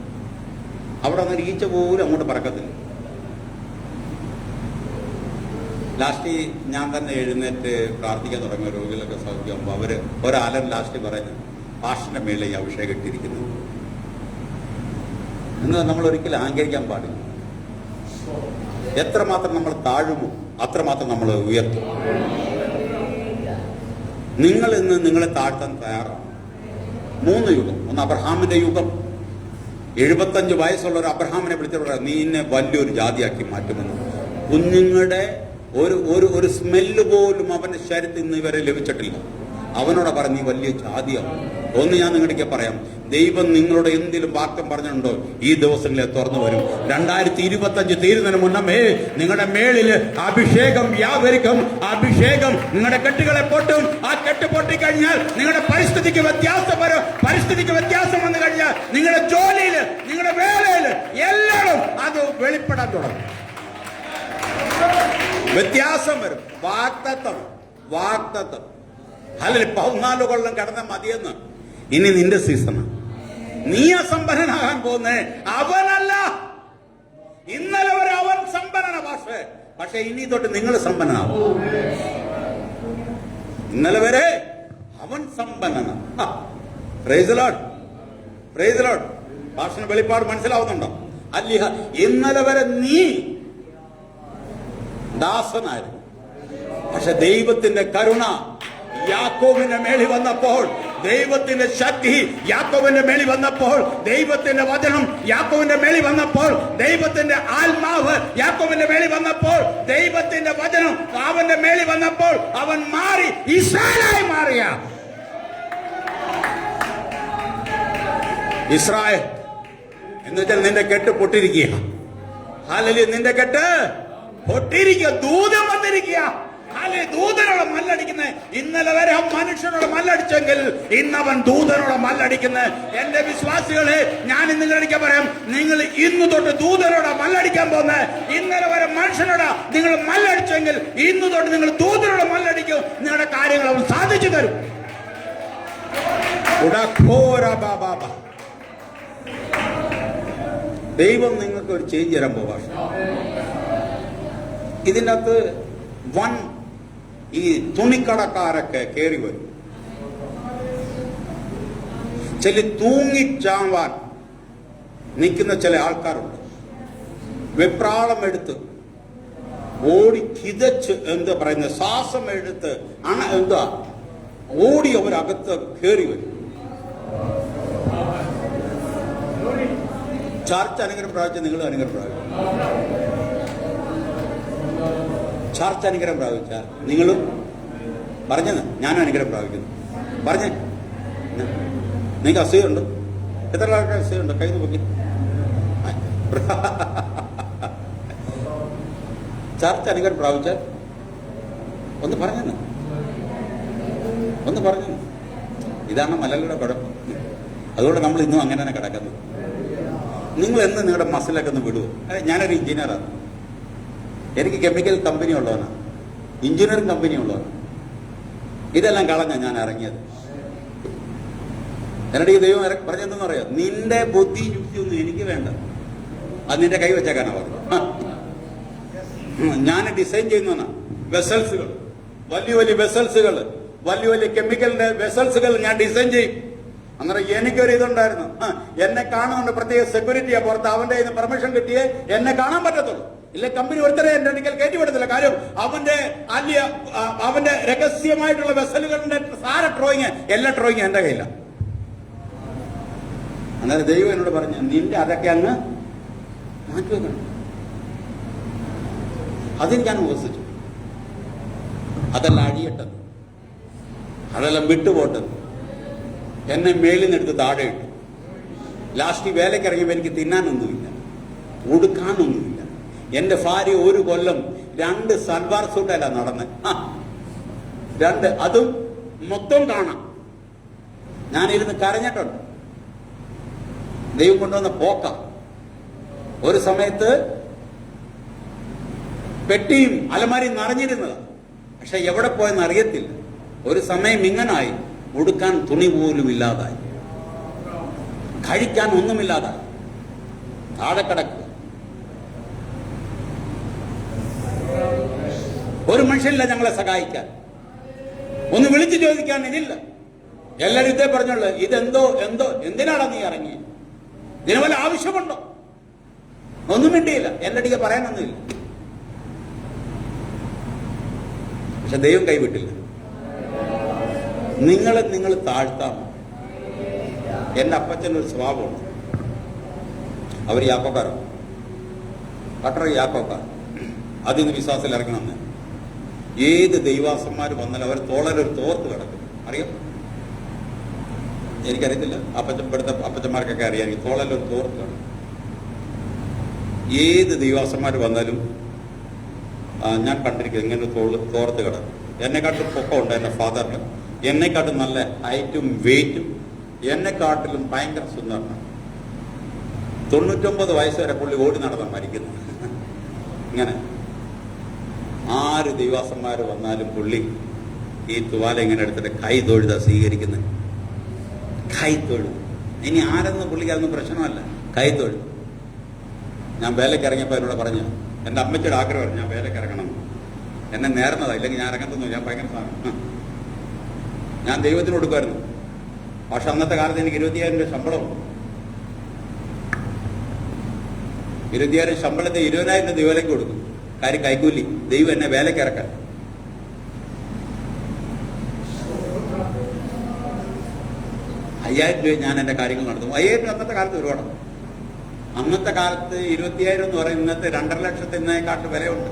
അവിടെ ഒന്ന് ഈച്ച പോലും അങ്ങോട്ട് പറക്കത്തില്ല. ലാസ്റ്റ് ഞാൻ തന്നെ എഴുന്നേറ്റ് പ്രാർത്ഥിക്കാൻ തുടങ്ങിയ രോഗികളൊക്കെ സൗഖ്യമാകുമ്പോൾ അവര് ഒരാലൻ ലാസ്റ്റ് പറയുന്നത് പാഷന്റെ മേലെ ഈ അഭിഷേകം ഇട്ടിരിക്കുന്നു എന്ന് നമ്മൾ ഒരിക്കലും അഹങ്കരിക്കാൻ പാടില്ല. എത്രമാത്രം നമ്മൾ താഴുമോ അത്രമാത്രം നമ്മൾ ഉയർത്തും. നിങ്ങൾ ഇന്ന് നിങ്ങളെ താഴ്ത്താൻ തയ്യാറാണ്. 3 യുഗം. ഒന്ന് അബ്രഹാമിന്റെ യുഗം. 75 വയസ്സുള്ള ഒരു അബ്രഹാമിനെ വിളിച്ചിട്ട് പറയാം, നീ എന്നെ വലിയൊരു ജാതിയാക്കി മാറ്റുമെന്ന്. കുഞ്ഞുങ്ങളുടെ ഒരു സ്മെല്ല് പോലും അവന്റെ ശരീരത്തിൽ നിന്ന് ഇവരെ ലഭിച്ചിട്ടില്ല. അവനോട് പറഞ്ഞ് നീ വലിയ ജാതിയാവും. ഒന്ന് ഞാൻ നിങ്ങളുടെ പറയാം, ദൈവം നിങ്ങളോട് എന്തെങ്കിലും വാക്യം പറഞ്ഞിട്ടുണ്ടോ ഈ ദിവസങ്ങളെ തുറന്നു വരും. 2025 തീരുന്നതിന് മുന്നമേ നിങ്ങളുടെ മേളിൽ അഭിഷേകം വ്യാപരിക്കും. അഭിഷേകം നിങ്ങളുടെ കെട്ടുകളെ പൊട്ടും. ആ കെട്ട് പൊട്ടിക്കഴിഞ്ഞാൽ നിങ്ങളുടെ പരിസ്ഥിതിക്ക് വ്യത്യാസം വരും. പരിസ്ഥിതിക്ക് വ്യത്യാസം വന്നു കഴിഞ്ഞാൽ നിങ്ങളുടെ ജോലിയിൽ, നിങ്ങളുടെ വേലയിൽ എല്ലാം അത് വെളിപ്പെടാൻ തുടങ്ങും. വ്യത്യാസം വരും. വാക്തത്വം അല്ലെങ്കിൽ 14 കൊല്ലം കടന്ന മതിയെന്ന്. ഇനി നിന്റെ സീസണാണ്. നീ അസമ്പന്നനാകാൻ പോകുന്നേ, അവനല്ല. ഇന്നലെ വരെ അവൻ സമ്പന്നന പക്ഷെ ഇനി തൊട്ട് നിങ്ങൾ സമ്പന്നനാവും. ഇന്നലെ വരെ അവൻ സമ്പന്നനാണ്. Praise the Lord, praise the Lord. ഭാഷന് വെളിപ്പാട് മനസ്സിലാവുന്നുണ്ടോ? അല്ല, ഇന്നലെ വരെ നീ ദാസനായിരുന്നു. പക്ഷെ ദൈവത്തിന്റെ കരുണ യാക്കോബിന്റെ മേളിൽ വന്നപ്പോൾ, ദൈവത്തിന്റെ ശക്തി യാക്കോബിന്റെ മേളിൽ വന്നപ്പോൾ, ദൈവത്തിന്റെ വചനം യാക്കോബിന്റെ മേളിൽ വന്നപ്പോൾ, ദൈവത്തിന്റെ ആത്മാവ് യാക്കോബിന്റെ മേളിൽ വന്നപ്പോൾ, ദൈവത്തിന്റെ വചനം അവന്റെ മേളിൽ വന്നപ്പോൾ അവൻ മാറി, ഇസ്രായേലായി മാറിയ ഇസ്രായേൽ എന്ന് വെച്ചാൽ നിന്റെ കെട്ട് പൊട്ടിരിക്കുക. ഹല്ലേലൂയ, നിന്റെ കെട്ട് പൊട്ടിരിക്കുക. ദൂതൻ വന്നിരിക്കുക. ദൂതനോട് മല്ലടിക്കുന്നത്. ഇന്നലെ വരെ മനുഷ്യനോട് മല്ലടിച്ചെങ്കിൽ ഇന്നവൻ ദൂതനോട് മല്ലടിക്കുന്നത്. എന്റെ വിശ്വാസികളെ, ഞാൻ നിങ്ങളിലേക്ക് പറയാം, നിങ്ങൾ ഇന്ന് തൊട്ട് ദൂതനോട് മല്ലടിക്കാൻ പോകുന്നത്. ഇന്നലെ വരെ മനുഷ്യനോട് നിങ്ങൾ മല്ലടിച്ചെങ്കിൽ ഇന്ന് തൊട്ട് നിങ്ങൾ ദൂതനോട് മല്ലടിക്കും. നിങ്ങളുടെ കാര്യങ്ങൾ അവൻ സാധിച്ചു തരും. ദൈവം നിങ്ങൾക്ക് ഒരു ചേഞ്ച് തരാൻ പോവാ. ഇതിനകത്ത് ഈ തുണിക്കടക്കാരൊക്കെ കയറി വരും. ചില തൂങ്ങിച്ചാവാൻ നിൽക്കുന്ന ചില ആൾക്കാരുണ്ട്. വെപ്രാളം എടുത്ത് ഓടി കിതച്ച്, എന്താ പറയുന്നത്, ശ്വാസം എടുത്ത് ഓടി അവരകത്ത് കയറി വരും. ചർച്ച അനുഗ്രഹം പ്രാപിച്ച നിങ്ങൾ അനുഗ്രഹം പ്രാപിക്കും. ചർച്ച അനുഗ്രഹം പ്രാപിച്ചാൽ നിങ്ങളും പറഞ്ഞത് ഞാനും അനുഗ്രഹം പ്രാപിക്കുന്നു. പറഞ്ഞേ, നിങ്ങൾക്ക് അസൂയുണ്ട്? എത്ര ആൾക്കാർ അസൂയുണ്ട്? കൈ നോക്കി. ചർച്ച അനുഗ്രഹം പ്രാപിച്ചാൽ ഒന്ന് പറഞ്ഞു. ഇതാണ് മലകളുടെ കുഴപ്പം. അതുകൊണ്ട് നമ്മൾ ഇന്നും അങ്ങനെ തന്നെ കിടക്കുന്നത്. നിങ്ങൾ എന്ന് നിങ്ങളുടെ മസിലൊക്കെ ഒന്ന് വിടുവോ? ഞാനൊരു എഞ്ചിനീയറാണ്. എനിക്ക് കെമിക്കൽ കമ്പനി ഉള്ളവനാണ്, എഞ്ചിനീയറിംഗ് കമ്പനി ഉള്ളവനാണ്. ഇതെല്ലാം കളഞ്ഞ ഞാൻ ഇറങ്ങിയത്. എന്നോട് ഈ ദൈവം പറഞ്ഞെന്തെന്ന് പറയാം, നിന്റെ ബുദ്ധി യുക്തിയൊന്നും എനിക്ക് വേണ്ട, അത് നിന്റെ കൈ വെച്ചേക്കാനാ പറഞ്ഞു. ഞാൻ ഡിസൈൻ ചെയ്യുന്നതാണ് വെസൽസുകൾ, വലിയ വലിയ വെസൽസുകൾ, വലിയ വലിയ കെമിക്കലിന്റെ വെസൽസുകൾ ഞാൻ ഡിസൈൻ ചെയ്യും. അന്നേരം എനിക്കൊരു ഇതുണ്ടായിരുന്നു, എന്നെ കാണുന്നുണ്ട്, പ്രത്യേക സെക്യൂരിറ്റിയാ പുറത്ത്, അവന്റെ പെർമിഷൻ കിട്ടിയേ എന്നെ കാണാൻ പറ്റത്തുള്ളൂ. ഇല്ല, കമ്പനി ഒരുത്തരെ എന്റെ അടുക്കൽ കയറ്റിവിടത്തില്ല. കാര്യം അവന്റെ രഹസ്യമായിട്ടുള്ള വെസലുകളുടെ സാര ഡ്രോയിങ്, എല്ലാ ഡ്രോയിങ് എന്റെ കയ്യിലാണ്. അന്നേരം ദൈവം എന്നോട് പറഞ്ഞു, നിന്റെ അതൊക്കെ അങ്ങ് മാറ്റിവെക്കണം. അതിന് ഞാൻ ഉപസിച്ചു. അതെല്ലാം അഴിയട്ടത്, അതെല്ലാം വിട്ടുപോട്ടത്. എന്നെ മേളിൽ നിന്നെടുത്ത് താഴെ ഇട്ടു. ലാസ്റ്റ് വേലക്കിറങ്ങിയപ്പോൾ എനിക്ക് തിന്നാനൊന്നുമില്ല, ഉടുക്കാനൊന്നുമില്ല. എന്റെ ഭാര്യ 1 കൊല്ലം 2 സൽവാർ സൂട്ടല്ല നടന്നത്. 2, അതും മൊത്തം കാണാം. ഞാനിരുന്ന് കരഞ്ഞിട്ടുണ്ട്. ദൈവം കൊണ്ടുവന്ന പോക്ക. ഒരു സമയത്ത് പെട്ടിയും അലമാരിയും നിറഞ്ഞിരുന്നത്, പക്ഷെ എവിടെ പോയെന്ന് അറിയത്തില്ല. ഒരു സമയം ഇങ്ങനായി, ഉടുക്കാൻ തുണി പോലും ഇല്ലാതായി, കഴിക്കാൻ ഒന്നുമില്ലാതായി, താഴെ കിടക്കുക. ഒരു മനുഷ്യനില്ല ഞങ്ങളെ സഹായിക്കാൻ, ഒന്ന് വിളിച്ചു ചോദിക്കാൻ ഇതില്ല. എല്ലാവരും ഇതേ പറഞ്ഞുള്ളൂ, ഇതെന്തോ എന്തിനാണ് നീ ഇറങ്ങി, ഇതിന് വല്ല ആവശ്യമുണ്ടോ? ഒന്നും വേണ്ടിയില്ല, എന്റെ അടുക്ക പറയാനൊന്നുമില്ല. പക്ഷെ ദൈവം കൈവിട്ടില്ല. നിങ്ങളെ നിങ്ങൾ താഴ്ത്താമോ? എൻ്റെ അപ്പച്ചൻ്റെ ഒരു സ്വഭാവമുണ്ട്. അവർ യാക്കോക്കാരാണ്, കട്ടർ യാക്കോക്കാർ. അതിൽ നിന്ന് വിശ്വാസത്തിൽ ഇറങ്ങണമെന്ന് ഏത് ദൈവാസന്മാർ വന്നാലും അവർ തോളലൊരു തോർത്ത് കിടക്കും. അറിയാം, എനിക്കറിയത്തില്ല, ഇവിടുത്തെ അപ്പച്ചന്മാർക്കൊക്കെ അറിയാം. എനിക്ക് തോളലൊരു തോർത്ത് കിടക്കും. ഏത് ദൈവാസന്മാർ വന്നാലും ഞാൻ കണ്ടിരിക്കും ഇങ്ങനെ തോർത്ത് കിടക്കും. എന്നെക്കാട്ടിലും പൊക്കമുണ്ട് എൻ്റെ ഫാദറിന്. എന്നെക്കാട്ടും നല്ല ഹൈറ്റും വെയിറ്റും, എന്നെക്കാട്ടിലും ഭയങ്കര സുന്ദരനാണ്. 99 വയസ്സ് വരെ പുള്ളി ഓടി നടന്നാണ് മരിക്കുന്നത്. ഇങ്ങനെ ആര് ദൈവാസന്മാർ വന്നാലും പുള്ളി ഈ തുവാല ഇങ്ങനെ എടുത്തിട്ട് കൈ തൊഴുത സ്വീകരിക്കുന്നത്. കൈ തൊഴു. ഇനി ആരെന്ന് പുള്ളിക്ക് അതൊന്നും പ്രശ്നമല്ല, കൈ തൊഴു. ഞാൻ വേലയ്ക്ക് ഇറങ്ങിയപ്പോൾ എന്നോട് പറഞ്ഞു, എൻ്റെ അമ്മച്ചിയുടെ ആഗ്രഹമായിരുന്നു ഞാൻ വേലയ്ക്ക് ഇറങ്ങണം. എന്നെ നേർന്നതാ, ഇല്ലെങ്കിൽ ഞാൻ ഇറങ്ങത്തൊന്നും. ഞാൻ ഭയങ്കര സാധനം, ഞാൻ ദൈവത്തിന് കൊടുക്കുമായിരുന്നു. പക്ഷെ അന്നത്തെ കാലത്ത് എനിക്ക് 20,000 രൂപ ശമ്പളമുണ്ട്. 20,000 ശമ്പളത്തെ 20,000 രൂപ ദൈവലേക്ക് കൊടുക്കും. കാര്യം കൈക്കൂലി. ദൈവം എന്നെ വേലയ്ക്ക് ഇറക്കാൻ. $5,000 ഞാൻ എൻ്റെ കാര്യങ്ങൾ നടത്തും. 5,000 അന്നത്തെ കാലത്ത് ഒരുപാടാണ്. അന്നത്തെ കാലത്ത് 20,000 എന്ന് പറയുന്നത് ഇന്നത്തെ 2.5 ലക്ഷത്തിനേക്കാട്ട് വിലയുണ്ട്.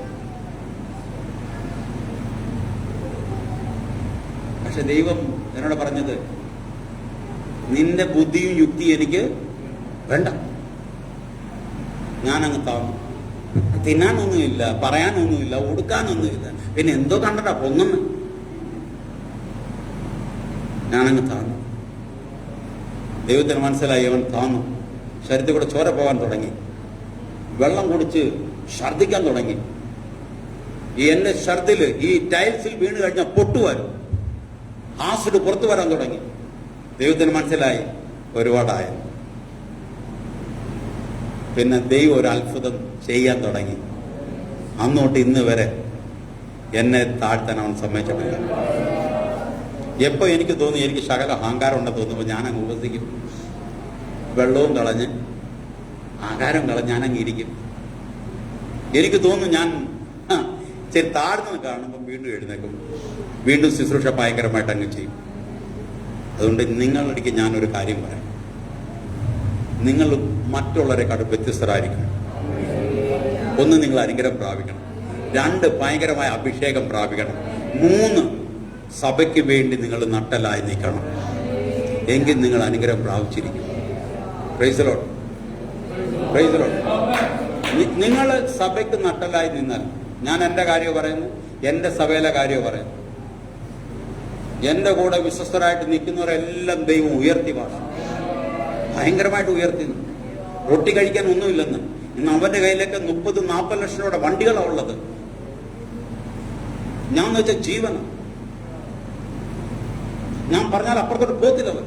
പക്ഷെ ദൈവം എന്നോട് പറഞ്ഞത്, നിന്റെ ബുദ്ധിയും യുക്തിയും എനിക്ക് വേണ്ട. ഞാനങ്ങ് താന്നു. തിന്നാനൊന്നുമില്ല, പറയാനൊന്നുമില്ല, ഉടുക്കാനൊന്നുമില്ല, പിന്നെ എന്തോ കണ്ടടാ പൊങ്ങുന്നു. ഞാനങ്ങ് താന്നു. ദൈവത്തിന് മനസ്സിലായി, അവൻ താന്നു. ശരീരത്തിൽ കൂടെ ചോര പോകാൻ തുടങ്ങി. വെള്ളം കുടിച്ച് ഛർദ്ദിക്കാൻ തുടങ്ങി. എന്റെ ഛർദില് ഈ ടൈൽസിൽ വീണ് കഴിഞ്ഞാൽ പൊട്ടുവരും. ആസിഡ് പുറത്തു വരാൻ തുടങ്ങി. ദൈവത്തിന് മനസ്സിലായി ഒരുപാടായി. പിന്നെ ദൈവം ഒരു അത്ഭുതം ചെയ്യാൻ തുടങ്ങി. അന്നോട്ട് ഇന്ന് വരെ എന്നെ താഴ്ത്താൻ അവൻ സമ്മതിച്ചിട്ടില്ല. എപ്പോ എനിക്ക് തോന്നി എനിക്ക് ശകല അഹങ്കാരം ഉണ്ടെന്ന് തോന്നുമ്പോൾ ഞാനങ്ങ് ഉപസിക്കും. വെള്ളവും കളഞ്ഞ് ആഹാരം കളഞ്ഞ് ഞാനങ്ങ് ഇരിക്കും. എനിക്ക് തോന്നുന്നു ഞാൻ ശരി താഴ്ന്നു കാണുമ്പോൾ വീണ്ടും എഴുന്നേക്കും, വീണ്ടും ശുശ്രൂഷ ഭയങ്കരമായിട്ട് അങ്ങ് ചെയ്യും. അതുകൊണ്ട് നിങ്ങളിടയ്ക്ക് ഞാനൊരു കാര്യം പറയാം, നിങ്ങൾ മറ്റുള്ളവരെക്കാട്ടും വ്യത്യസ്തരായിരിക്കണം. 1, നിങ്ങൾ അനുഗ്രഹം പ്രാപിക്കണം. 2, ഭയങ്കരമായ അഭിഷേകം പ്രാപിക്കണം. 3, സഭയ്ക്ക് വേണ്ടി നിങ്ങൾ നട്ടലായി നിൽക്കണം. എങ്കിൽ നിങ്ങൾ അനുഗ്രഹം പ്രാപിച്ചിരിക്കും. Praise the Lord, praise the Lord. നിങ്ങൾ സഭയ്ക്ക് നട്ടലായി നിന്നാൽ, ഞാൻ എൻ്റെ കാര്യം പറയുന്നു, എൻ്റെ സഭയിലെ കാര്യം പറയുന്നു, എൻ്റെ കൂടെ വിശ്വസ്തരായിട്ട് നിൽക്കുന്നവരെല്ലാം ദൈവം ഉയർത്തി വാഴും, ഭയങ്കരമായിട്ട് ഉയർത്തി. റൊട്ടി കഴിക്കാൻ ഒന്നുമില്ലെന്ന്. ഇന്ന് അവന്റെ കയ്യിലേക്ക് 30-40 ലക്ഷം രൂപയുടെ വണ്ടികളാണ് ഉള്ളത്. ഞാൻ വെച്ചാൽ ജീവനം, ഞാൻ പറഞ്ഞാൽ അപ്പുറത്തോട്ട് പോത്തില്ല അവർ.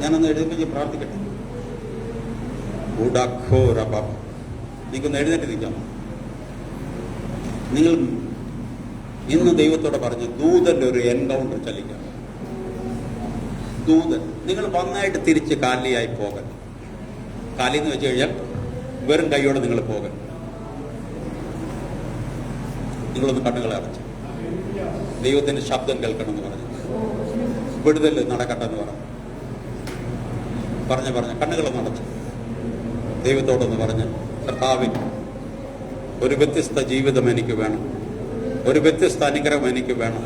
ഞാനൊന്ന് എഴുതിപ്പിച്ച് പ്രാർത്ഥിക്കട്ടെ. നിങ്ങൾക്കൊന്ന് എഴുന്നേറ്റ് നിൽക്കാമോ? നിങ്ങൾ ഇന്ന് ദൈവത്തോടെ പറഞ്ഞു, ദൂതന്റെ ഒരു എൻകൗണ്ടർ ചലിക്കാം. ദൂതൻ, നിങ്ങൾ വന്നായിട്ട് തിരിച്ച് കാലിയായി പോകൻ. കാലിന്ന് വെച്ച് കഴിഞ്ഞാൽ വെറും കൈയോടെ നിങ്ങൾ പോകൻ. നിങ്ങളൊന്ന് കണ്ണുകളെ അടച്ചു ദൈവത്തിന്റെ ശബ്ദം കേൾക്കണമെന്ന് പറഞ്ഞു. വിടുതൽ നടക്കട്ടെന്ന് പറഞ്ഞു. കണ്ണുകളൊന്ന് അടച്ചു ദൈവത്തോടൊന്ന് പറഞ്ഞ്, കർത്താവേ, ഒരു വ്യത്യസ്ത ജീവിതം എനിക്ക് വേണം, ഒരു വ്യത്യസ്ത അനുഗ്രഹം എനിക്ക് വേണം.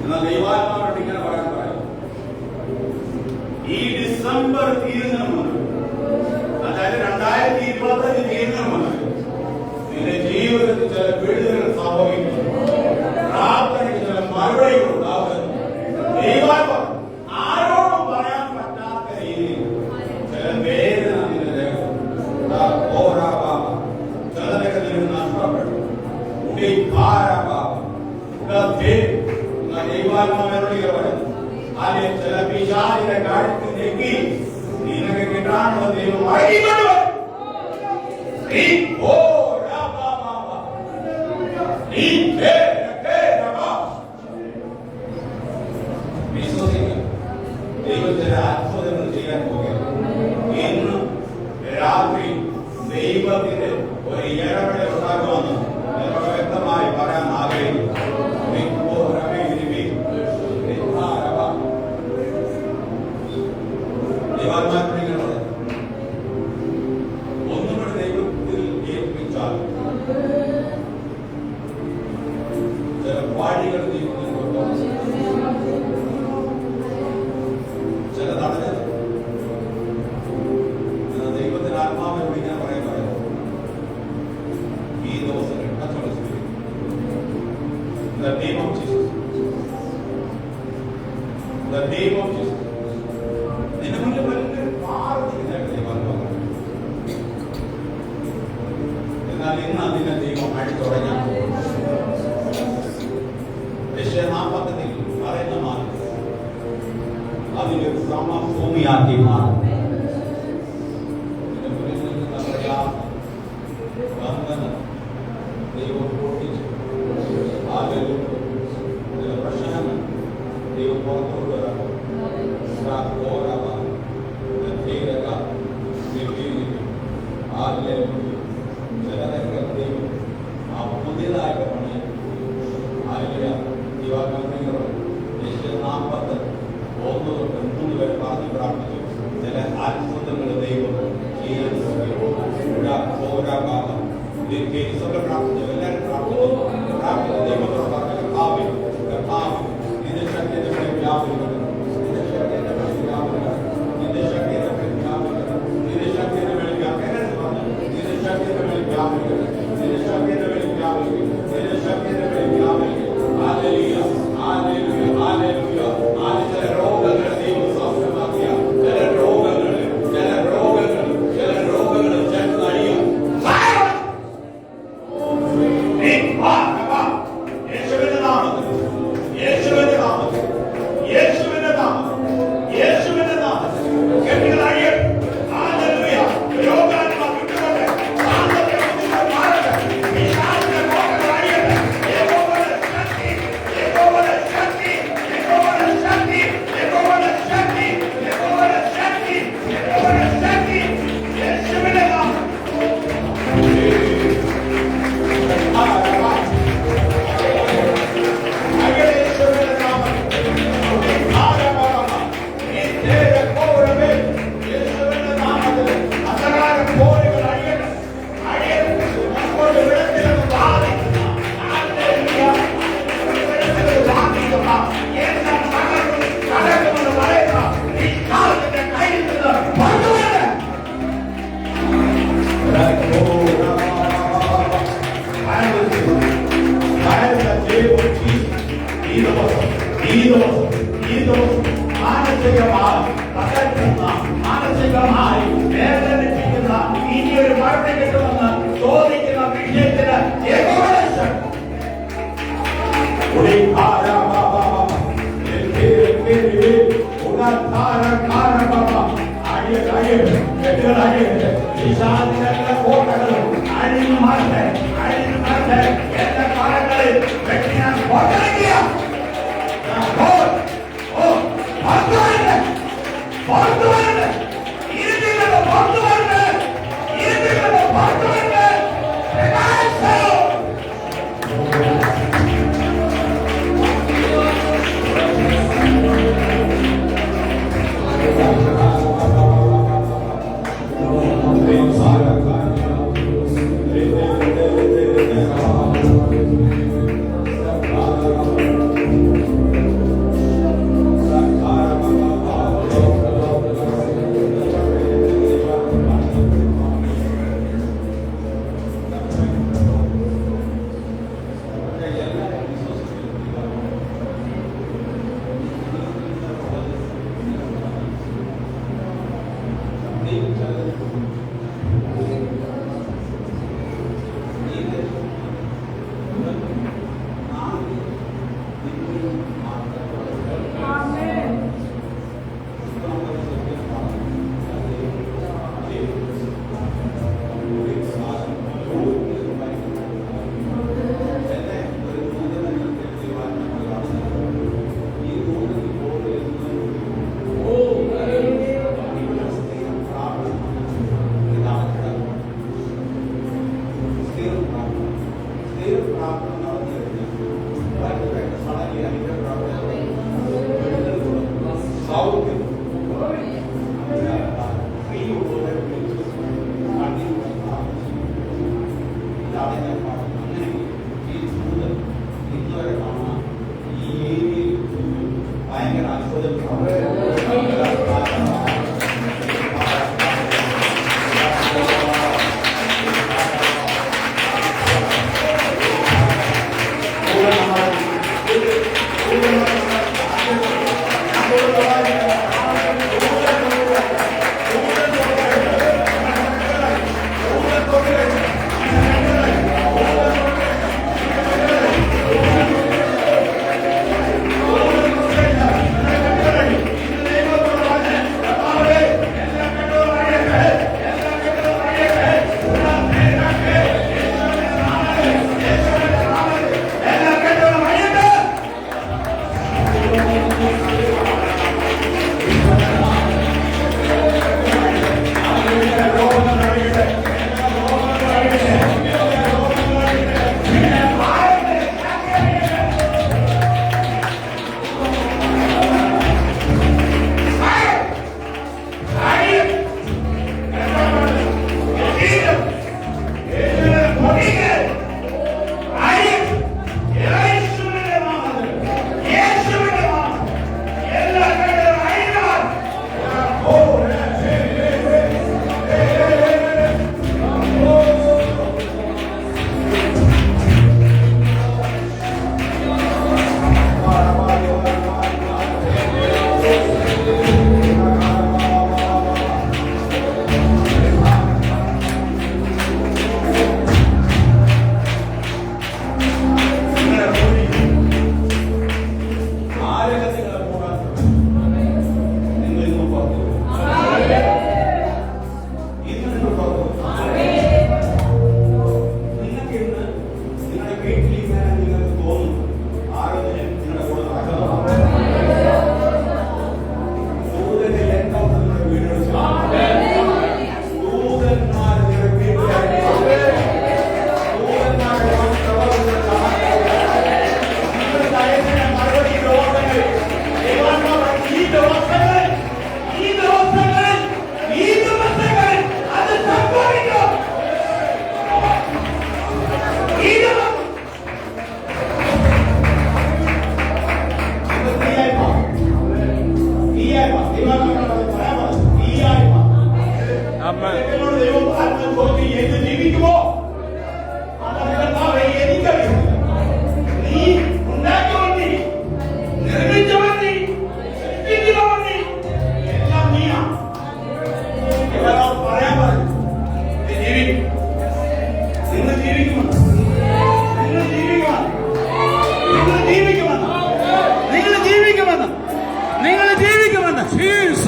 എന്നാൽ ദൈവാത്മാവോട് ഇങ്ങനെ പറയാൻ പറയും, ഈ ഡിസംബർ തീരുന്നതിന് മുമ്പ്, അതായത് 2025 തീരുന്നതിന് മുമ്പ് നിന്റെ ജീവിതത്തിൽ ചില വിടുതലുകൾ സംഭവിക്കുന്നു. പ്രാർത്ഥനയ്ക്ക് ചില മറുപടികൾ ഉണ്ടാകുന്നു. ദൈവാത്മാവ് ആരോടും പറയാൻ പറ്റാത്ത രീതിയിൽ ചില വേദന നിന്റെ ദേഹം ചിലതൊക്കെ നിനക്ക് നഷ്ടപ്പെട്ടു. ദൈവാത്മാവോട് പറയുന്നു, അതിൽ ചില പിശാചിന്റെ കാര്യത്തിൽ നെക്കി നിനക്ക് കിട്ടാനുള്ള ദൈവം വിശ്വസിക്കുക. ദൈവത്തിന്റെ അത്ഭുതങ്ങൾ ചെയ്യാൻ പോകുകയാണ്. ഇന്ന് രാത്രി ദൈവത്തിന്റെ ഒരു ഇടപെടൽ ഉണ്ടാകുമെന്ന് നിങ്ങളോട് വ്യക്തമായി പറയാൻ ആഗ്രഹിക്കുന്നു. ഒന്നുകൂടെ ദൈവത്തിൽ ഏൽപ്പിച്ചാൽ ചില വാടികൾ ദൈവത്തിൽ കൊണ്ടുപോകും, ചില തടഞ്ഞത് ദൈവത്തിന് ആത്മാവിനോട് ഇങ്ങനെ പറയാൻ ഈ ദിവസങ്ങൾ the name of Jesus, the name of Jesus. നിന്റെ മുന്നിൽ വലിയ പ്രാർത്ഥിക്കുന്നതായിട്ട് ദൈവാത്മാവ്. എന്നാൽ ഇന്ന് അതിനെ ദൈവം അടി തുടങ്ങി. യശയ്യാ 40 പറയുന്ന മാറി അതിന്റെ സമഭൂമിയാക്കി മാറും. ദൈവം പൊട്ടിച്ചു പ്രശ്നങ്ങൾ ദൈവം പുറത്തുകൊണ്ട് വരാം. ചിലതൊക്കെ ദൈവം ആ പുതിയതായിട്ട് പണിയും. യശയ്യാ 40:1-3 വരെ പറഞ്ഞ് പ്രാർത്ഥിച്ചു. ചില അത്ഭുതങ്ങൾ ദൈവം ചെയ്യാൻ പ്രാർത്ഥിച്ചു. എല്ലാവരും പ്രാർത്ഥിച്ചു. ദൈവത്തോട് പറഞ്ഞ കർത്താവേ, നിന്റെ ശക്തി എന്റെ മേൽ വ്യാപരിക്കണം, നിന്റെ ശക്തി എന്റെ മേൽ വ്യാപരിക്കണം, നിന്റെ ശക്തി എന്റെ മേൽ വ്യാപരിക്കണം, നിന്റെ ശക്തി എന്റെ മേൽ വ്യാപരിക്കണം, നിന്റെ ശക്തി എന്റെ മേൽ വ്യാപരിക്കണം, നിന്റെ ശക്തി എന്റെ മേൽ വ്യാപരിക്കണം, നിന്റെ ശക്തി എന്റെ മേൽ വ്യാപരിക്കണം. Hallelujah, hallelujah, hallelujah. ചില രോഗങ്ങളെ ദൈവം സൗഖ്യമാക്കിയ ചില രോഗങ്ങൾ ചെന്നടിയ യേശുവിന്റെ നാമത്തിൽ, യേശുവിന്റെ നാമത്തിൽ, യേശുവിന്റെ നാമത്തിൽ, യേശുവിന്റെ നാമത്തിൽ കെട്ടുകളായ ഹല്ലേലൂയ. രോഗാത്മാ വിട്ടുകൊണ്ട് സാമ്പത്തിക ബുദ്ധിമുട്ട് മാറട്ടെ. പിശാചിന്റെ രോഗങ്ങളായിട്ട് യഹോവയുടെ ശക്തി, യഹോവയുടെ ശക്തി, യഹോവയുടെ ശക്തി, യഹോവയുടെ ശക്തി, യഹോവയുടെ ശക്തി, യഹോവയുടെ ശക്തി യേശുവിന്റെ നാമത്തിൽ. മാനസികമായി വേദനിപ്പിക്കുന്ന ഇനിയൊരു മരണം കിട്ടുമെന്ന് ചോദിക്കുന്ന വിഷയത്തിന് കോട്ടകളും അഴിഞ്ഞു മാറട്ടെ, അഴിഞ്ഞു മാറട്ടെ. എന്റെ കരങ്ങളിൽ വെട്ടി ഞാൻ കോട്ടടക്കിയ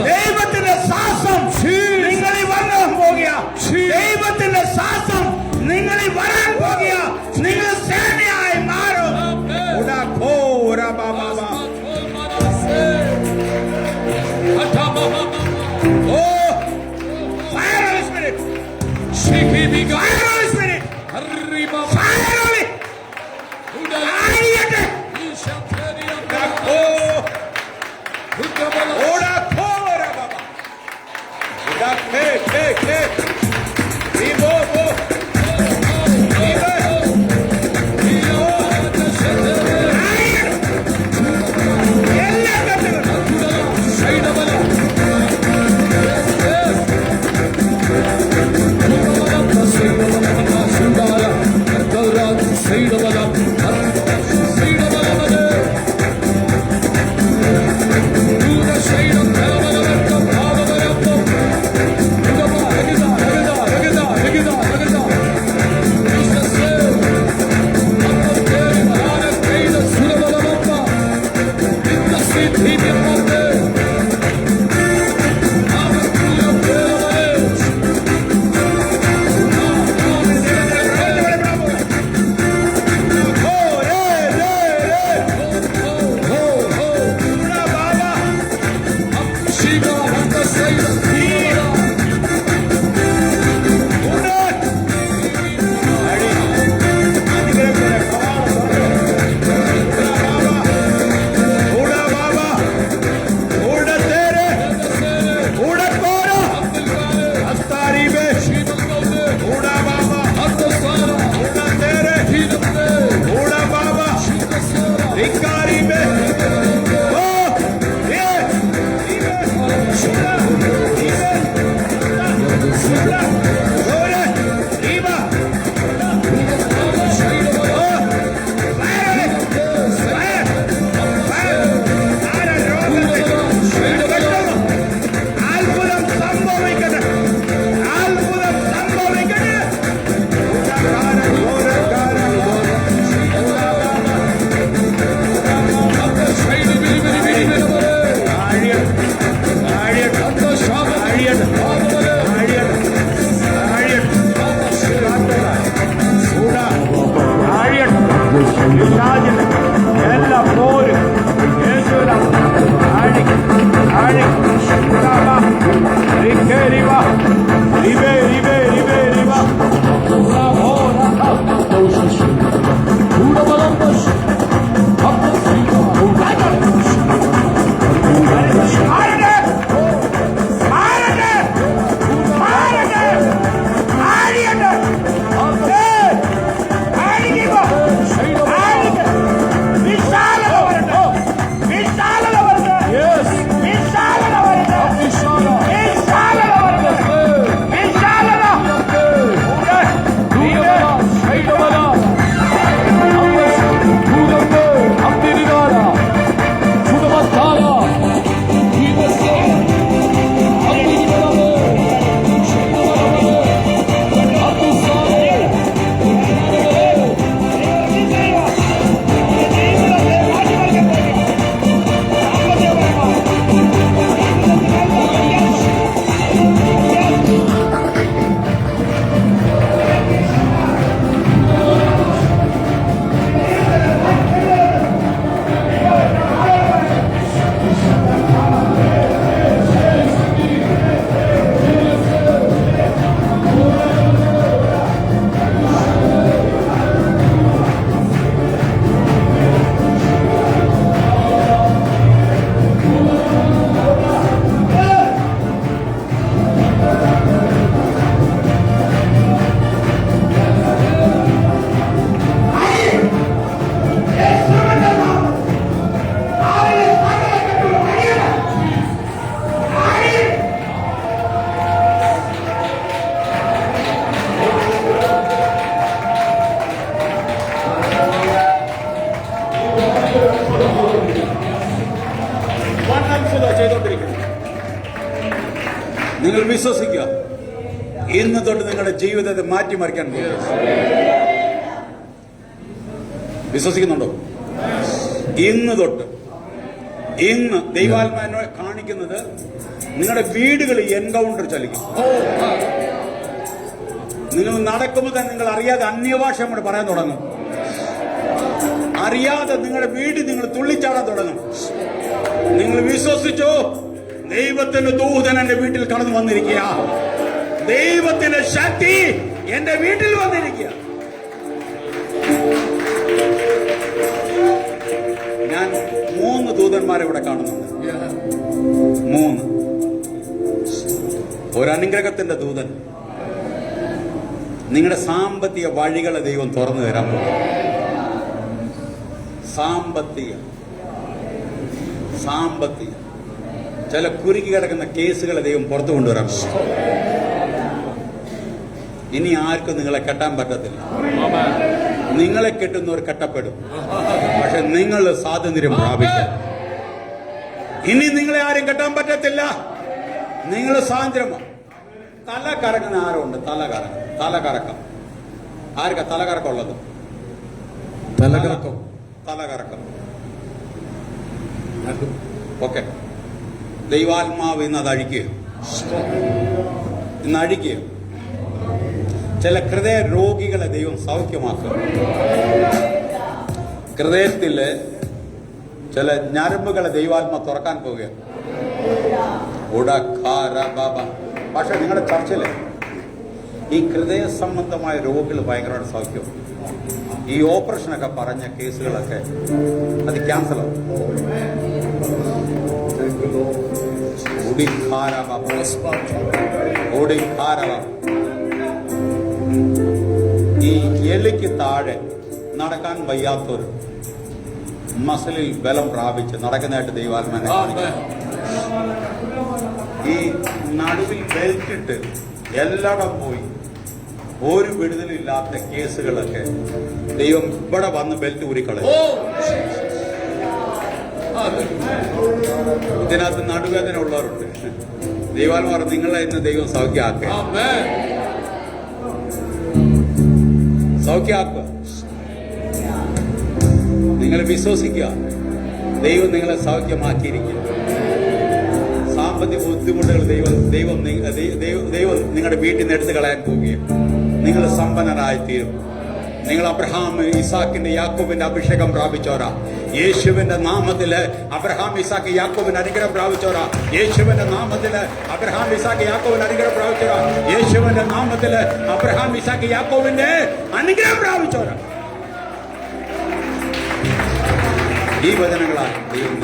ദൈവത്തിന്റെ ശ്വാസം നിങ്ങളിൽ വരാൻ പോകുക. ദൈവത്തിന്റെ ശ്വാസം നിങ്ങളിൽ വരാൻ പോകുക. നിങ്ങൾ സേനയായി മാറും. Fire Holy Spirit. Fire Holy Spirit. Fire Holy. ആയിരട്ടെ. നിങ്ങൾ വിശ്വസിക്കുക, ഇന്ന് തൊട്ട് നിങ്ങളുടെ ജീവിതത്തെ മാറ്റിമറിക്കാൻ പോകും. വിശ്വസിക്കുന്നുണ്ടോ? ഇന്ന് തൊട്ട്, ഇന്ന് ദൈവാത്മാവിനെ കാണിക്കുന്നത് നിങ്ങളുടെ വീടുകളിൽ എൻകൗണ്ടർ ചലിക്കും. നിങ്ങൾ നടക്കുമ്പോൾ തന്നെ നിങ്ങൾ അറിയാതെ അന്യഭാഷ അങ്ങോട്ട് പറയാൻ തുടങ്ങും. അറിയാതെ നിങ്ങളുടെ വീട്ടിൽ നിങ്ങൾ തുള്ളിച്ചാടാൻ തുടങ്ങും. നിങ്ങൾ വിശ്വസിച്ചോ? ദൈവത്തിന്റെ ദൂതൻ എന്റെ വീട്ടിൽ കടന്നു വന്നിരിക്കുക. ദൈവത്തിന്റെ ശക്തി എന്റെ വീട്ടിൽ വന്നിരിക്കുക. ഞാൻ 3 ദൂതന്മാരെ ഇവിടെ കാണുന്നുണ്ട്. 3. ഒരു അനുഗ്രഹത്തിന്റെ ദൂതൻ നിങ്ങളുടെ സാമ്പത്തിക വഴികളെ ദൈവം തുറന്നു തരാൻ പോകും. സാമ്പത്തിക ചില കുരുക്കി കിടക്കുന്ന കേസുകളെ ദൈവം പുറത്തു കൊണ്ടുവരാൻ പോകും. ഇനി ആർക്കും നിങ്ങളെ കെട്ടാൻ പറ്റത്തില്ല. നിങ്ങളെ കെട്ടുന്നവർ കെട്ടപ്പെടും, പക്ഷെ നിങ്ങൾ സ്വാതന്ത്ര്യം പ്രാപിക്കും. ഇനി നിങ്ങളെ ആരും കെട്ടാൻ പറ്റത്തില്ല. നിങ്ങൾ സ്വാതന്ത്ര്യമാണ്. തല കറങ്ങുന്ന ആരുണ്ട്? തലകറക്കം. ആർക്കാ തലകറക്കം ഉള്ളത്? തലകറക്കം. ഓക്കെ, ദൈവാത്മാവ് ഇന്ന് അത് അഴിക്കുക. ചില ഹൃദയ രോഗികളെ ദൈവം സൗഖ്യമാക്കുക. ഹൃദയത്തില് ചില ഞരമ്പുകളെ ദൈവാത്മ തുറക്കാൻ പോവുക. പക്ഷെ നിങ്ങളുടെ ചർച്ചില് ഈ ഹൃദയ സംബന്ധമായ രോഗികൾ ഭയങ്കരമായിട്ട് സൗഖ്യം. ഈ ഓപ്പറേഷനൊക്കെ പറഞ്ഞ കേസുകളൊക്കെ അത് ക്യാൻസലാവും. ഈ എലിക്ക് താഴെ നടക്കാൻ വയ്യാത്തൊരു മസിലിൽ ബലം പ്രാപിച്ച് നടക്കുന്നതായിട്ട് ദൈവാത്മാനെ ഈ നടുവിൽ ബെൽറ്റിട്ട് എല്ലായിടം പോയി ഒരു വിടുതലില്ലാത്ത കേസുകളൊക്കെ ദൈവം ഇവിടെ വന്ന് ബെൽറ്റ് ഊരിക്കളയും. ഇതിനകത്ത് നടുവേദന ഉള്ളവരുണ്ട്. ദൈവാത്മാ പറഞ്ഞു നിങ്ങളെ ഇന്ന് ദൈവം സൗഖ്യമാക്കുക. നിങ്ങൾ വിശ്വസിക്കുക, ദൈവം നിങ്ങളെ സൗഖ്യമാക്കിയിരിക്കുക. സാമ്പത്തിക ബുദ്ധിമുട്ടുകൾ ദൈവം നിങ്ങളുടെ വീട്ടിൽ നിന്ന് എടുത്തു കളയാൻ പോവുകയും നിങ്ങൾ സമ്പന്നരായിത്തീരും. നിങ്ങൾ അബ്രഹാം ഇസാക്കിന്റെ യാക്കോബിന്റെ അഭിഷേകം പ്രാപിച്ചോരാ. യേശുവിന്റെ നാമത്തില് അബ്രഹാം ഇസാക്ക് യാക്കോബിന് അനുഗ്രഹം പ്രാപിച്ചോരാ. യേശുവിന്റെ നാമത്തില് അബ്രഹാം ഇസാക്ക് യാക്കോബിന് അനുഗ്രഹം പ്രാപിച്ചോരാ. യേശുവിന്റെ നാമത്തില് അബ്രഹാം ഇസാക്ക് യാക്കോബിന്റെ അനുഗ്രഹം പ്രാപിച്ചോരാ. ഈ വചനങ്ങളാൽ ദൈവം